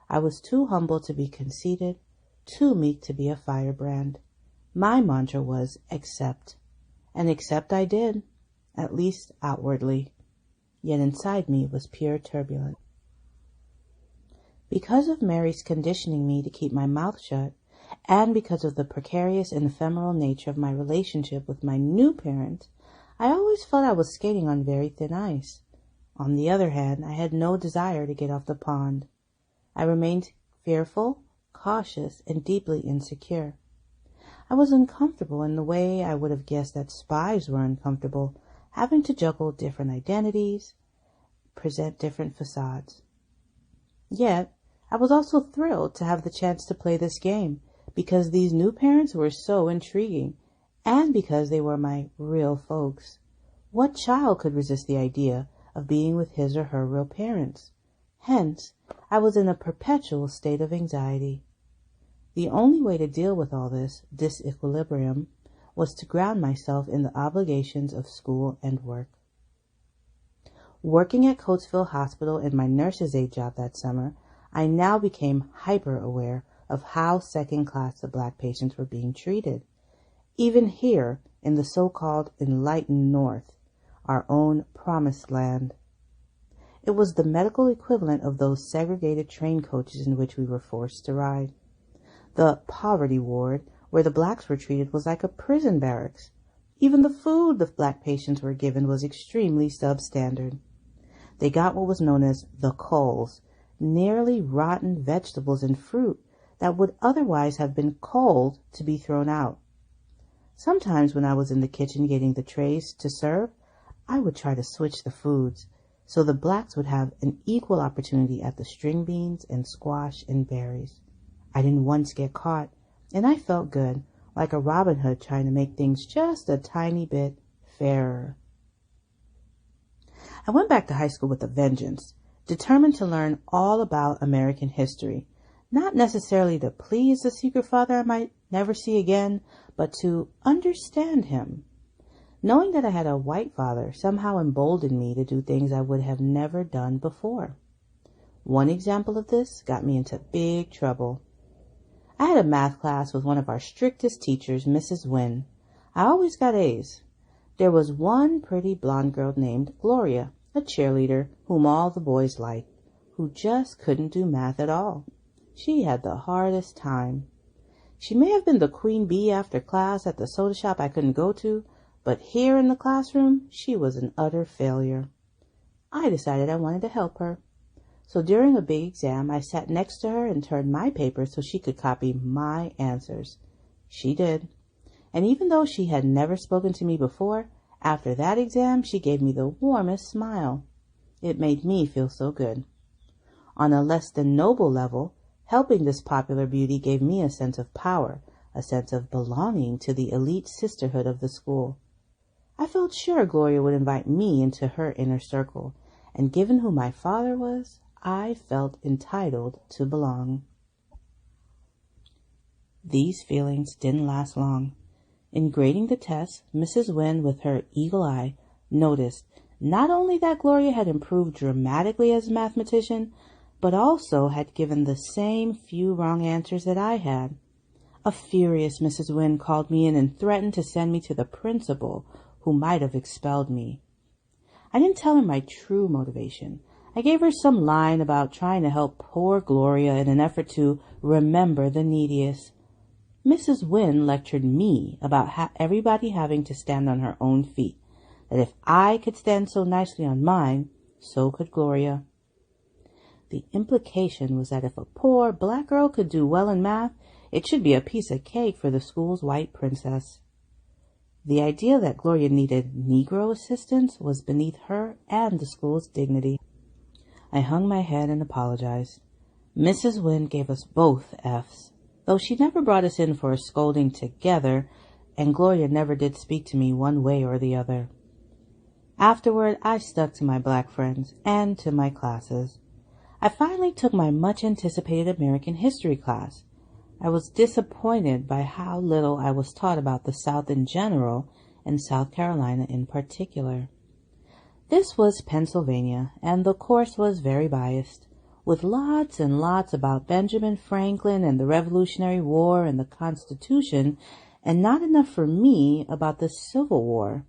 I was too humble to be conceited, too meek to be a firebrand. My mantra was accept, and accept I did. at least outwardly, yet inside me was pure turbulence. Because of Mary's conditioning me to keep my mouth shut, and because of the precarious and ephemeral nature of my relationship with my new parent, I always felt I was skating on very thin ice. On the other hand, I had no desire to get off the pond. I remained fearful, cautious, and deeply insecure. I was uncomfortable in the way I would have guessed that spies were uncomfortable, having to juggle different identities, present different facades. Yet, I was also thrilled to have the chance to play this game, because these new parents were so intriguing, and because they were my real folks. What child could resist the idea of being with his or her real parents? Hence, I was in a perpetual state of anxiety. The only way to deal with all this disequilibrium was to ground myself in the obligations of school and work. Working at Coatesville Hospital in my nurse's aide job that summer, I now became hyper-aware of how second-class the black patients were being treated. Even here, in the so-called enlightened North, our own promised land. It was the medical equivalent of those segregated train coaches in which we were forced to ride. The poverty ward, where the blacks were treated, was like a prison barracks. Even the food the black patients were given was extremely substandard. They got what was known as the coals, nearly rotten vegetables and fruit that would otherwise have been cold to be thrown out. Sometimes when I was in the kitchen getting the trays to serve, I would try to switch the foods so the blacks would have an equal opportunity at the string beans and squash and berries. I didn't once get caught, and I felt good, like a Robin Hood trying to make things just a tiny bit fairer. I went back to high school with a vengeance, determined to learn all about American history, not necessarily to please the secret father I might never see again, but to understand him. Knowing that I had a white father somehow emboldened me to do things I would have never done before. One example of this got me into big trouble. I had a math class with one of our strictest teachers, Mrs. Wynne. I always got A's. There was one pretty blonde girl named Gloria, a cheerleader whom all the boys liked, who just couldn't do math at all. She had the hardest time. She may have been the queen bee after class at the soda shop I couldn't go to, but here in the classroom, she was an utter failure. I decided I wanted to help her. So during a big exam, I sat next to her and turned my paper so she could copy my answers. She did. And even though she had never spoken to me before, after that exam, she gave me the warmest smile. It made me feel so good. On a less than noble level, helping this popular beauty gave me a sense of power, a sense of belonging to the elite sisterhood of the school. I felt sure Gloria would invite me into her inner circle, and given who my father was, I felt entitled to belong. These feelings didn't last long. In grading the test, Mrs. Wynne, with her eagle eye, noticed not only that Gloria had improved dramatically as a mathematician, but also had given the same few wrong answers that I had. A furious Mrs. Wynne called me in and threatened to send me to the principal, who might have expelled me. I didn't tell her my true motivation. I gave her some line about trying to help poor Gloria in an effort to remember the neediest. Mrs. Wynne lectured me about everybody having to stand on her own feet, that if I could stand so nicely on mine, so could Gloria. The implication was that if a poor black girl could do well in math, it should be a piece of cake for the school's white princess. The idea that Gloria needed Negro assistance was beneath her and the school's dignity. I hung my head and apologized. Mrs. Wynne gave us both F's, though she never brought us in for a scolding together, and Gloria never did speak to me one way or the other. Afterward, I stuck to my black friends and to my classes. I finally took my much-anticipated American history class. I was disappointed by how little I was taught about the South in general and South Carolina in particular. This was Pennsylvania, and the course was very biased, with lots and lots about Benjamin Franklin and the Revolutionary War and the Constitution, and not enough for me about the Civil War.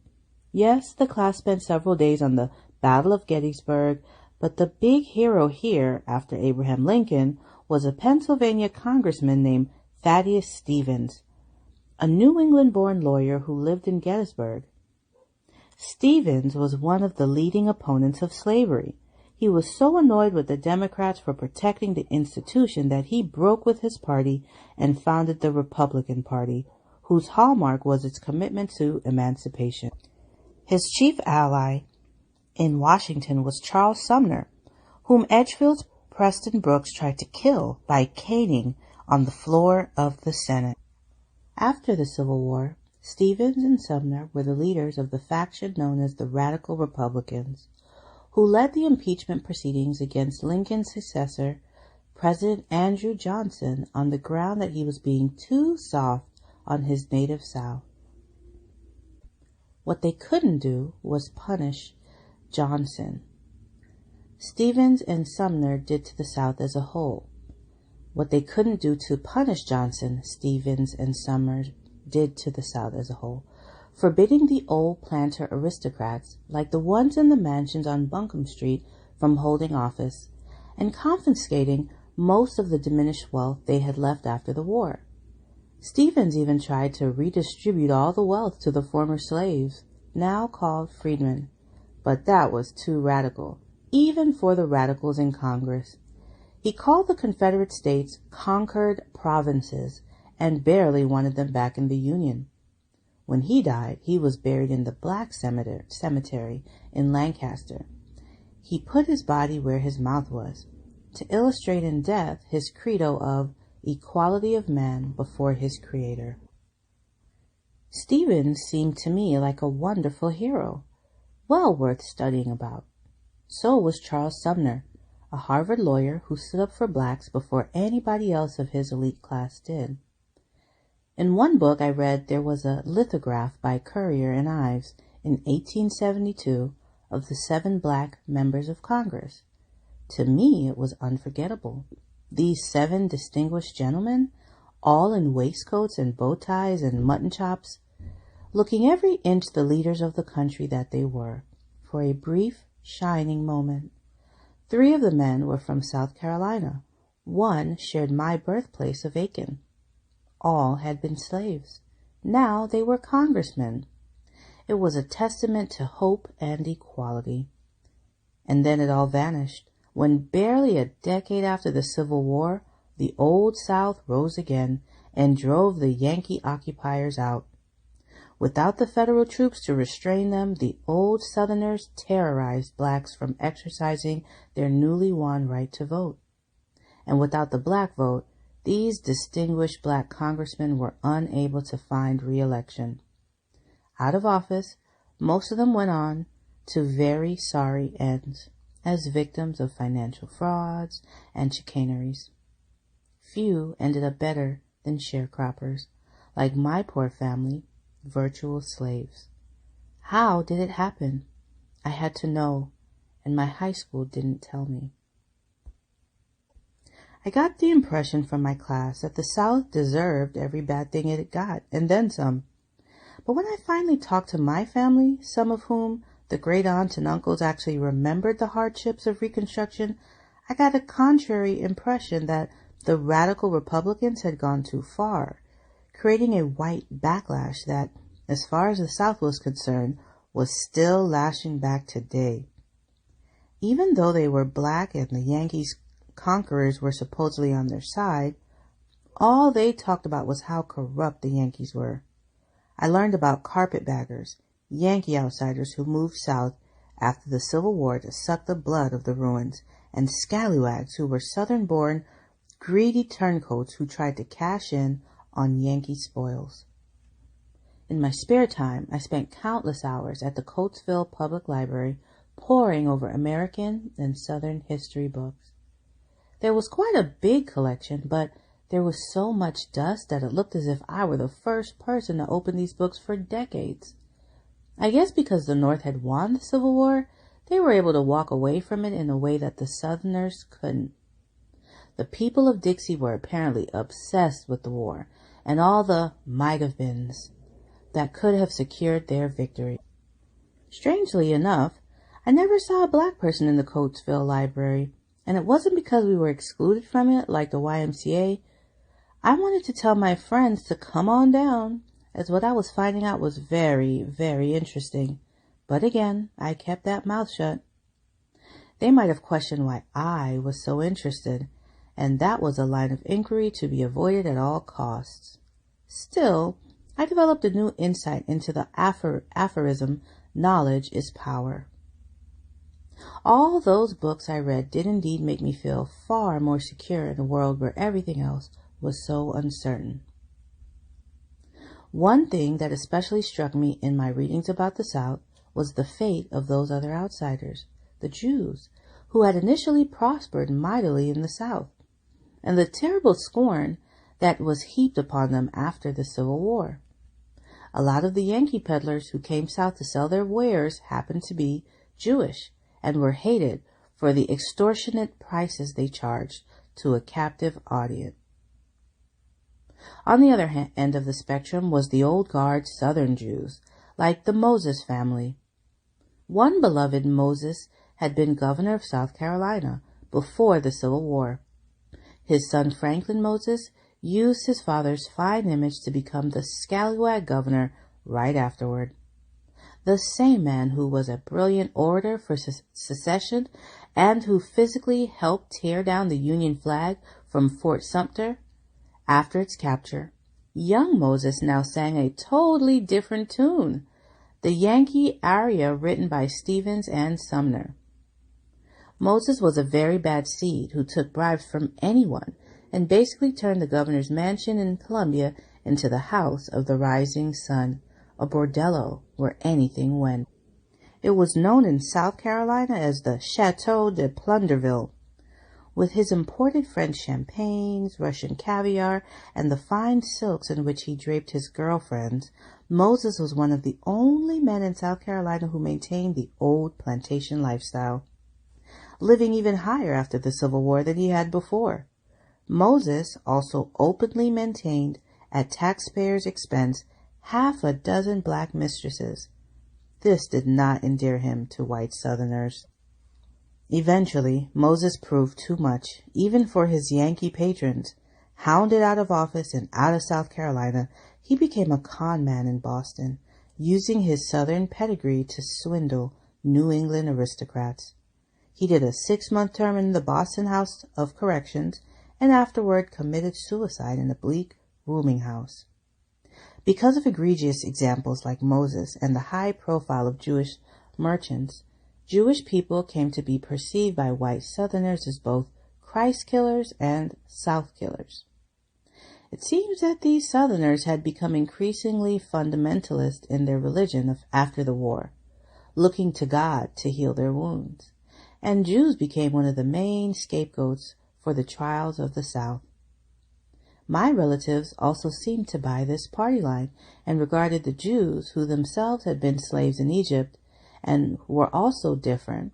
Yes, the class spent several days on the Battle of Gettysburg, but the big hero here, after Abraham Lincoln, was a Pennsylvania congressman named Thaddeus Stevens, a New England-born lawyer who lived in Gettysburg. Stevens was one of the leading opponents of slavery. He was so annoyed with the Democrats for protecting the institution that he broke with his party and founded the Republican Party, whose hallmark was its commitment to emancipation. His chief ally in Washington was Charles Sumner, whom Edgefield's Preston Brooks tried to kill by caning on the floor of the Senate. After the Civil War, Stevens and Sumner were the leaders of the faction known as the Radical Republicans, who led the impeachment proceedings against Lincoln's successor, President Andrew Johnson, on the ground that he was being too soft on his native South. What they couldn't do was punish Johnson. Stevens and Sumner did to the South as a whole. What they couldn't do to punish Johnson, Stevens and Sumner did to the South as a whole, forbidding the old planter aristocrats, like the ones in the mansions on Buncombe Street, from holding office, and confiscating most of the diminished wealth they had left after the war. Stevens even tried to redistribute all the wealth to the former slaves, now called freedmen, but that was too radical, even for the radicals in Congress. He called the Confederate States conquered provinces and barely wanted them back in the Union. When he died, he was buried in the Black Cemetery in Lancaster. He put his body where his mouth was, to illustrate in death his credo of equality of man before his Creator. Stevens seemed to me like a wonderful hero, well worth studying about. So was Charles Sumner, a Harvard lawyer who stood up for blacks before anybody else of his elite class did. In one book I read there was a lithograph by Currier and Ives in 1872 of the 7 black members of Congress. To me it was unforgettable. These 7 distinguished gentlemen, all in waistcoats and bow ties and mutton chops, looking every inch the leaders of the country that they were, for a brief, shining moment. 3 of the men were from South Carolina. 1 shared my birthplace of Aiken. All had been slaves. Now they were congressmen. It was a testament to hope and equality. And then it all vanished, when barely a decade after the Civil War, the Old South rose again and drove the Yankee occupiers out. Without the federal troops to restrain them, the old Southerners terrorized blacks from exercising their newly won right to vote. And without the black vote, these distinguished black congressmen were unable to find re-election. Out of office, most of them went on to very sorry ends as victims of financial frauds and chicaneries. Few ended up better than sharecroppers, like my poor family, virtual slaves. How did it happen? I had to know, and my high school didn't tell me. I got the impression from my class that the South deserved every bad thing it got, and then some. But when I finally talked to my family, some of whom, the great aunts and uncles, actually remembered the hardships of Reconstruction, I got a contrary impression that the radical Republicans had gone too far, creating a white backlash that, as far as the South was concerned, was still lashing back today. Even though they were black and the Yankees' conquerors were supposedly on their side, all they talked about was how corrupt the Yankees were. I learned about carpetbaggers, Yankee outsiders who moved south after the Civil War to suck the blood of the ruins, and scallywags who were Southern-born, greedy turncoats who tried to cash in on Yankee spoils. In my spare time, I spent countless hours at the Coatesville Public Library poring over American and Southern history books. There was quite a big collection, but there was so much dust that it looked as if I were the first person to open these books for decades. I guess because the North had won the Civil War, they were able to walk away from it in a way that the Southerners couldn't. The people of Dixie were apparently obsessed with the war and all the might-have-beens that could have secured their victory. Strangely enough, I never saw a black person in the Coatesville library, and it wasn't because we were excluded from it like the YMCA. I wanted to tell my friends to come on down, as what I was finding out was very, very interesting. But again, I kept that mouth shut. They might have questioned why I was so interested, and that was a line of inquiry to be avoided at all costs. Still, I developed a new insight into the aphorism, knowledge is power. All those books I read did indeed make me feel far more secure in a world where everything else was so uncertain. One thing that especially struck me in my readings about the South was the fate of those other outsiders, the Jews, who had initially prospered mightily in the South, and the terrible scorn that was heaped upon them after the Civil War. A lot of the Yankee peddlers who came south to sell their wares happened to be Jewish and were hated for the extortionate prices they charged to a captive audience. On the other end of the spectrum was the old guard Southern Jews, like the Moses family. One beloved Moses had been governor of South Carolina before the Civil War. His son Franklin Moses used his father's fine image to become the scallywag governor right afterward. The same man who was a brilliant orator for secession and who physically helped tear down the Union flag from Fort Sumter after its capture. Young Moses now sang a totally different tune, the Yankee aria written by Stevens and Sumner. Moses was a very bad seed who took bribes from anyone and basically turned the governor's mansion in Columbia into the house of the rising sun, a bordello where anything went. It was known in South Carolina as the Chateau de Plunderville. With his imported French champagnes, Russian caviar, and the fine silks in which he draped his girlfriends, Moses was one of the only men in South Carolina who maintained the old plantation lifestyle, living even higher after the Civil War than he had before. Moses also openly maintained, at taxpayers' expense, half a dozen black mistresses. This did not endear him to white Southerners. Eventually, Moses proved too much, even for his Yankee patrons. Hounded out of office and out of South Carolina, he became a con man in Boston, using his Southern pedigree to swindle New England aristocrats. He did a 6-month term in the Boston House of Corrections and afterward committed suicide in a bleak rooming house. Because of egregious examples like Moses and the high profile of Jewish merchants, Jewish people came to be perceived by white Southerners as both Christ killers and South killers. It seems that these Southerners had become increasingly fundamentalist in their religion after the war, looking to God to heal their wounds, and Jews became one of the main scapegoats for the trials of the South. My relatives also seemed to buy this party line and regarded the Jews, who themselves had been slaves in Egypt and were also different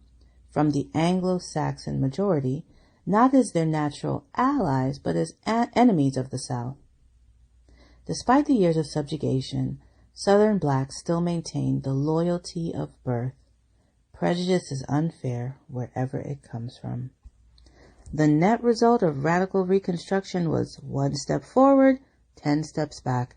from the Anglo-Saxon majority, not as their natural allies, but as enemies of the South. Despite the years of subjugation, Southern blacks still maintained the loyalty of birth. Prejudice is unfair wherever it comes from. The net result of radical Reconstruction was 1 step forward, 10 steps back,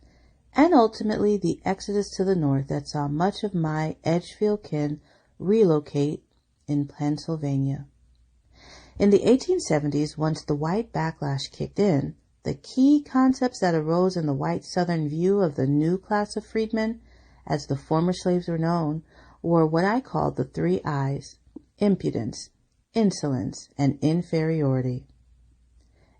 and ultimately the exodus to the north that saw much of my Edgefield kin relocate in Pennsylvania. In the 1870s, once the white backlash kicked in, the key concepts that arose in the white Southern view of the new class of freedmen, as the former slaves were known, were what I called the 3 I's: impudence, insolence, and inferiority.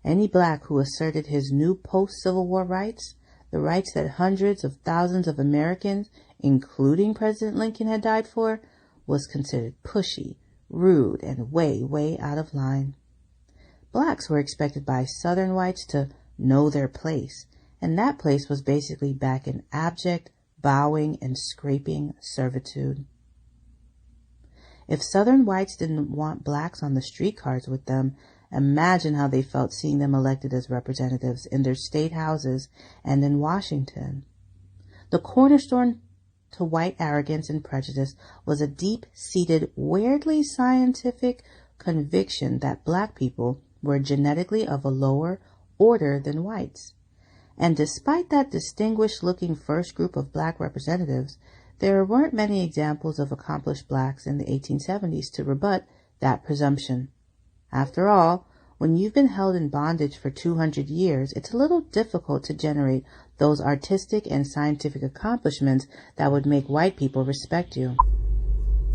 Any black who asserted his new post-Civil War rights, the rights that hundreds of thousands of Americans, including President Lincoln, had died for, was considered pushy, rude, and way, way out of line. Blacks were expected by Southern whites to know their place, and that place was basically back in abject, bowing, and scraping servitude. If Southern whites didn't want blacks on the streetcars with them, imagine how they felt seeing them elected as representatives in their state houses and in Washington. The cornerstone to white arrogance and prejudice was a deep-seated, weirdly scientific conviction that black people were genetically of a lower order than whites. And despite that distinguished-looking first group of black representatives, there weren't many examples of accomplished blacks in the 1870s to rebut that presumption. After all, when you've been held in bondage for 200 years, it's a little difficult to generate those artistic and scientific accomplishments that would make white people respect you.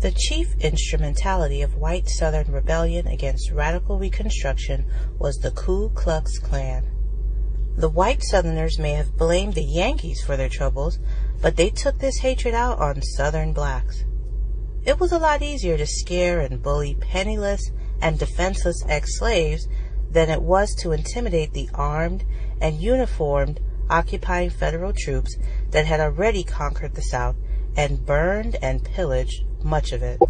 The chief instrumentality of white Southern rebellion against radical Reconstruction was the Ku Klux Klan. The white Southerners may have blamed the Yankees for their troubles, but they took this hatred out on Southern blacks. It was a lot easier to scare and bully penniless and defenseless ex-slaves than it was to intimidate the armed and uniformed occupying federal troops that had already conquered the South and burned and pillaged much of it.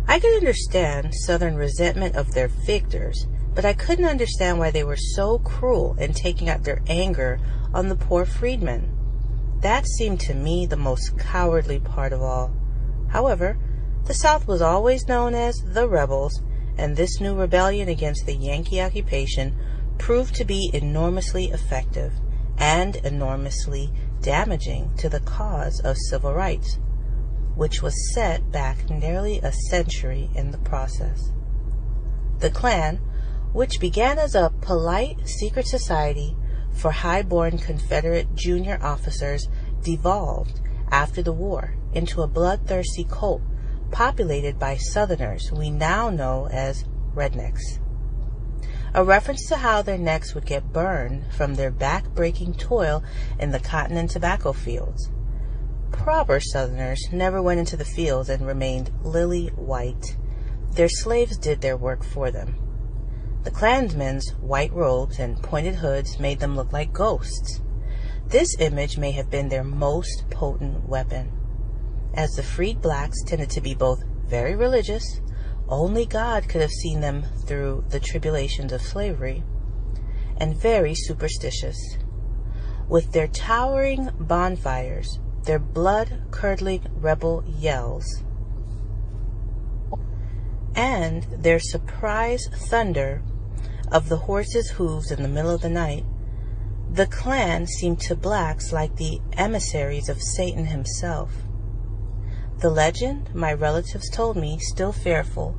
I could understand Southern resentment of their victors, but I couldn't understand why they were so cruel in taking out their anger on the poor freedmen. That seemed to me the most cowardly part of all. However, the South was always known as the rebels, and this new rebellion against the Yankee occupation proved to be enormously effective and enormously damaging to the cause of civil rights, which was set back nearly a century in the process. The Klan, which began as a polite secret society for high-born Confederate junior officers, devolved after the war into a bloodthirsty cult populated by Southerners we now know as rednecks. A reference to how their necks would get burned from their back-breaking toil in the cotton and tobacco fields. Proper Southerners never went into the fields and remained lily white. Their slaves did their work for them. The Klansmen's white robes and pointed hoods made them look like ghosts. This image may have been their most potent weapon. As the freed blacks tended to be both very religious, only God could have seen them through the tribulations of slavery, and very superstitious. With their towering bonfires, their blood-curdling rebel yells, and their surprise thunder of the horses' hooves in the middle of the night, the Klan seemed to blacks like the emissaries of Satan himself. The legend, my relatives told me, still fearful,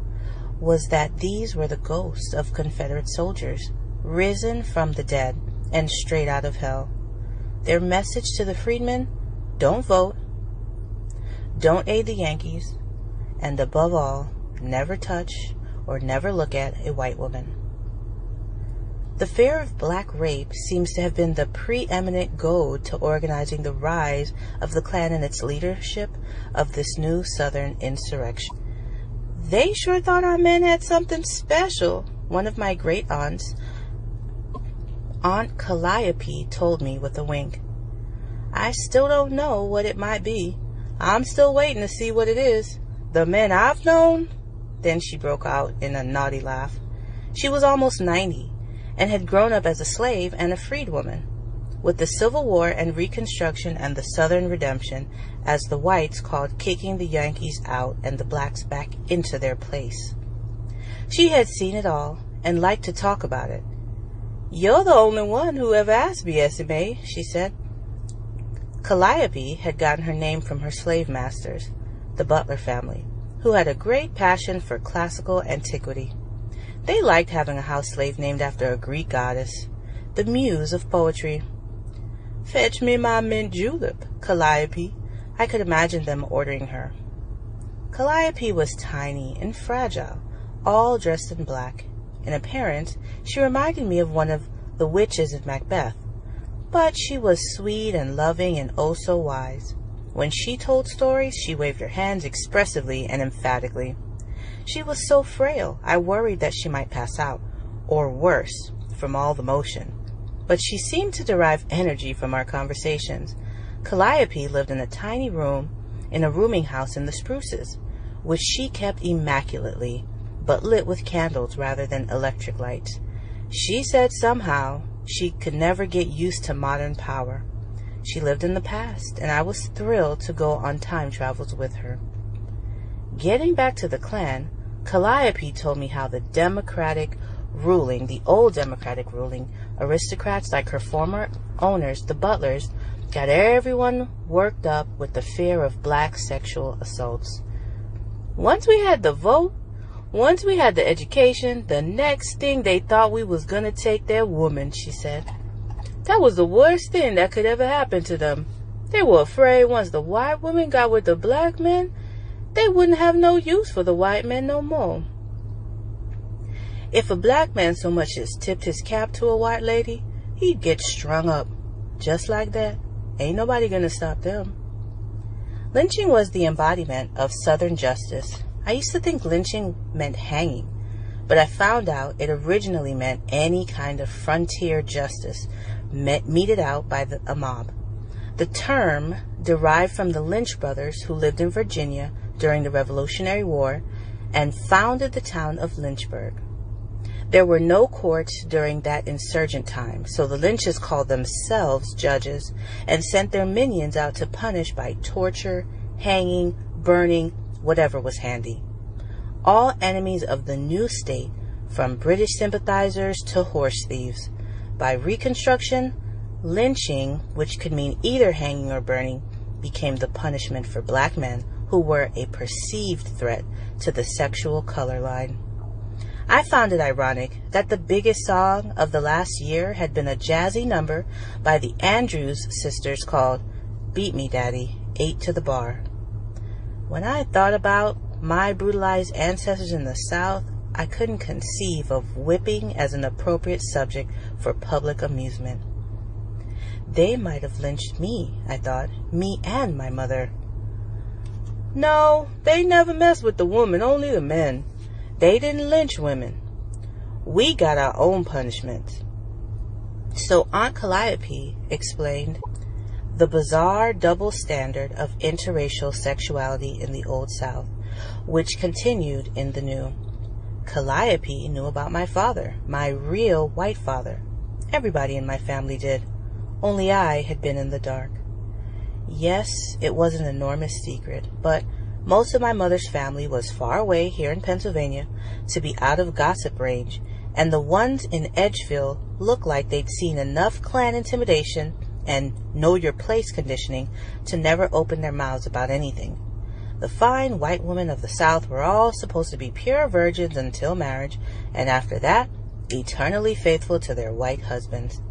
was that these were the ghosts of Confederate soldiers, risen from the dead and straight out of hell. Their message to the freedmen: don't vote, don't aid the Yankees, and above all, never touch or never look at a white woman. The fear of black rape seems to have been the preeminent goad to organizing the rise of the Klan and its leadership of this new Southern insurrection. They sure thought our men had something special, one of my great aunts, Aunt Calliope, told me with a wink. I still don't know what it might be. I'm still waiting to see what it is. The men I've known. Then she broke out in a naughty laugh. She was almost 90 and had grown up as a slave and a freed woman. With the Civil War and Reconstruction and the Southern Redemption, as the whites called kicking the Yankees out and the blacks back into their place. She had seen it all and liked to talk about it. You're the only one who ever asked me, Essie Mae, she said. Calliope had gotten her name from her slave masters, the Butler family, who had a great passion for classical antiquity. They liked having a house slave named after a Greek goddess, the muse of poetry. Fetch me my mint julep, Calliope. I could imagine them ordering her. Calliope was tiny and fragile, all dressed in black. In appearance, she reminded me of one of the witches of Macbeth, but she was sweet and loving and oh so wise. When she told stories, she waved her hands expressively and emphatically. She was so frail, I worried that she might pass out, or worse, from all the motion. But she seemed to derive energy from our conversations. Calliope lived in a tiny room in a rooming house in the Spruces, which she kept immaculately, but lit with candles rather than electric lights. She said somehow she could never get used to modern power. She lived in the past, and I was thrilled to go on time travels with her. Getting back to the Klan, Calliope told me how the old democratic ruling, aristocrats like her former owners, the Butlers, got everyone worked up with the fear of black sexual assaults. Once we had the vote, once we had the education, the next thing they thought we was gonna take their woman, she said. That was the worst thing that could ever happen to them. They were afraid once the white women got with the black men, they wouldn't have no use for the white men no more. If a black man so much as tipped his cap to a white lady, he'd get strung up. Just like that. Ain't nobody gonna stop them. Lynching was the embodiment of Southern justice. I used to think lynching meant hanging, but I found out it originally meant any kind of frontier justice meted out by a mob. The term derived from the Lynch brothers who lived in Virginia during the Revolutionary War and founded the town of Lynchburg. There were no courts during that insurgent time, so the Lynches called themselves judges and sent their minions out to punish by torture, hanging, burning, whatever was handy. All enemies of the new state, from British sympathizers to horse thieves. By Reconstruction, lynching, which could mean either hanging or burning, became the punishment for black men who were a perceived threat to the sexual color line. I found it ironic that the biggest song of the last year had been a jazzy number by the Andrews sisters called Beat Me Daddy, 8 to the Bar. When I thought about my brutalized ancestors in the South, I couldn't conceive of whipping as an appropriate subject for public amusement. They might have lynched me, I thought, me and my mother. No, they never messed with the woman, only the men. They didn't lynch women. We got our own punishments. So Aunt Calliope explained the bizarre double standard of interracial sexuality in the Old South, which continued in the New. Calliope knew about my father, my real white father. Everybody in my family did. Only I had been in the dark. Yes, it was an enormous secret, but most of my mother's family was far away here in Pennsylvania to be out of gossip range, and the ones in Edgeville looked like they'd seen enough Klan intimidation and know-your-place conditioning to never open their mouths about anything. The fine white women of the South were all supposed to be pure virgins until marriage, and after that, eternally faithful to their white husbands.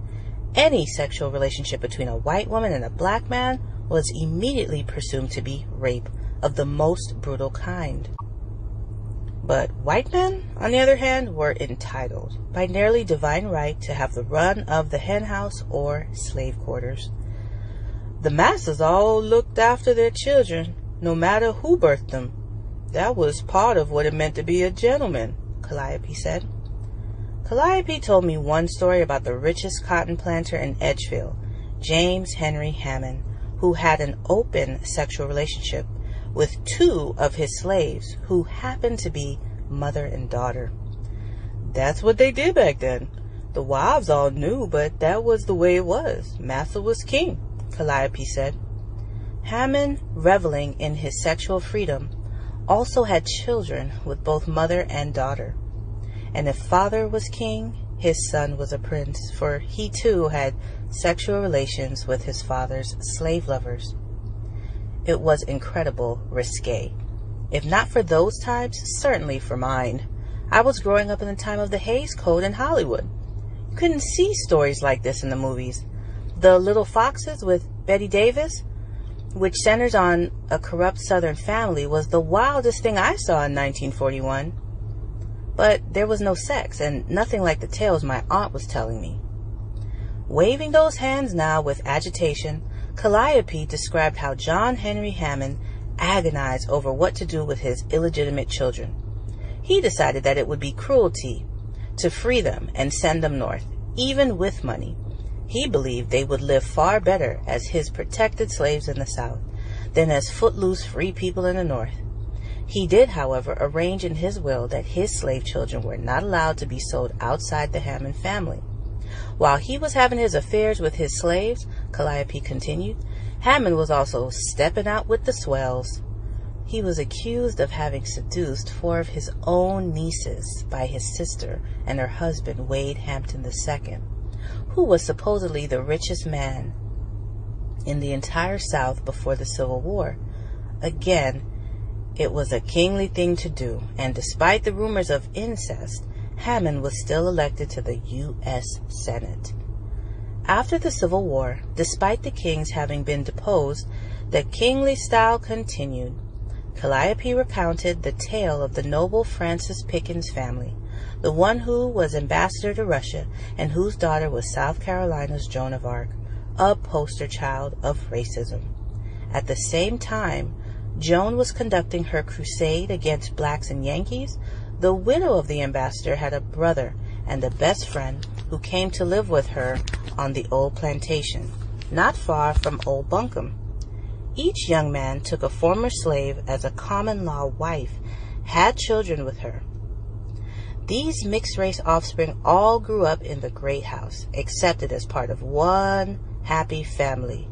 Any sexual relationship between a white woman and a black man was immediately presumed to be rape of the most brutal kind. But white men, on the other hand, were entitled by nearly divine right to have the run of the henhouse or slave quarters. The masses all looked after their children, no matter who birthed them. That was part of what it meant to be a gentleman, Calliope said. Calliope told me one story about the richest cotton planter in Edgeville, James Henry Hammond, who had an open sexual relationship with 2 of his slaves who happened to be mother and daughter. That's what they did back then. The wives all knew, but that was the way it was. Massa was king, Calliope said. Hammond, reveling in his sexual freedom, also had children with both mother and daughter. And if father was king, his son was a prince, for he too had sexual relations with his father's slave lovers. It was incredible risque. If not for those times, certainly for mine. I was growing up in the time of the Hays Code in Hollywood. You couldn't see stories like this in the movies. The Little Foxes with Betty Davis, which centers on a corrupt Southern family, was the wildest thing I saw in 1941. But there was no sex, and nothing like the tales my aunt was telling me. Waving those hands now with agitation, Calliope described how John Henry Hammond agonized over what to do with his illegitimate children. He decided that it would be cruelty to free them and send them north, even with money. He believed they would live far better as his protected slaves in the South than as footloose free people in the North. He did, however, arrange in his will that his slave children were not allowed to be sold outside the Hammond family. While he was having his affairs with his slaves, Calliope continued, Hammond was also stepping out with the swells. He was accused of having seduced 4 of his own nieces by his sister and her husband, Wade Hampton II, who was supposedly the richest man in the entire South before the Civil War. Again, it was a kingly thing to do, and despite the rumors of incest, Hammond was still elected to the U.S. Senate. After the Civil War, despite the kings having been deposed, the kingly style continued. Calliope recounted the tale of the noble Francis Pickens family, the one who was ambassador to Russia and whose daughter was South Carolina's Joan of Arc, a poster child of racism. At the same time, Joan was conducting her crusade against blacks and Yankees. The widow of the ambassador had a brother and a best friend who came to live with her on the old plantation, not far from Old Buncombe. Each young man took a former slave as a common-law wife, had children with her. These mixed-race offspring all grew up in the great house, accepted as part of one happy family.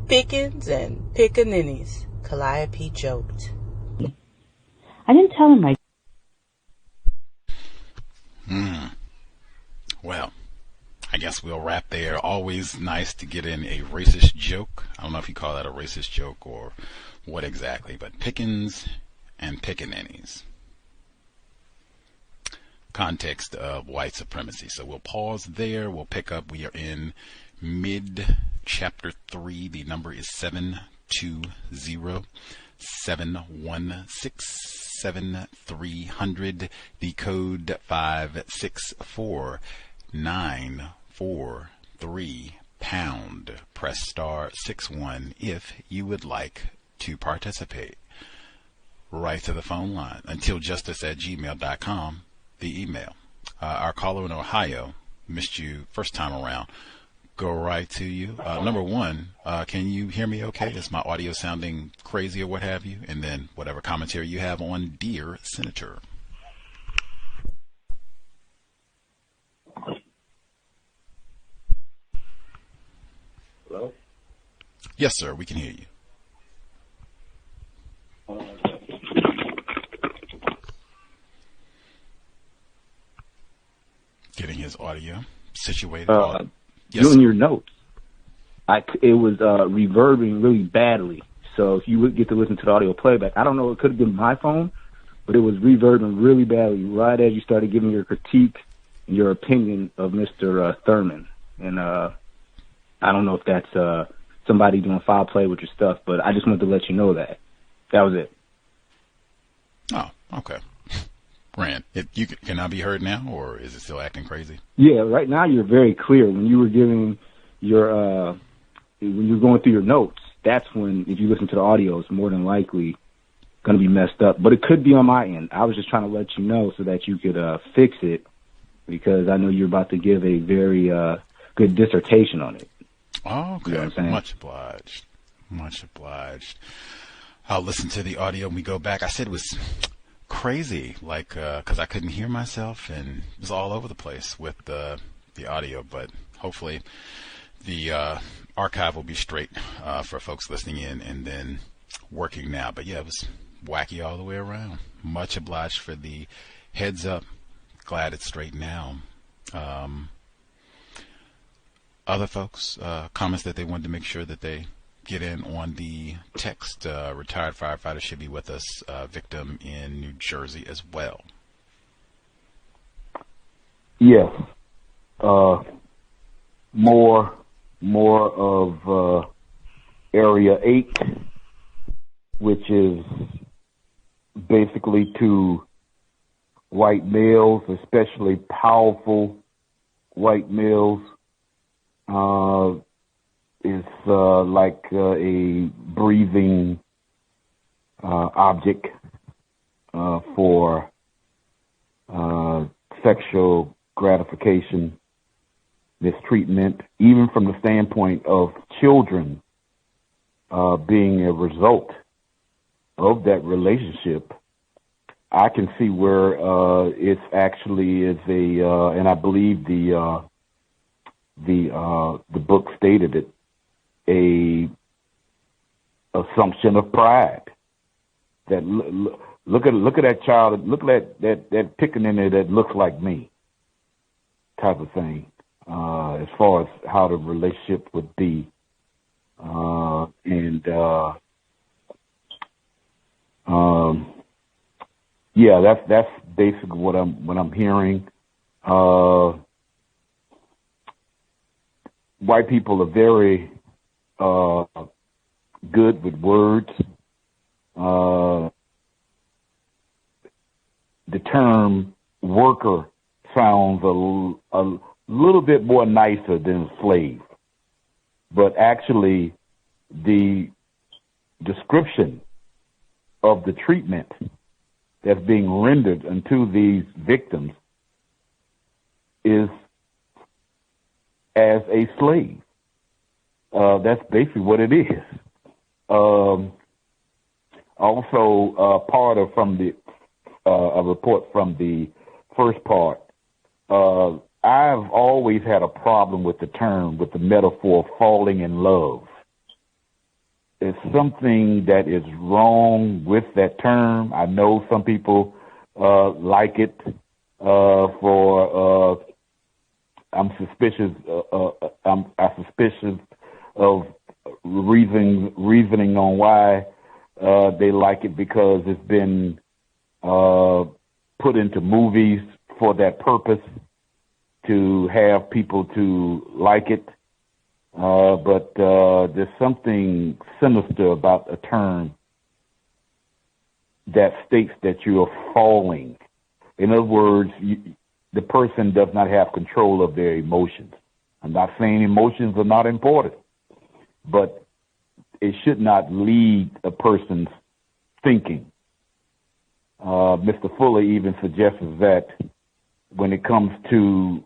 Pickens and pickaninnies, Calliope joked. I didn't tell him Well, I guess we'll wrap there. Always nice to get in a racist joke. I don't know if you call that a racist joke or what exactly, but Pickens and pickaninnies. Context of White Supremacy. So we'll pause there. We'll pick up. We are in mid-chapter 3. The number is 720-716-7300. The code 564-943#. Press *61 if you would like to participate. Right to the phone line. untiljustice@gmail.com. The email. Our caller in Ohio, missed you first time around. Go right to you. Number one, can you hear me okay? Is my audio sounding crazy or what have you? And then whatever commentary you have on Dear Senator. Hello? Yes, sir. We can hear you. Getting his audio situated. Yes, doing your notes. It was reverbing really badly. So if you would get to listen to the audio playback, I don't know, it could have been my phone, but it was reverbing really badly right as you started giving your critique and your opinion of Mr. Thurmond. And I don't know if that's somebody doing foul play with your stuff, but I just wanted to let you know that. That was it. Oh, okay. Rand, can I be heard now, or is it still acting crazy? Yeah, right now you're very clear. When you were giving your, when you were going through your notes, that's when, if you listen to the audio, it's more than likely going to be messed up. But it could be on my end. I was just trying to let you know so that you could fix it, because I know you're about to give a very good dissertation on it. Oh, okay. You know what I'm saying? Much obliged. Much obliged. I'll listen to the audio when we go back. I said it was crazy, like, because I couldn't hear myself, and it was all over the place with the audio, but hopefully the archive will be straight for folks listening in and then working now. But yeah, it was wacky all the way around. Much obliged for the heads up. Glad it's straight now. Other folks, comments that they wanted to make sure that they get in on the text. Retired firefighter should be with us. Victim in New Jersey as well. Yes. More of Area 8, which is basically to white males, especially powerful white males. Is like a breathing object for sexual gratification, mistreatment, even from the standpoint of children being a result of that relationship. I can see where it's actually is a, and I believe the book stated it, a assumption of pride. That look at that child, look at that pickaninny that looks like me, type of thing. As far as how the relationship would be, yeah, that's basically what I'm hearing. White people are very good with words. The term worker sounds a little bit more nicer than slave, but actually the description of the treatment that's being rendered unto these victims is as a slave. That's basically what it is. Also, part of from the a report from the first part. I've always had a problem with the term, with the metaphor, falling in love. It's something that is wrong with that term. I know some people like it. I'm suspicious. I'm suspicious of reasoning on why they like it, because it's been put into movies for that purpose, to have people to like it. But there's something sinister about a term that states that you are falling. In other words, the person does not have control of their emotions. I'm not saying emotions are not important, but it should not lead a person's thinking. Mr. Fuller even suggests that when it comes to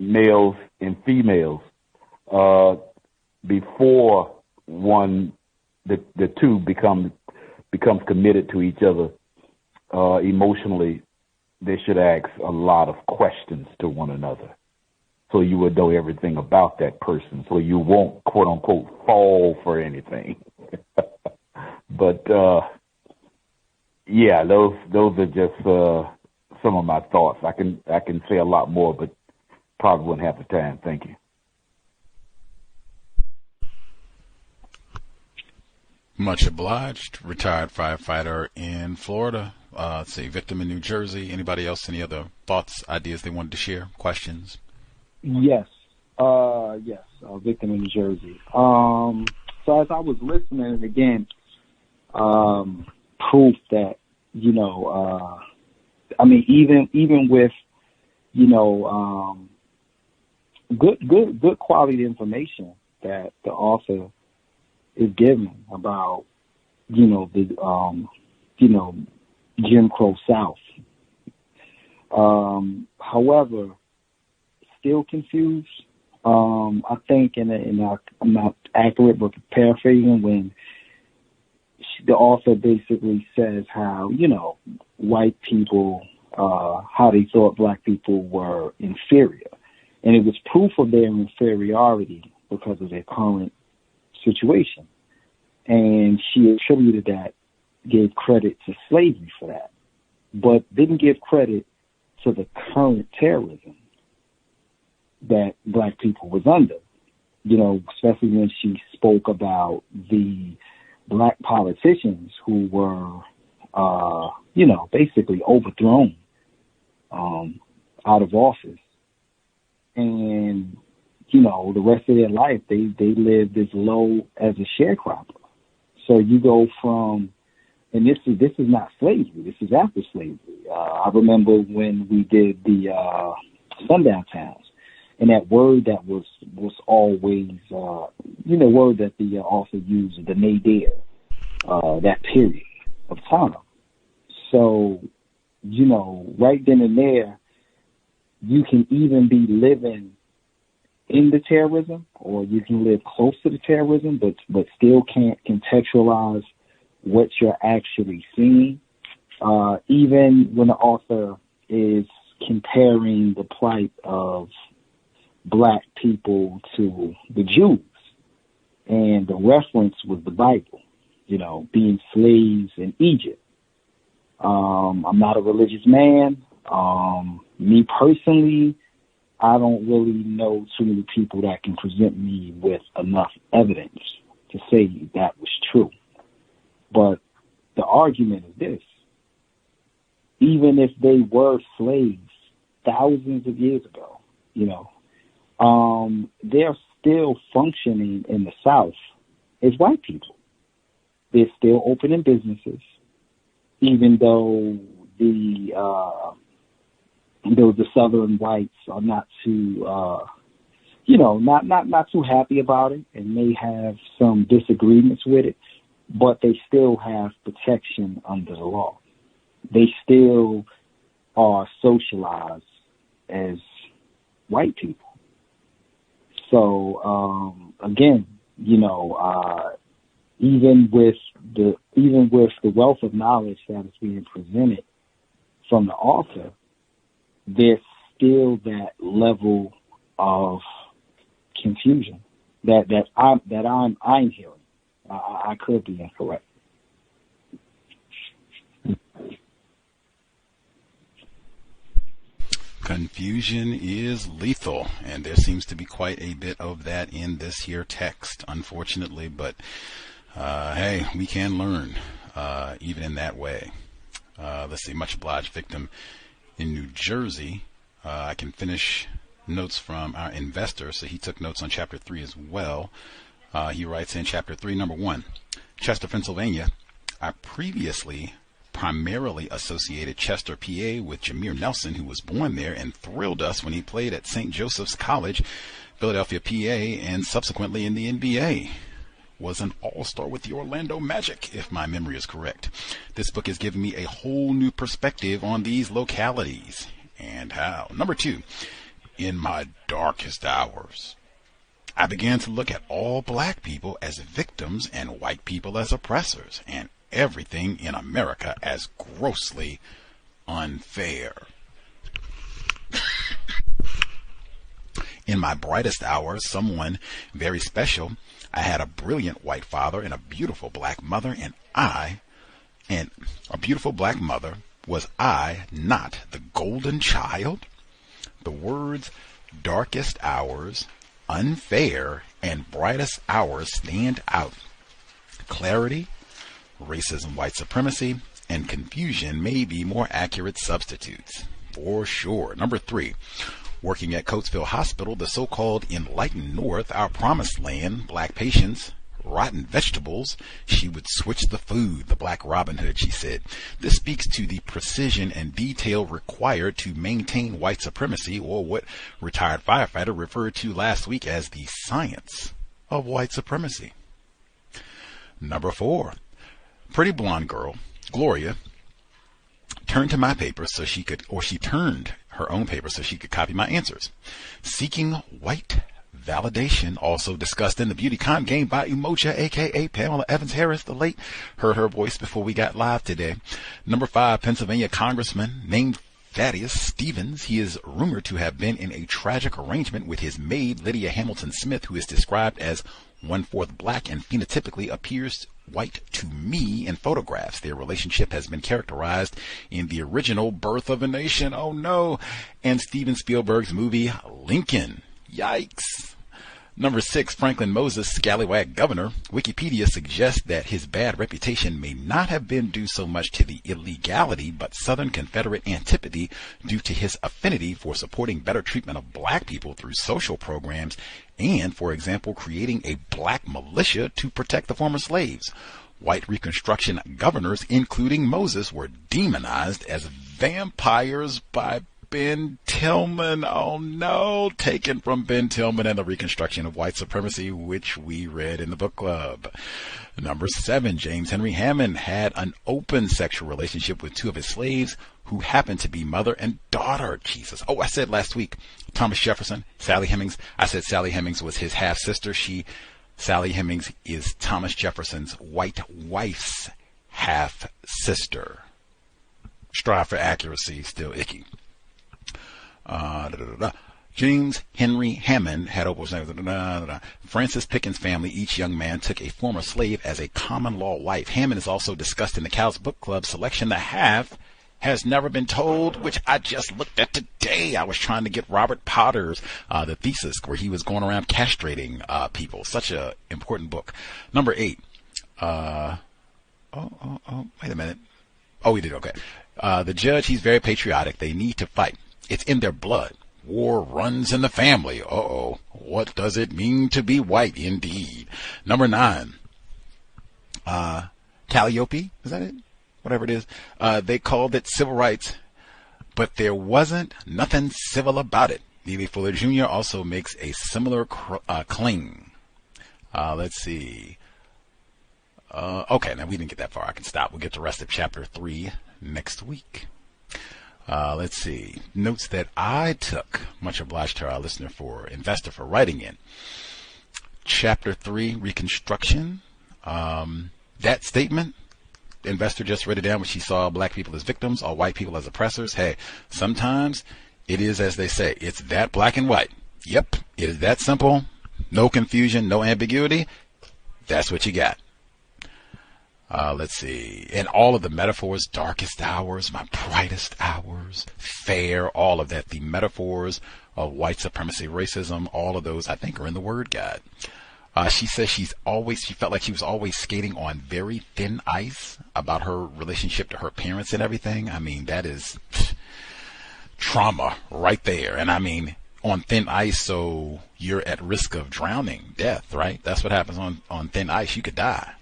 males and females, before the two becomes committed to each other emotionally, they should ask a lot of questions to one another, so you would know everything about that person, so you won't, quote unquote, fall for anything. But yeah, those are just some of my thoughts. I can say a lot more, but probably wouldn't have the time. Thank you. Much obliged. Retired firefighter in Florida. Say victim in New Jersey. Anybody else? Any other thoughts, ideas they wanted to share? Questions? Yes. Victim in New Jersey. So as I was listening again, proof that, I mean, even with, good quality information that the author is giving about, the Jim Crow South. However, still confused. I think, I'm not accurate, but paraphrasing, when the author basically says how, white people, how they thought black people were inferior. And it was proof of their inferiority because of their current situation. And she attributed that, gave credit to slavery for that, but didn't give credit to the current terrorism that black people was under, especially when she spoke about the black politicians who were, basically overthrown out of office. And, the rest of their life, they lived as low as a sharecropper. So you go from, and this is not slavery, this is after slavery. I remember when we did the sundown towns, and that word that was always, word that the author used, the nadir, that period of time. So, right then and there, you can even be living in the terrorism, or you can live close to the terrorism, but still can't contextualize what you're actually seeing. Even when the author is comparing the plight of black people to the Jews. And the reference was the Bible, being slaves in Egypt. I'm not a religious man. Me personally, I don't really know too many people that can present me with enough evidence to say that was true. But the argument is this. Even if they were slaves thousands of years ago, they're still functioning in the South as white people. They're still opening businesses, even though the Southern whites are not too, not too happy about it, and may have some disagreements with it, but they still have protection under the law. They still are socialized as white people. So again, even with the wealth of knowledge that is being presented from the author, there's still that level of confusion that I'm hearing. I could be incorrect. Confusion is lethal, and there seems to be quite a bit of that in this here text, unfortunately, but hey, we can learn even in that way. Let's see, much obliged victim in New Jersey. I can finish notes from our investor, so he took notes on chapter 3 as well. He writes in chapter 3, number 1, Chester, Pennsylvania. I previously primarily associated Chester, PA with Jameer Nelson, who was born there and thrilled us when he played at St. Joseph's College, Philadelphia, PA, and subsequently in the NBA. Was an all-star with the Orlando Magic, if my memory is correct. This book has given me a whole new perspective on these localities and how. Number 2, in my darkest hours, I began to look at all black people as victims and white people as oppressors, and everything in America as grossly unfair. In my brightest hours, someone very special, I had a brilliant white father and a beautiful black mother, was I not the golden child? The words darkest hours, unfair, and brightest hours stand out. Clarity, racism, white supremacy, and confusion may be more accurate substitutes, for sure. Number 3, working at Coatesville Hospital, the so-called enlightened North, our promised land, black patients, rotten vegetables, she would switch the food, the Black Robin Hood, she said. This speaks to the precision and detail required to maintain white supremacy, or what retired firefighter referred to last week as the science of white supremacy. Number 4, pretty blonde girl, Gloria, turned to my paper so she turned her own paper so she could copy my answers. Seeking white validation, also discussed in the Beauty Con Game by Umoja, a.k.a. Pamela Evans Harris, the late. Heard her voice before we got live today. Number 5, Pennsylvania congressman named Thaddeus Stevens. He is rumored to have been in a tragic arrangement with his maid, Lydia Hamilton Smith, who is described as 1/4 black and phenotypically appears white to me in photographs. Their relationship has been characterized in the original Birth of a Nation, oh no, and Steven Spielberg's movie Lincoln. Yikes. Number 6, Franklin Moses, scallywag governor. Wikipedia suggests that his bad reputation may not have been due so much to the illegality, but Southern Confederate antipathy due to his affinity for supporting better treatment of black people through social programs and, for example, creating a black militia to protect the former slaves. White Reconstruction governors, including Moses, were demonized as vampires by Ben Tillman. Oh no, taken from Ben Tillman and the Reconstruction of White Supremacy, which we read in the book club. Number 7, James Henry Hammond had an open sexual relationship with 2 of his slaves who happened to be mother and daughter. Jesus. Oh, I said last week, Thomas Jefferson, Sally Hemings. I said Sally Hemings was his half sister. Sally Hemings is Thomas Jefferson's white wife's half sister. Strive for accuracy, still icky. James Henry Hammond had over Francis Pickens' family. Each young man took a former slave as a common law wife. Hammond is also discussed in the Cow's Book Club selection, The Half Has Never Been Told, which I just looked at today. I was trying to get Robert Potter's the thesis where he was going around castrating people. Such a important book. Number 8. Wait a minute. Oh, we did. Okay. The judge, he's very patriotic. They need to fight. It's in their blood. War runs in the family. Uh-oh. What does it mean to be white? Indeed. Number 9. Calliope. Is that it? Whatever it is. They called it civil rights, but there wasn't nothing civil about it. Neely Fuller Jr. also makes a similar claim. Let's see. Okay, now we didn't get that far. I can stop. We'll get the rest of chapter 3 next week. Let's see. Notes that I took. Much obliged to our listener investor for writing in. Chapter 3, Reconstruction. That statement, the investor just read it down when she saw black people as victims, all white people as oppressors. Hey, sometimes it is as they say. It's that black and white. Yep, it is that simple. No confusion, no ambiguity. That's what you got. Let's see. And all of the metaphors, darkest hours, my brightest hours, fair, all of that. The metaphors of white supremacy, racism, all of those, I think, are in the Word God. She says she felt like she was always skating on very thin ice about her relationship to her parents and everything. I mean, that is trauma right there. And I mean, on thin ice, so you're at risk of drowning, death, right? That's what happens on thin ice. You could die.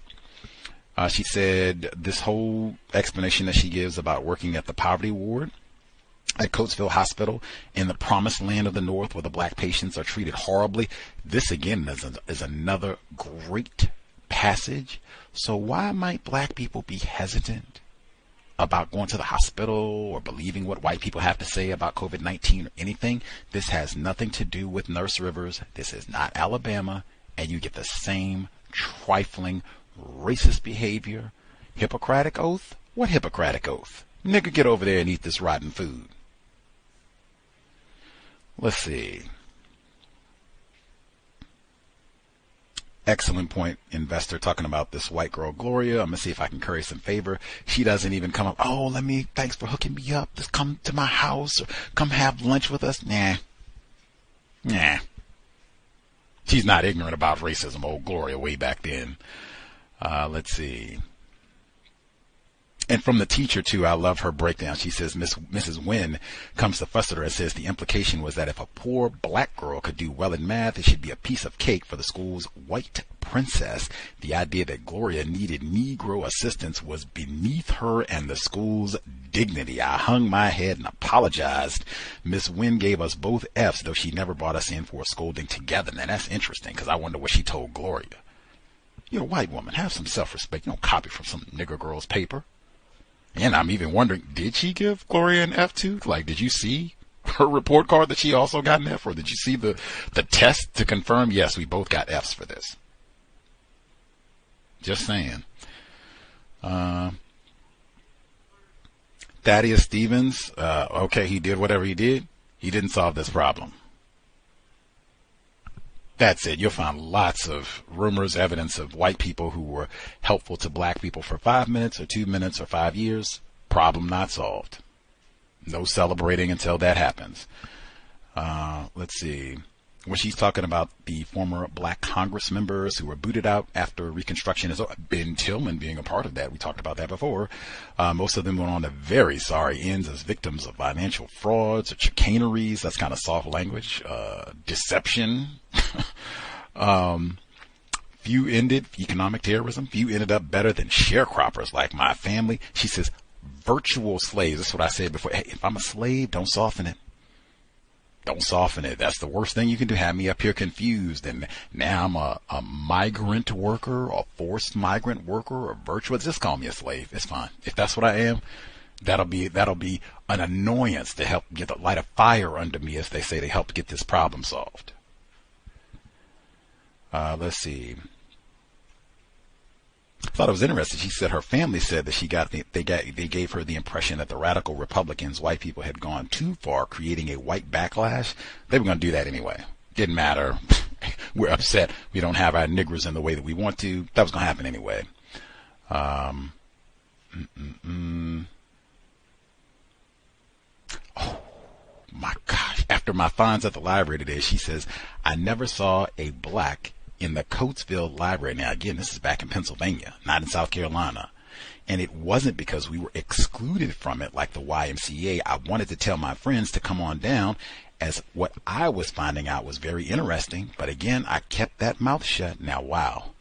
She said this whole explanation that she gives about working at the poverty ward at Coatesville Hospital in the promised land of the North where the black patients are treated horribly. This again is another great passage. So why might black people be hesitant about going to the hospital or believing what white people have to say about COVID-19 or anything? This has nothing to do with Nurse Rivers. This is not Alabama, and you get the same trifling racist behavior. Hippocratic oath? What Hippocratic oath? Nigga, get over there and eat this rotten food. Let's see. Excellent point, investor, talking about this white girl, Gloria. I'm going to see if I can curry some favor. She doesn't even come up, thanks for hooking me up. Just come to my house or come have lunch with us. Nah. She's not ignorant about racism, old Gloria, way back then. Let's see. And from the teacher, too, I love her breakdown. She says Mrs. Wynn comes to fuss at her and says the implication was that if a poor black girl could do well in math, it should be a piece of cake for the school's white princess. The idea that Gloria needed Negro assistance was beneath her and the school's dignity. I hung my head and apologized. Miss Wynn gave us both F's, though she never brought us in for a scolding together. Now, that's interesting, because I wonder what she told Gloria. You're a white woman. Have some self-respect. You don't copy from some nigger girl's paper. And I'm even wondering, did she give Gloria an F too? Like, did you see her report card that she also got an F? Or did you see the test to confirm, yes, we both got Fs for this? Just saying. Thaddeus Stevens, okay, he did whatever he did. He didn't solve this problem. That's it. You'll find lots of rumors, evidence of white people who were helpful to black people for 5 minutes or 2 minutes or 5 years. Problem not solved. No celebrating until that happens. Let's see. When she's talking about the former black Congress members who were booted out after Reconstruction, is Ben Tillman being a part of that. We talked about that before. Most of them went on to very sorry ends as victims of financial frauds or chicaneries. That's kind of soft language. Deception. Few ended economic terrorism. Few ended up better than sharecroppers like my family. She says virtual slaves. That's what I said before. Hey, if I'm a slave, don't soften it. Don't soften it. That's the worst thing you can do. Have me up here confused. And now I'm a migrant worker, a forced migrant worker, or virtual. Just call me a slave. It's fine. If that's what I am, that'll be an annoyance to help light a fire under me, as they say, to help get this problem solved. Let's see. thought it was interesting. She said her family said that they gave her the impression that the radical Republicans, white people, had gone too far, creating a white backlash. They were going to do that anyway. Didn't matter. We're upset. We don't have our niggers in the way that we want to. That was going to happen anyway. Oh my gosh. After my finds at the library today, she says, I never saw a black in the Coatesville library. Now, again, this is back in Pennsylvania, not in South Carolina. And it wasn't because we were excluded from it like the YMCA. I wanted to tell my friends to come on down, as what I was finding out was very interesting. But again, I kept that mouth shut. Now, wow.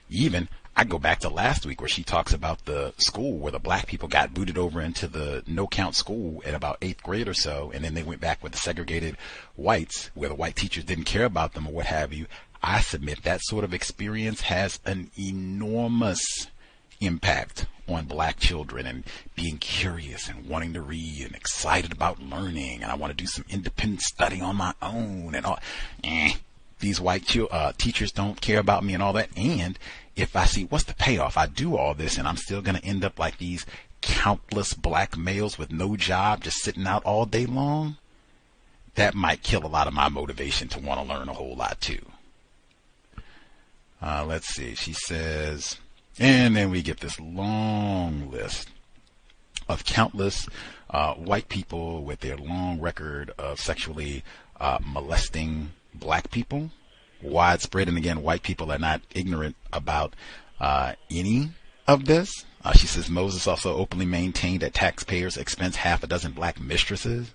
Even I go back to last week where she talks about the school where the black people got booted over into the no-count school at about 8th grade or so, and then they went back with the segregated whites where the white teachers didn't care about them or what have you. I submit that sort of experience has an enormous impact on black children and being curious and wanting to read and excited about learning, and I want to do some independent study on my own and all. These white teachers don't care about me and all that. And if I see, what's the payoff? I do all this and I'm still going to end up like these countless black males with no job just sitting out all day long. That might kill a lot of my motivation to want to learn a whole lot too. Let's see. She says, and then we get this long list of countless white people with their long record of sexually molesting black people, widespread. And again, white people are not ignorant about any of this. She says Moses also openly maintained at taxpayers' expense half a dozen black mistresses.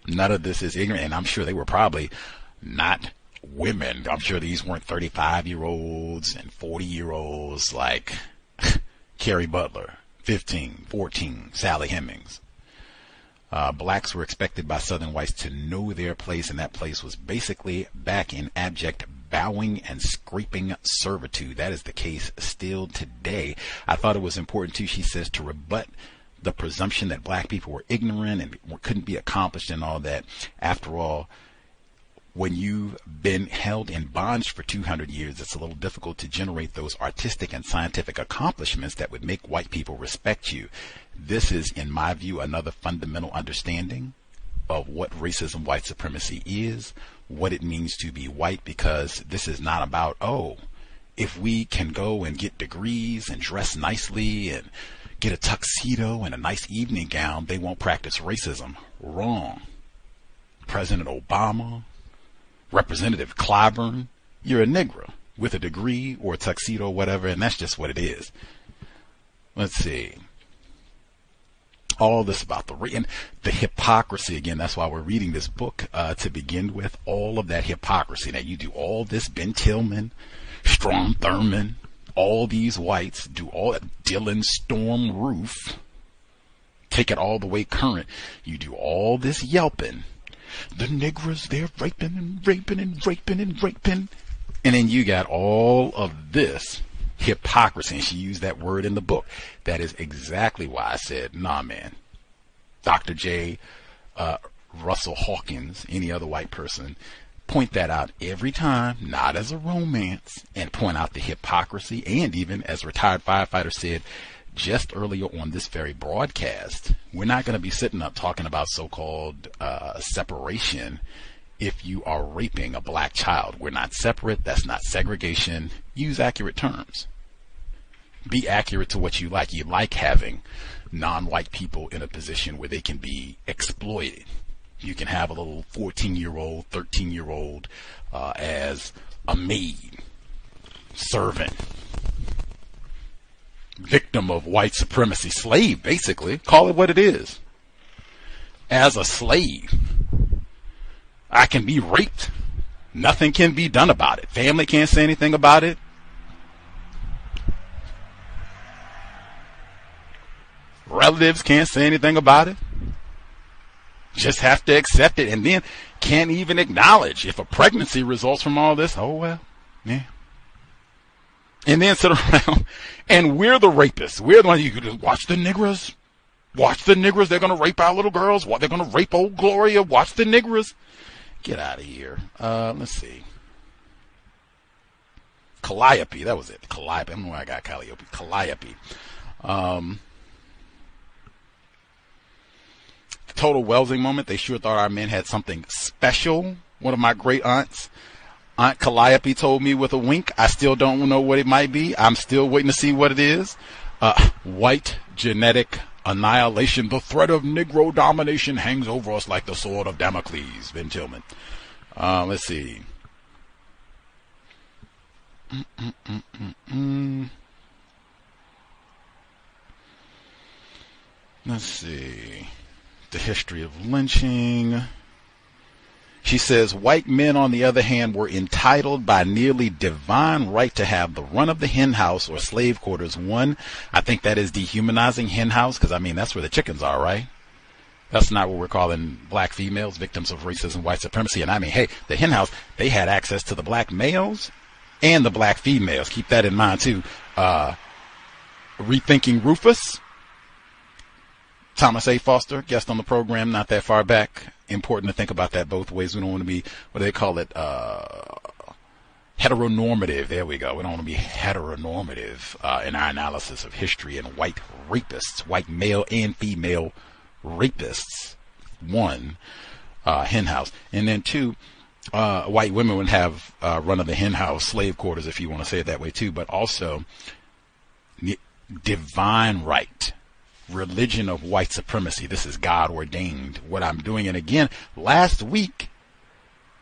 None of this is ignorant, and I'm sure they were probably not women. I'm sure these weren't 35-year-olds and 40-year-olds like Carrie Butler, 15, 14, Sally Hemings. Blacks were expected by Southern whites to know their place, and that place was basically back in abject bowing and scraping servitude. That is the case still today. I thought it was important too, she says, to rebut the presumption that black people were ignorant and couldn't be accomplished and all that. After all, when you've been held in bondage for 200 years, it's a little difficult to generate those artistic and scientific accomplishments that would make white people respect you. This is, in my view, another fundamental understanding of what racism, white supremacy is, what it means to be white, because this is not about, oh, if we can go and get degrees and dress nicely and get a tuxedo and a nice evening gown, they won't practice racism. Wrong. President Obama, Representative Clyburn, you're a Negro with a degree or a tuxedo or whatever, and that's just what it is. Let's see. All this about and the hypocrisy, again, that's why we're reading this book to begin with, all of that hypocrisy. Now, you do all this, Ben Tillman, Strom Thurmond, all these whites do all that, Dylan Storm Roof, take it all the way current. You do all this yelping. The Negroes, they're raping and raping and raping and raping. And then you got all of this hypocrisy. And she used that word in the book. That is exactly why I said, nah, man. Dr. J. Russell Hawkins, any other white person, point that out every time, not as a romance, and point out the hypocrisy. And even as a retired firefighter said just earlier on this very broadcast, we're not going to be sitting up talking about so-called separation if you are raping a black child. We're not separate. That's not segregation. Use accurate terms. Be accurate to what you like. You like having non-white people in a position where they can be exploited. You can have a little 14-year-old, 13-year-old as a maid, servant, victim of white supremacy, slave, basically. Call it what it is. As a slave, I can be raped. Nothing can be done about it. Family can't say anything about it. Relatives can't say anything about it. Just have to accept it, and then can't even acknowledge if a pregnancy results from all this. Oh, well, yeah. And then sit around, and we're the rapists. We're the ones you could watch the Negroes. Watch the Negroes. They're going to rape our little girls. They're going to rape old Gloria. Watch the Negroes. Get out of here. Let's see. Calliope, that was it. Calliope. I don't know where I got Calliope. Calliope. Total Welsing moment. They sure thought our men had something special. One of my great aunts, Aunt Calliope, told me with a wink. I still don't know what it might be. I'm still waiting to see what it is. White genetic annihilation. The threat of Negro domination hangs over us like the sword of Damocles. Ben Tillman. Let's see. Let's see. The history of lynching. She says, white men, on the other hand, were entitled by nearly divine right to have the run of the hen house or slave quarters. One, I think that is dehumanizing hen house, because, I mean, that's where the chickens are, right? That's not what we're calling black females, victims of racism, white supremacy. And I mean, hey, the hen house, they had access to the black males and the black females. Keep that in mind, too. Rethinking Rufus. Thomas A. Foster, guest on the program not that far back. Important to think about that both ways. We don't want to be, what do they call it, heteronormative. There we go. We don't want to be heteronormative in our analysis of history and white rapists, white male and female rapists. One, hen house. And then two, white women would have run of the hen house, slave quarters, if you want to say it that way too, but also divine right. Religion of white supremacy. This is God ordained, what I'm doing. And again, last week,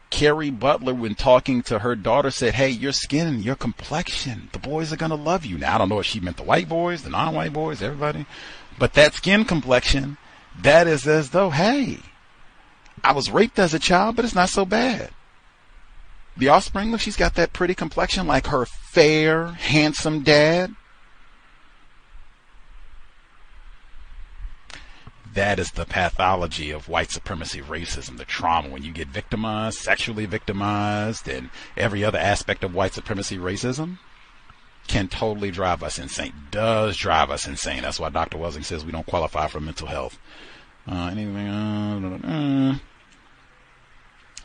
Carrie Butler, when talking to her daughter, said, hey, your skin, your complexion, the boys are going to love you. Now, I don't know if she meant the white boys, the non-white boys, everybody. But that skin complexion, that is as though, hey, I was raped as a child, but it's not so bad. The offspring, look, she's got that pretty complexion like her fair, handsome dad. That is the pathology of white supremacy, racism, the trauma. When you get victimized, sexually victimized, and every other aspect of white supremacy, racism can totally drive us insane. Does drive us insane. That's why Dr. Welsing says we don't qualify for mental health.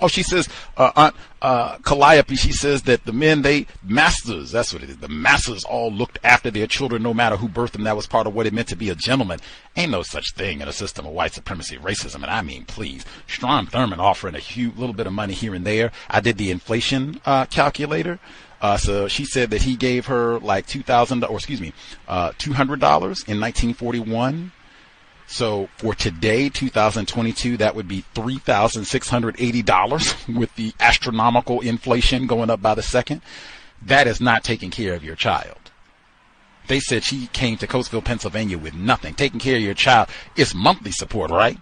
Oh, she says, Aunt Calliope, she says that the men, masters, that's what it is. The masters all looked after their children no matter who birthed them. That was part of what it meant to be a gentleman. Ain't no such thing in a system of white supremacy, racism. And I mean, please, Strom Thurmond offering a little bit of money here and there. I did the inflation calculator. So she said that he gave her like $200 in 1941. So for today, 2022, that would be $3,680 with the astronomical inflation going up by the second. That is not taking care of your child. They said she came to Coatesville, Pennsylvania with nothing. Taking care of your child is monthly support, right?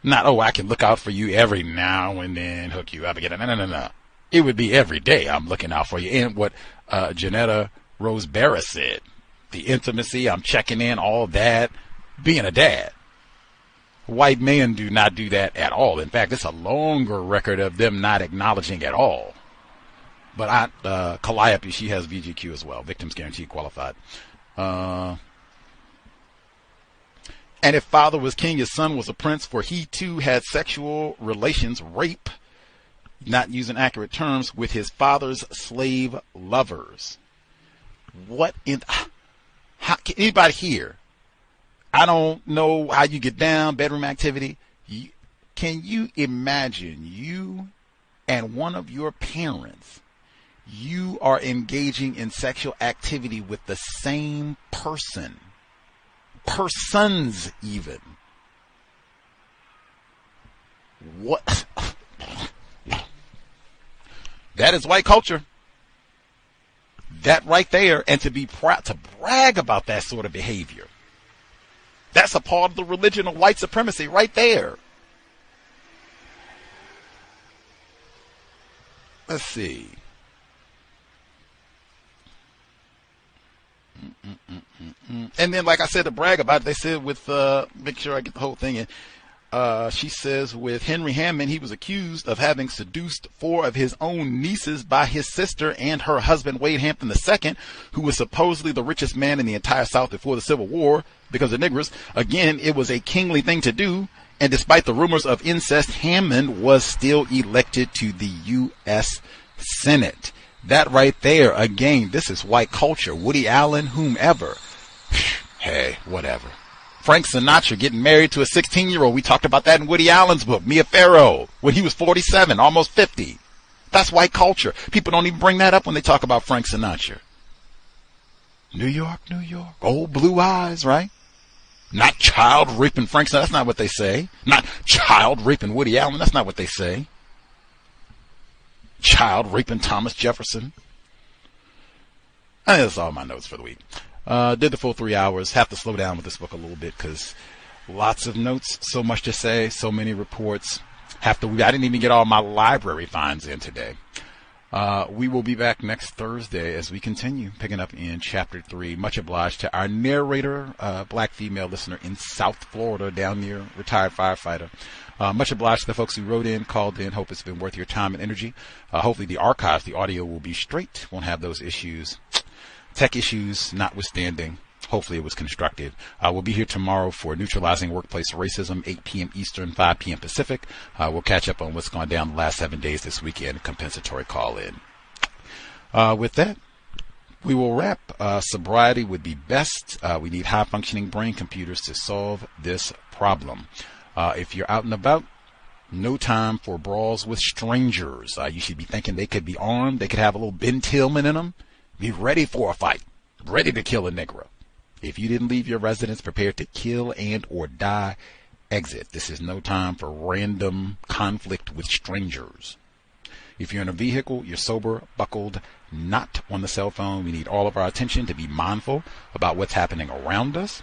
Not, oh, I can look out for you every now and then, hook you up again. No. It would be every day I'm looking out for you. And what Jonetta Rose Barras said, the intimacy, I'm checking in, all that. Being a dad. White men do not do that at all. In fact, it's a longer record of them not acknowledging at all. But Calliope, she has VGQ as well, Victims Guaranteed Qualified. And if father was king, his son was a prince, for he too had sexual relations, rape, not using accurate terms, with his father's slave lovers. How can anybody here? I don't know how you get down, bedroom activity. Can you imagine you and one of your parents, you are engaging in sexual activity with the same person, persons even? What? That is white culture. That right there, and to be proud, to brag about that sort of behavior. That's a part of the religion of white supremacy right there. Let's see. And then, like I said, to brag about it, they said with, make sure I get the whole thing in. She says with Henry Hammond, he was accused of having seduced 4 of his own nieces by his sister and her husband, Wade Hampton II, who was supposedly the richest man in the entire South before the Civil War because of niggers. Again, it was a kingly thing to do. And despite the rumors of incest, Hammond was still elected to the U.S. Senate. That right there, again, this is white culture. Woody Allen, whomever. Hey, whatever. Frank Sinatra getting married to a 16-year-old. We talked about that in Woody Allen's book, Mia Farrow, when he was 47, almost 50. That's white culture. People don't even bring that up when they talk about Frank Sinatra. New York, New York, old blue eyes, right? Not child raping Frank Sinatra. That's not what they say. Not child raping Woody Allen. That's not what they say. Child raping Thomas Jefferson. I think that's all my notes for the week. Did the full 3 hours. Have to slow down with this book a little bit because lots of notes, so much to say, so many reports. I didn't even get all my library finds in today. We will be back next Thursday as we continue picking up in Chapter 3. Much obliged to our narrator, black female listener in South Florida, down near retired firefighter. Much obliged to the folks who wrote in, called in. Hope it's been worth your time and energy. Hopefully the archives, the audio will be straight. Won't have those issues. Tech issues notwithstanding. Hopefully it was constructive. We'll be here tomorrow for Neutralizing Workplace Racism, 8 p.m. Eastern, 5 p.m. Pacific. We'll catch up on what's gone down the last 7 days this weekend. Compensatory call-in. With that, we will wrap. Sobriety would be best. We need high-functioning brain computers to solve this problem. If you're out and about, no time for brawls with strangers. You should be thinking they could be armed. They could have a little Ben Tillman in them. Be ready for a fight. Ready to kill a Negro. If you didn't leave your residence prepared to kill and or die, exit. This is no time for random conflict with strangers. If you're in a vehicle, you're sober, buckled, not on the cell phone. We need all of our attention to be mindful about what's happening around us.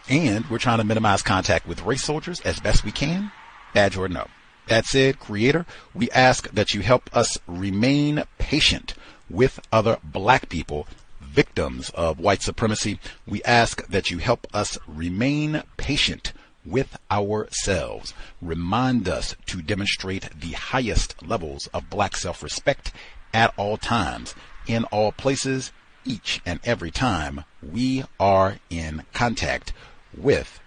And we're trying to minimize contact with race soldiers as best we can, badge or no. That said, Creator, we ask that you help us remain patient with other black people, victims of white supremacy. We ask that you help us remain patient with ourselves. Remind us to demonstrate the highest levels of black self-respect at all times, in all places, each and every time we are in contact with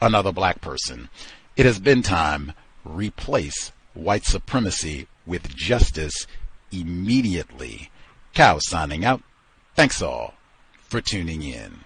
another black person. It has been time. Replace white supremacy with justice immediately. Cow signing out. Thanks all for tuning in.